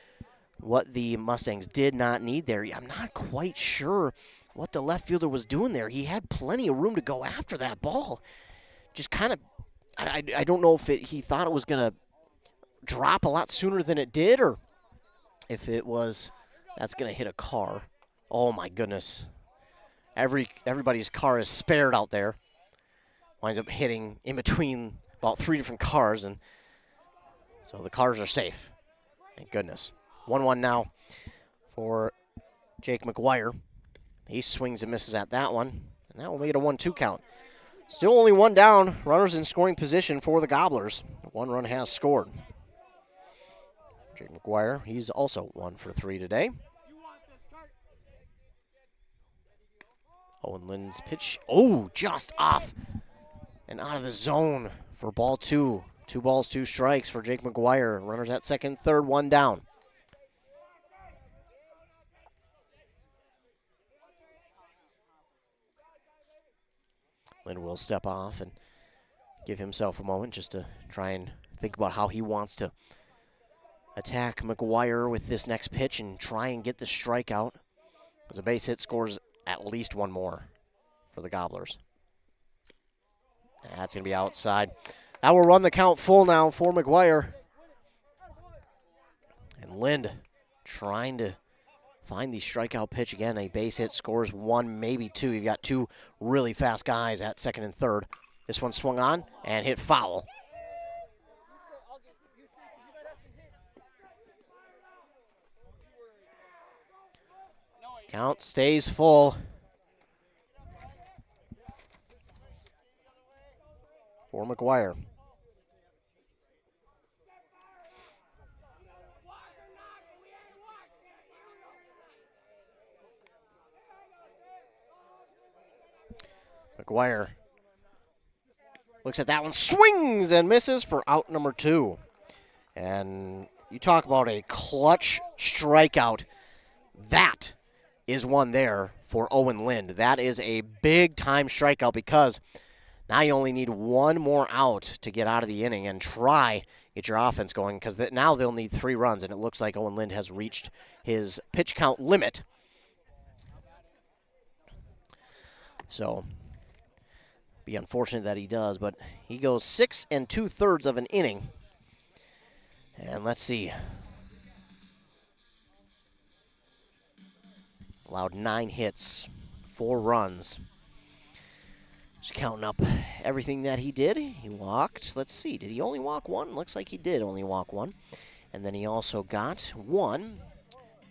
what the Mustangs did not need there. I'm not quite sure what the left fielder was doing there. He had plenty of room to go after that ball. Just kind of, I don't know if he thought it was going to drop a lot sooner than it did, or if it was, that's going to hit a car. Oh my goodness. Everybody's car is spared out there. Winds up hitting in between about 3 different cars, and so the cars are safe. Thank goodness. 1-1 now for Jake McGuire. He swings and misses at that one, and that will make it a 1-2 count. Still only one down. Runners in scoring position for the Gobblers. 1 run has scored. Jake McGuire, he's also 1 for 3 today. Owen Lind's pitch. Oh, just off and out of the zone for ball 2. 2 balls, 2 strikes for Jake McGuire. Runners at second, third, 1 down. Lind will step off and give himself a moment just to try and think about how he wants to attack McGuire with this next pitch and try and get the strikeout. As a base hit scores at least 1 more for the Gobblers. That's going to be outside. That will run the count full now for McGuire. And Lind trying to find the strikeout pitch again. A base hit scores 1, maybe 2. You've got 2 really fast guys at second and third. This one swung on and hit foul. Count stays full for McGuire. McGuire looks at that one, swings and misses for out number 2. And you talk about a clutch strikeout. That is one there for Owen Lind. That is a big-time strikeout because now you only need 1 more out to get out of the inning and try get your offense going, because now they'll need 3 runs, and it looks like Owen Lind has reached his pitch count limit. So be unfortunate that he does, but he goes 6 2/3 of an inning. And let's see. Allowed 9 hits, 4 runs. Just counting up everything that he did. He walked. Let's see. Did he only walk 1? Looks like he did only walk 1. And then he also got 1,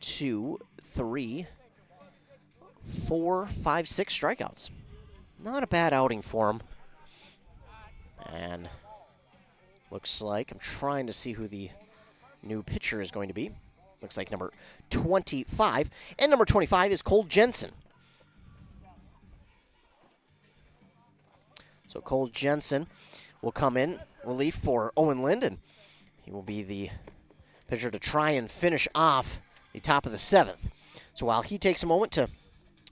2, 3, 4, 5, 6 strikeouts. Not a bad outing for him. And looks like, I'm trying to see who the new pitcher is going to be. Looks like number 25. And number 25 is Cole Jensen. So Cole Jensen will come in, relief for Owen Lind, and he will be the pitcher to try and finish off the top of the 7th. So while he takes a moment to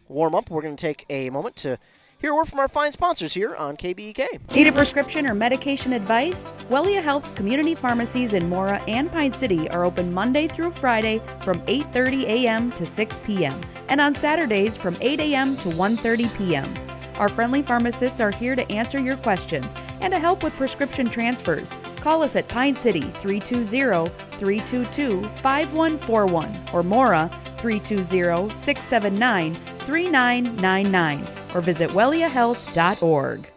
warm up, we're going to take a moment to hear a word from our fine sponsors here on KBEK. Need a prescription or medication advice? Wellia Health's community pharmacies in Mora and Pine City are open Monday through Friday from 8:30 a.m. to 6 p.m. and on Saturdays from 8 a.m. to 1:30 p.m. Our friendly pharmacists are here to answer your questions and to help with prescription transfers. Call us at Pine City 320-322-5141 or Mora 320-679-3999 or visit welliahealth.org.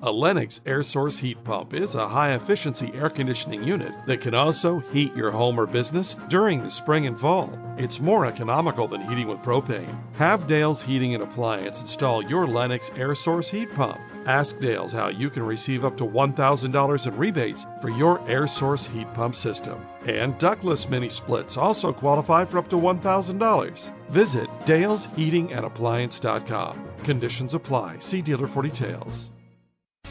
A Lennox air source heat pump is a high-efficiency air conditioning unit that can also heat your home or business during the spring and fall. It's more economical than heating with propane. Have Dale's Heating and Appliance install your Lennox air source heat pump. Ask Dale's how you can receive up to $1,000 in rebates for your air source heat pump system. And ductless mini splits also qualify for up to $1,000. Visit dalesheatingandappliance.com. Conditions apply. See dealer for details.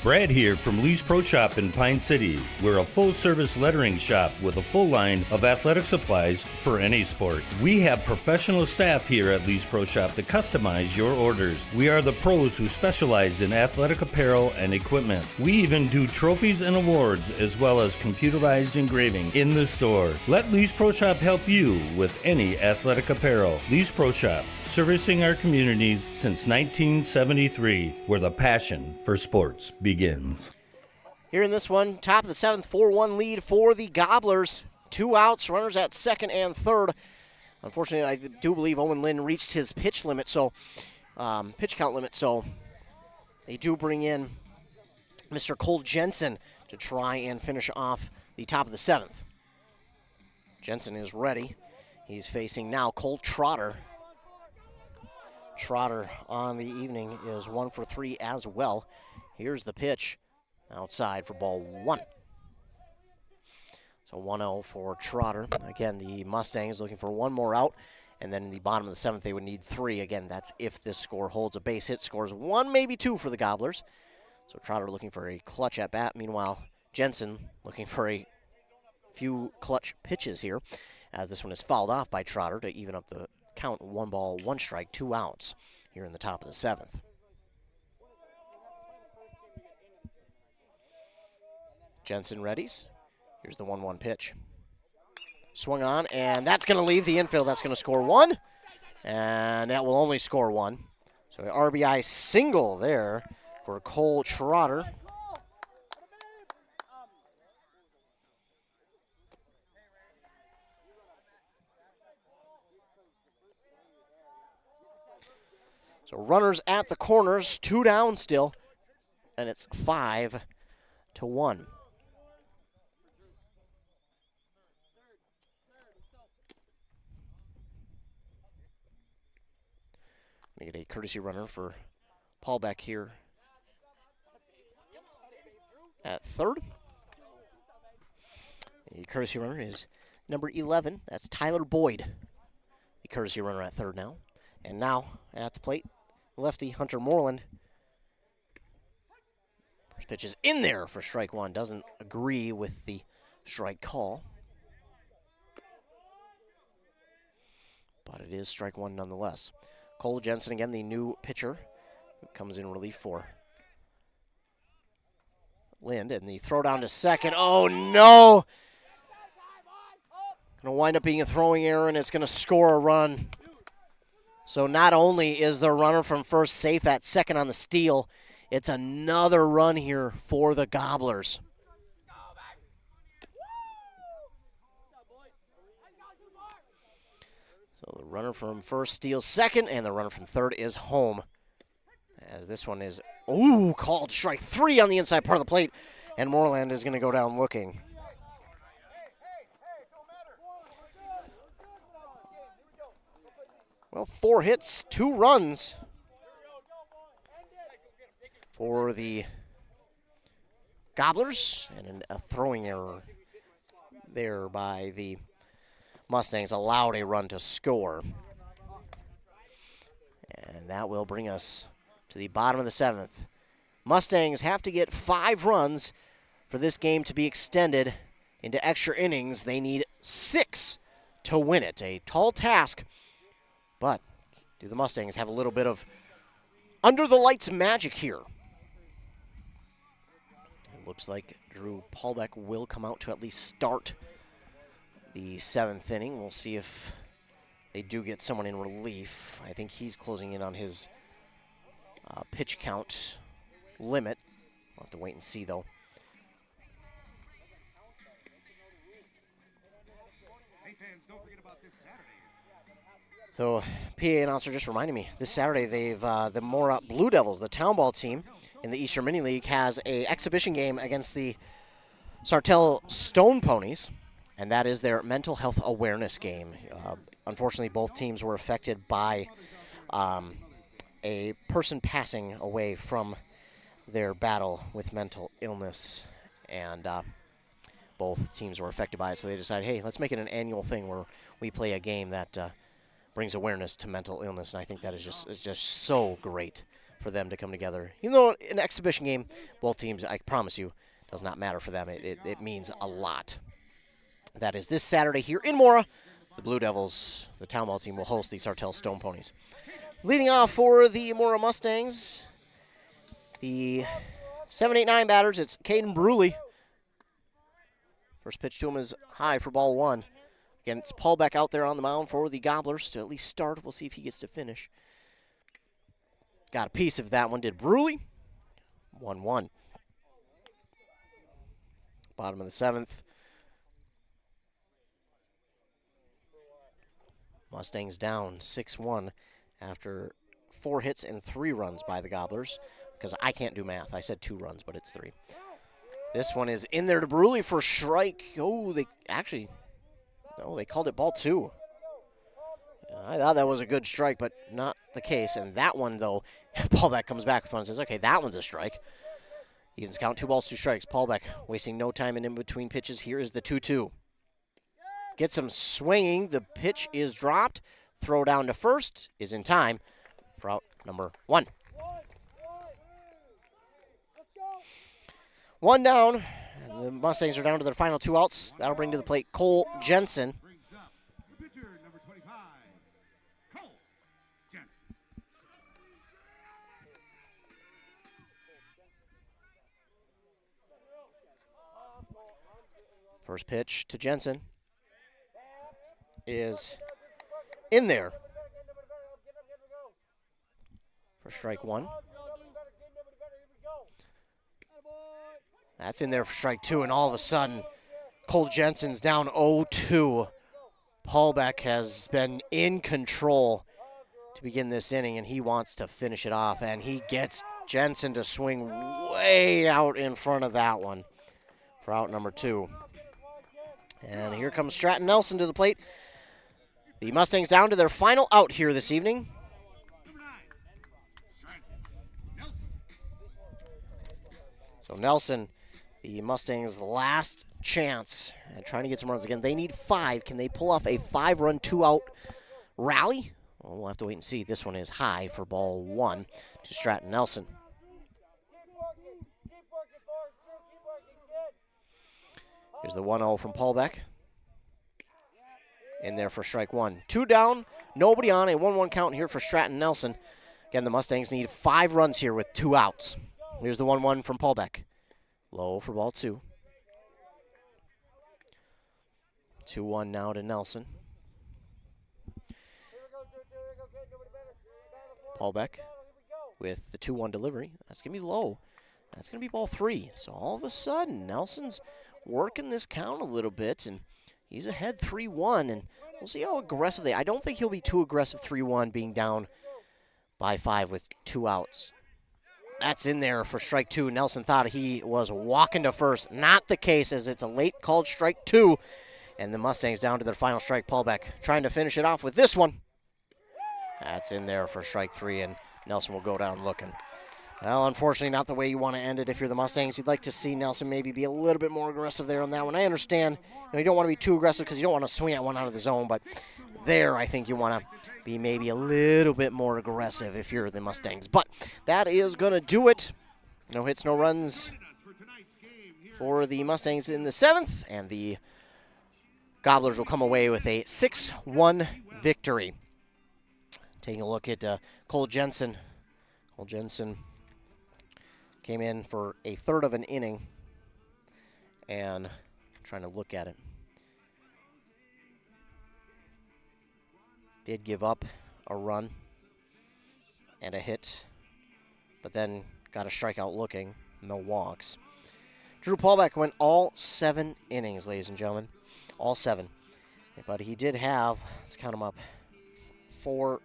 Brad here from Lee's Pro Shop in Pine City. We're a full-service lettering shop with a full line of athletic supplies for any sport. We have professional staff here at Lee's Pro Shop to customize your orders. We are the pros who specialize in athletic apparel and equipment. We even do trophies and awards as well as computerized engraving in the store. Let Lee's Pro Shop help you with any athletic apparel. Lee's Pro Shop, servicing our communities since 1973, where the passion for sports begins. Here in this one, top of the 7th, 4-1 lead for the Gobblers. 2 outs, runners at second and third. Unfortunately, I do believe Owen Lynn reached his pitch count limit, so they do bring in Mr. Cole Jensen to try and finish off the top of the 7th. Jensen is ready. He's facing now Cole Trotter. Trotter on the evening is 1 for 3 as well. Here's the pitch outside for ball 1. So 1-0 for Trotter. Again, the Mustangs looking for 1 more out, and then in the bottom of the 7th, they would need 3. Again, that's if this score holds. A base hit scores 1, maybe 2 for the Gobblers. So Trotter looking for a clutch at bat. Meanwhile, Jensen looking for a few clutch pitches here, as this one is fouled off by Trotter to even up the count. 1 ball, 1 strike, 2 outs here in the top of the 7th. Jensen readies. Here's the 1-1 pitch. Swung on, and that's going to leave the infield. That's going to score 1, and that will only score 1. So an RBI single there for Cole Trotter. So runners at the corners, 2 down still, and it's 5-1. We get a courtesy runner for Paul back here at third. The courtesy runner is number 11. That's Tyler Boyd. The courtesy runner at third now. And now at the plate, lefty Hunter Moreland. First pitch is in there for strike 1. Doesn't agree with the strike call. But it is strike 1 nonetheless. Cole Jensen again, the new pitcher, who comes in relief for Lind. And the throw down to second. Oh, no! Going to wind up being a throwing error, and it's going to score a run. So not only is the runner from first safe at second on the steal, it's another run here for the Gobblers. So the runner from first steals second, and the runner from third is home. As this one is, called strike 3 on the inside part of the plate, and Moreland is going to go down looking. Well, 4 hits, 2 runs for the Gobblers, and a throwing error there by the Mustangs allowed a run to score. And that will bring us to the bottom of the 7th. Mustangs have to get 5 runs for this game to be extended into extra innings. They need 6 to win it. A tall task, but do the Mustangs have a little bit of under the lights magic here? It looks like Drew Paulbeck will come out to at least start the 7th inning. We'll see if they do get someone in relief. I think he's closing in on his pitch count limit. We'll have to wait and see, though. So, PA announcer just reminded me, this Saturday they've the Mora Blue Devils, the town ball team, in the Eastern Mini League has a exhibition game against the Sartell Stone Ponies, and that is their mental health awareness game. Unfortunately, both teams were affected by a person passing away from their battle with mental illness, and both teams were affected by it, so they decided, hey, let's make it an annual thing where we play a game that brings awareness to mental illness, and I think that is just so great for them to come together. Even though an exhibition game, both teams, I promise you, does not matter for them. It means a lot. That is this Saturday here in Mora. The Blue Devils, the town ball team, will host the Sartell Stone Ponies. Leading off for the Mora Mustangs, the 7-8-9 batters, it's Caden Bruley. First pitch to him is high for ball one. Again, it's Paul Beck out there on the mound for the Gobblers to at least start. We'll see if he gets to finish. Got a piece of that one, did Bruley. 1-1. Bottom of the seventh. Mustangs down 6-1 after 4 hits and 3 runs by the Gobblers, because I can't do math. I said 2 runs, but it's 3. This one is in there to Bruley for strike. Oh, they called it ball 2. I thought that was a good strike, but not the case. And that one, though, Paul Beck comes back with one and says, okay, that one's a strike. Evens count, 2 balls, 2 strikes. Paul Beck wasting no time in between pitches. Here is the 2-2. Gets him swinging. The pitch is dropped. Throw down to first is in time for out number 1. 1 down. And the Mustangs are down to their final 2 outs. That'll bring to the plate Cole Jensen. First pitch to Jensen is in there for strike 1. That's in there for strike 2, and all of a sudden, Cole Jensen's down 0-2. Paul Beck has been in control to begin this inning, and he wants to finish it off, and he gets Jensen to swing way out in front of that one for out number 2. And here comes Stratton Nelson to the plate. The Mustangs down to their final out here this evening. So Nelson, the Mustangs' last chance at trying to get some runs again. They need 5. Can they pull off a 5-run, 2-out rally? Well, we'll have to wait and see. This one is high for ball 1 to Stratton Nelson. Here's the 1-0 from Paul Beck. In there for strike 1. 2 down, nobody on, a 1-1 count here for Stratton Nelson. Again, the Mustangs need 5 runs here with 2 outs. Here's the 1-1 from Paul Beck. Low for ball 2. 2-1 now to Nelson. Paul Beck with the 2-1 delivery. That's going to be low. That's going to be ball 3. So all of a sudden, Nelson's working this count a little bit, and he's ahead 3-1, and we'll see how aggressive I don't think he'll be too aggressive 3-1 being down by 5 with 2 outs. That's in there for strike 2. Nelson thought he was walking to first. Not the case, as it's a late called strike 2, and the Mustangs down to their final strike. Paul Beck trying to finish it off with this one. That's in there for strike 3, and Nelson will go down looking. Well, unfortunately, not the way you want to end it if you're the Mustangs. You'd like to see Nelson maybe be a little bit more aggressive there on that one. I understand you don't want to be too aggressive because you don't want to swing at one out of the zone, but there I think you want to be maybe a little bit more aggressive if you're the Mustangs. But that is going to do it. No hits, no runs for the Mustangs in the 7th, and the Gobblers will come away with a 6-1 victory. Taking a look at Cole Jensen. Cole Jensen came in for a third of an inning, and trying to look at it. Did give up a run and a hit, but then got a strikeout looking, no walks. Drew Paulbeck went all 7 innings, ladies and gentlemen, all 7. But he did have, let's count them up, 5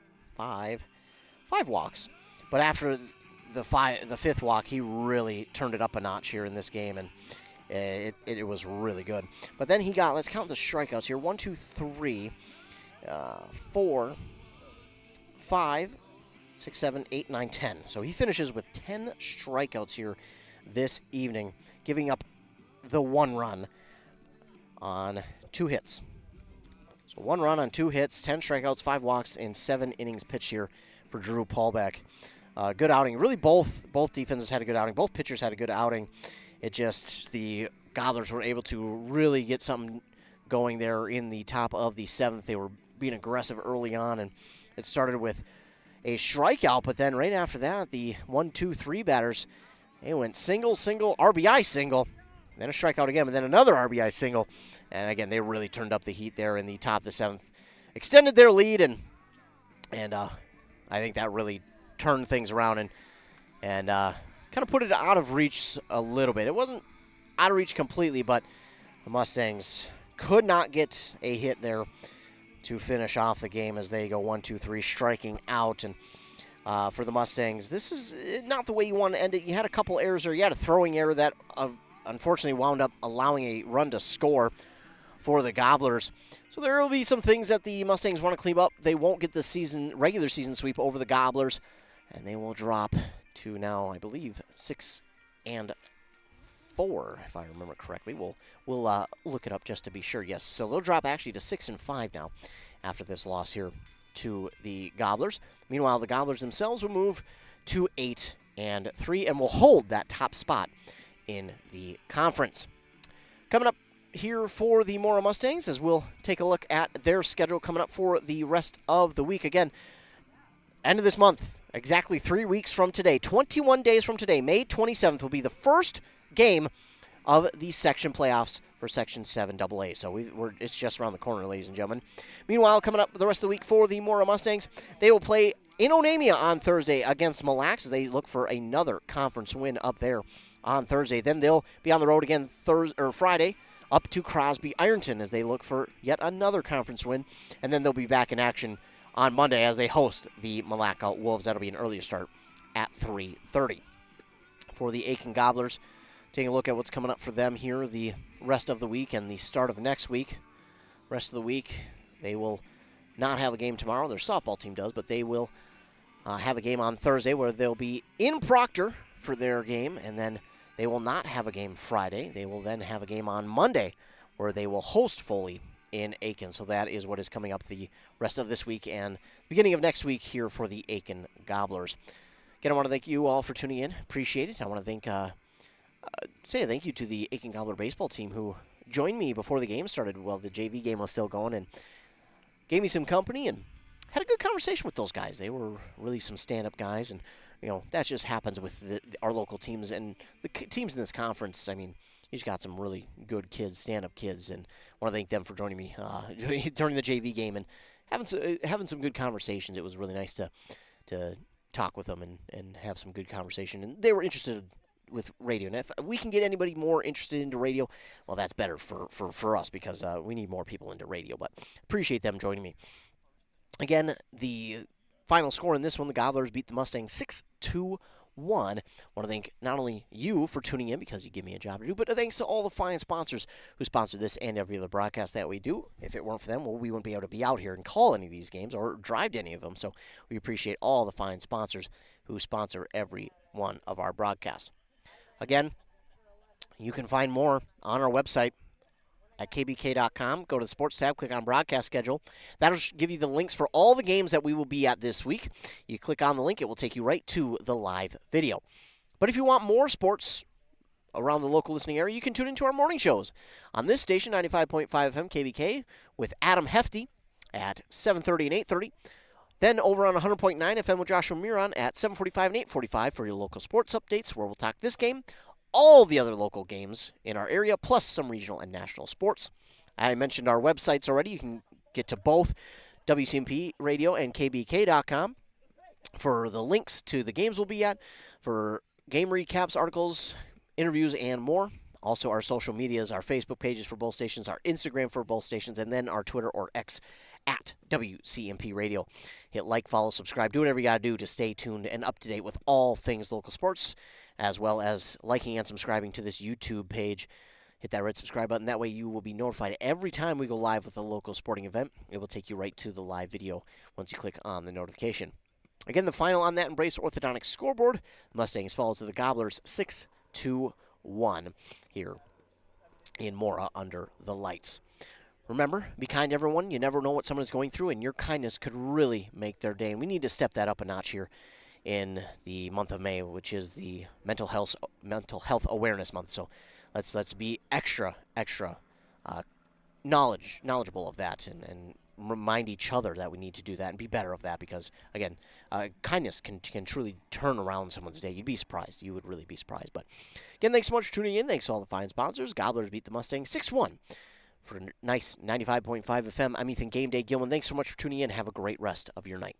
walks. But after the fifth walk, he really turned it up a notch here in this game, and it was really good. But then he got, let's count the strikeouts here, 1, 2, 3, 4, 5, 6, 7, 8, 9, 10. So he finishes with 10 strikeouts here this evening, giving up the 1 run on 2 hits. So 1 run on 2 hits, 10 strikeouts, 5 walks, in 7 innings pitched here for Drew Paulbeck. Good outing. Really, both defenses had a good outing. Both pitchers had a good outing. It just, the Gobblers were able to really get something going there in the top of the 7th. They were being aggressive early on, and it started with a strikeout, but then right after that, the 1, 2, 3 batters, they went single, RBI single, then a strikeout again, but then another RBI single. And again, they really turned up the heat there in the top of the 7th. Extended their lead, and I think that really turned things around and kind of put it out of reach a little bit. It wasn't out of reach completely, but the Mustangs could not get a hit there to finish off the game as they go 1, 2, 3, striking out. And for the Mustangs, this is not the way you want to end it. You had a couple errors there. You had a throwing error that unfortunately wound up allowing a run to score for the Gobblers. So there will be some things that the Mustangs want to clean up. They won't get the regular season sweep over the Gobblers, and they will drop to now, I believe, 6-4, if I remember correctly. We'll look it up just to be sure. Yes, so they'll drop actually to 6-5 now after this loss here to the Gobblers. Meanwhile, the Gobblers themselves will move to 8-3 and will hold that top spot in the conference. Coming up here for the Mora Mustangs, as we'll take a look at their schedule coming up for the rest of the week. Again, end of this month, exactly 3 weeks from today, 21 days from today, May 27th, will be the first game of the section playoffs for Section 7 AA. So it's just around the corner, ladies and gentlemen. Meanwhile, coming up the rest of the week for the Mora Mustangs, they will play in Onamia on Thursday against Mille Lacs as they look for another conference win up there on Thursday. Then they'll be on the road again Friday up to Crosby Ironton as they look for yet another conference win. And then they'll be back in action on Monday as they host the Malacca Wolves. That'll be an earlier start at 3:30. For the Aitkin Gobblers, taking a look at what's coming up for them here the rest of the week and the start of next week. Rest of the week, they will not have a game tomorrow. Their softball team does, but they will have a game on Thursday where they'll be in Proctor for their game, and then they will not have a game Friday. They will then have a game on Monday where they will host Foley in Aitkin. So that is what is coming up the rest of this week and beginning of next week here for the Aitkin Gobblers. Again, I want to thank you all for tuning in. Appreciate it. I want to say a thank you to the Aitkin Gobbler baseball team who joined me before the game started. Well, the JV game was still going and gave me some company and had a good conversation with those guys. They were really some stand-up guys, and that just happens with our local teams and the teams in this conference. I mean, you just got some really good kids, stand-up kids, and I want to thank them for joining me during the JV game and having some good conversations. It was really nice to talk with them and have some good conversation. And they were interested with radio. And if we can get anybody more interested into radio, well, that's better for us because we need more people into radio. But appreciate them joining me. Again, the final score in this one, the Gobblers beat the Mustangs 6-1. I want to thank not only you for tuning in because you give me a job to do, but thanks to all the fine sponsors who sponsor this and every other broadcast that we do. If it weren't for them, well, we wouldn't be able to be out here and call any of these games or drive to any of them. So we appreciate all the fine sponsors who sponsor every one of our broadcasts. Again, you can find more on our website at kbk.com. Go to the sports tab, click on broadcast schedule. That'll give you the links for all the games that we will be at this week. You click on the link, it will take you right to the live video. But if you want more sports around the local listening area, you can tune into our morning shows on this station, 95.5 FM KBK, with Adam Hefty at 7:30 and 8:30. Then over on 100.9 FM with Joshua Miron at 7:45 and 8:45 for your local sports updates, where we'll talk this game, all the other local games in our area, plus some regional and national sports. I mentioned our websites already. You can get to both WCMP Radio and KBK.com for the links to the games we'll be at, for game recaps, articles, interviews, and more. Also, our social medias, our Facebook pages for both stations, our Instagram for both stations, and then our Twitter or X at WCMP Radio. Hit like, follow, subscribe, do whatever you got to do to stay tuned and up to date with all things local sports, as well as liking and subscribing to this YouTube page. Hit that red subscribe button. That way you will be notified every time we go live with a local sporting event. It will take you right to the live video once you click on the notification. Again, the final on that Embrace Orthodontics scoreboard, the Mustangs fall to the Gobblers 6-1 here in Mora under the lights. Remember, be kind to everyone. You never know what someone is going through, and your kindness could really make their day. And we need to step that up a notch here in the month of May, which is the Mental Health Awareness Month. So let's be extra knowledgeable of that and remind each other that we need to do that and be better of that, because again, kindness can truly turn around someone's day. You'd be surprised. You would really be surprised. But again, thanks so much for tuning in. Thanks to all the fine sponsors. Gobblers beat the Mustangs 6-1 for a nice 95.5 FM. I'm Ethan Game Day Gilman. Thanks so much for tuning in. Have a great rest of your night.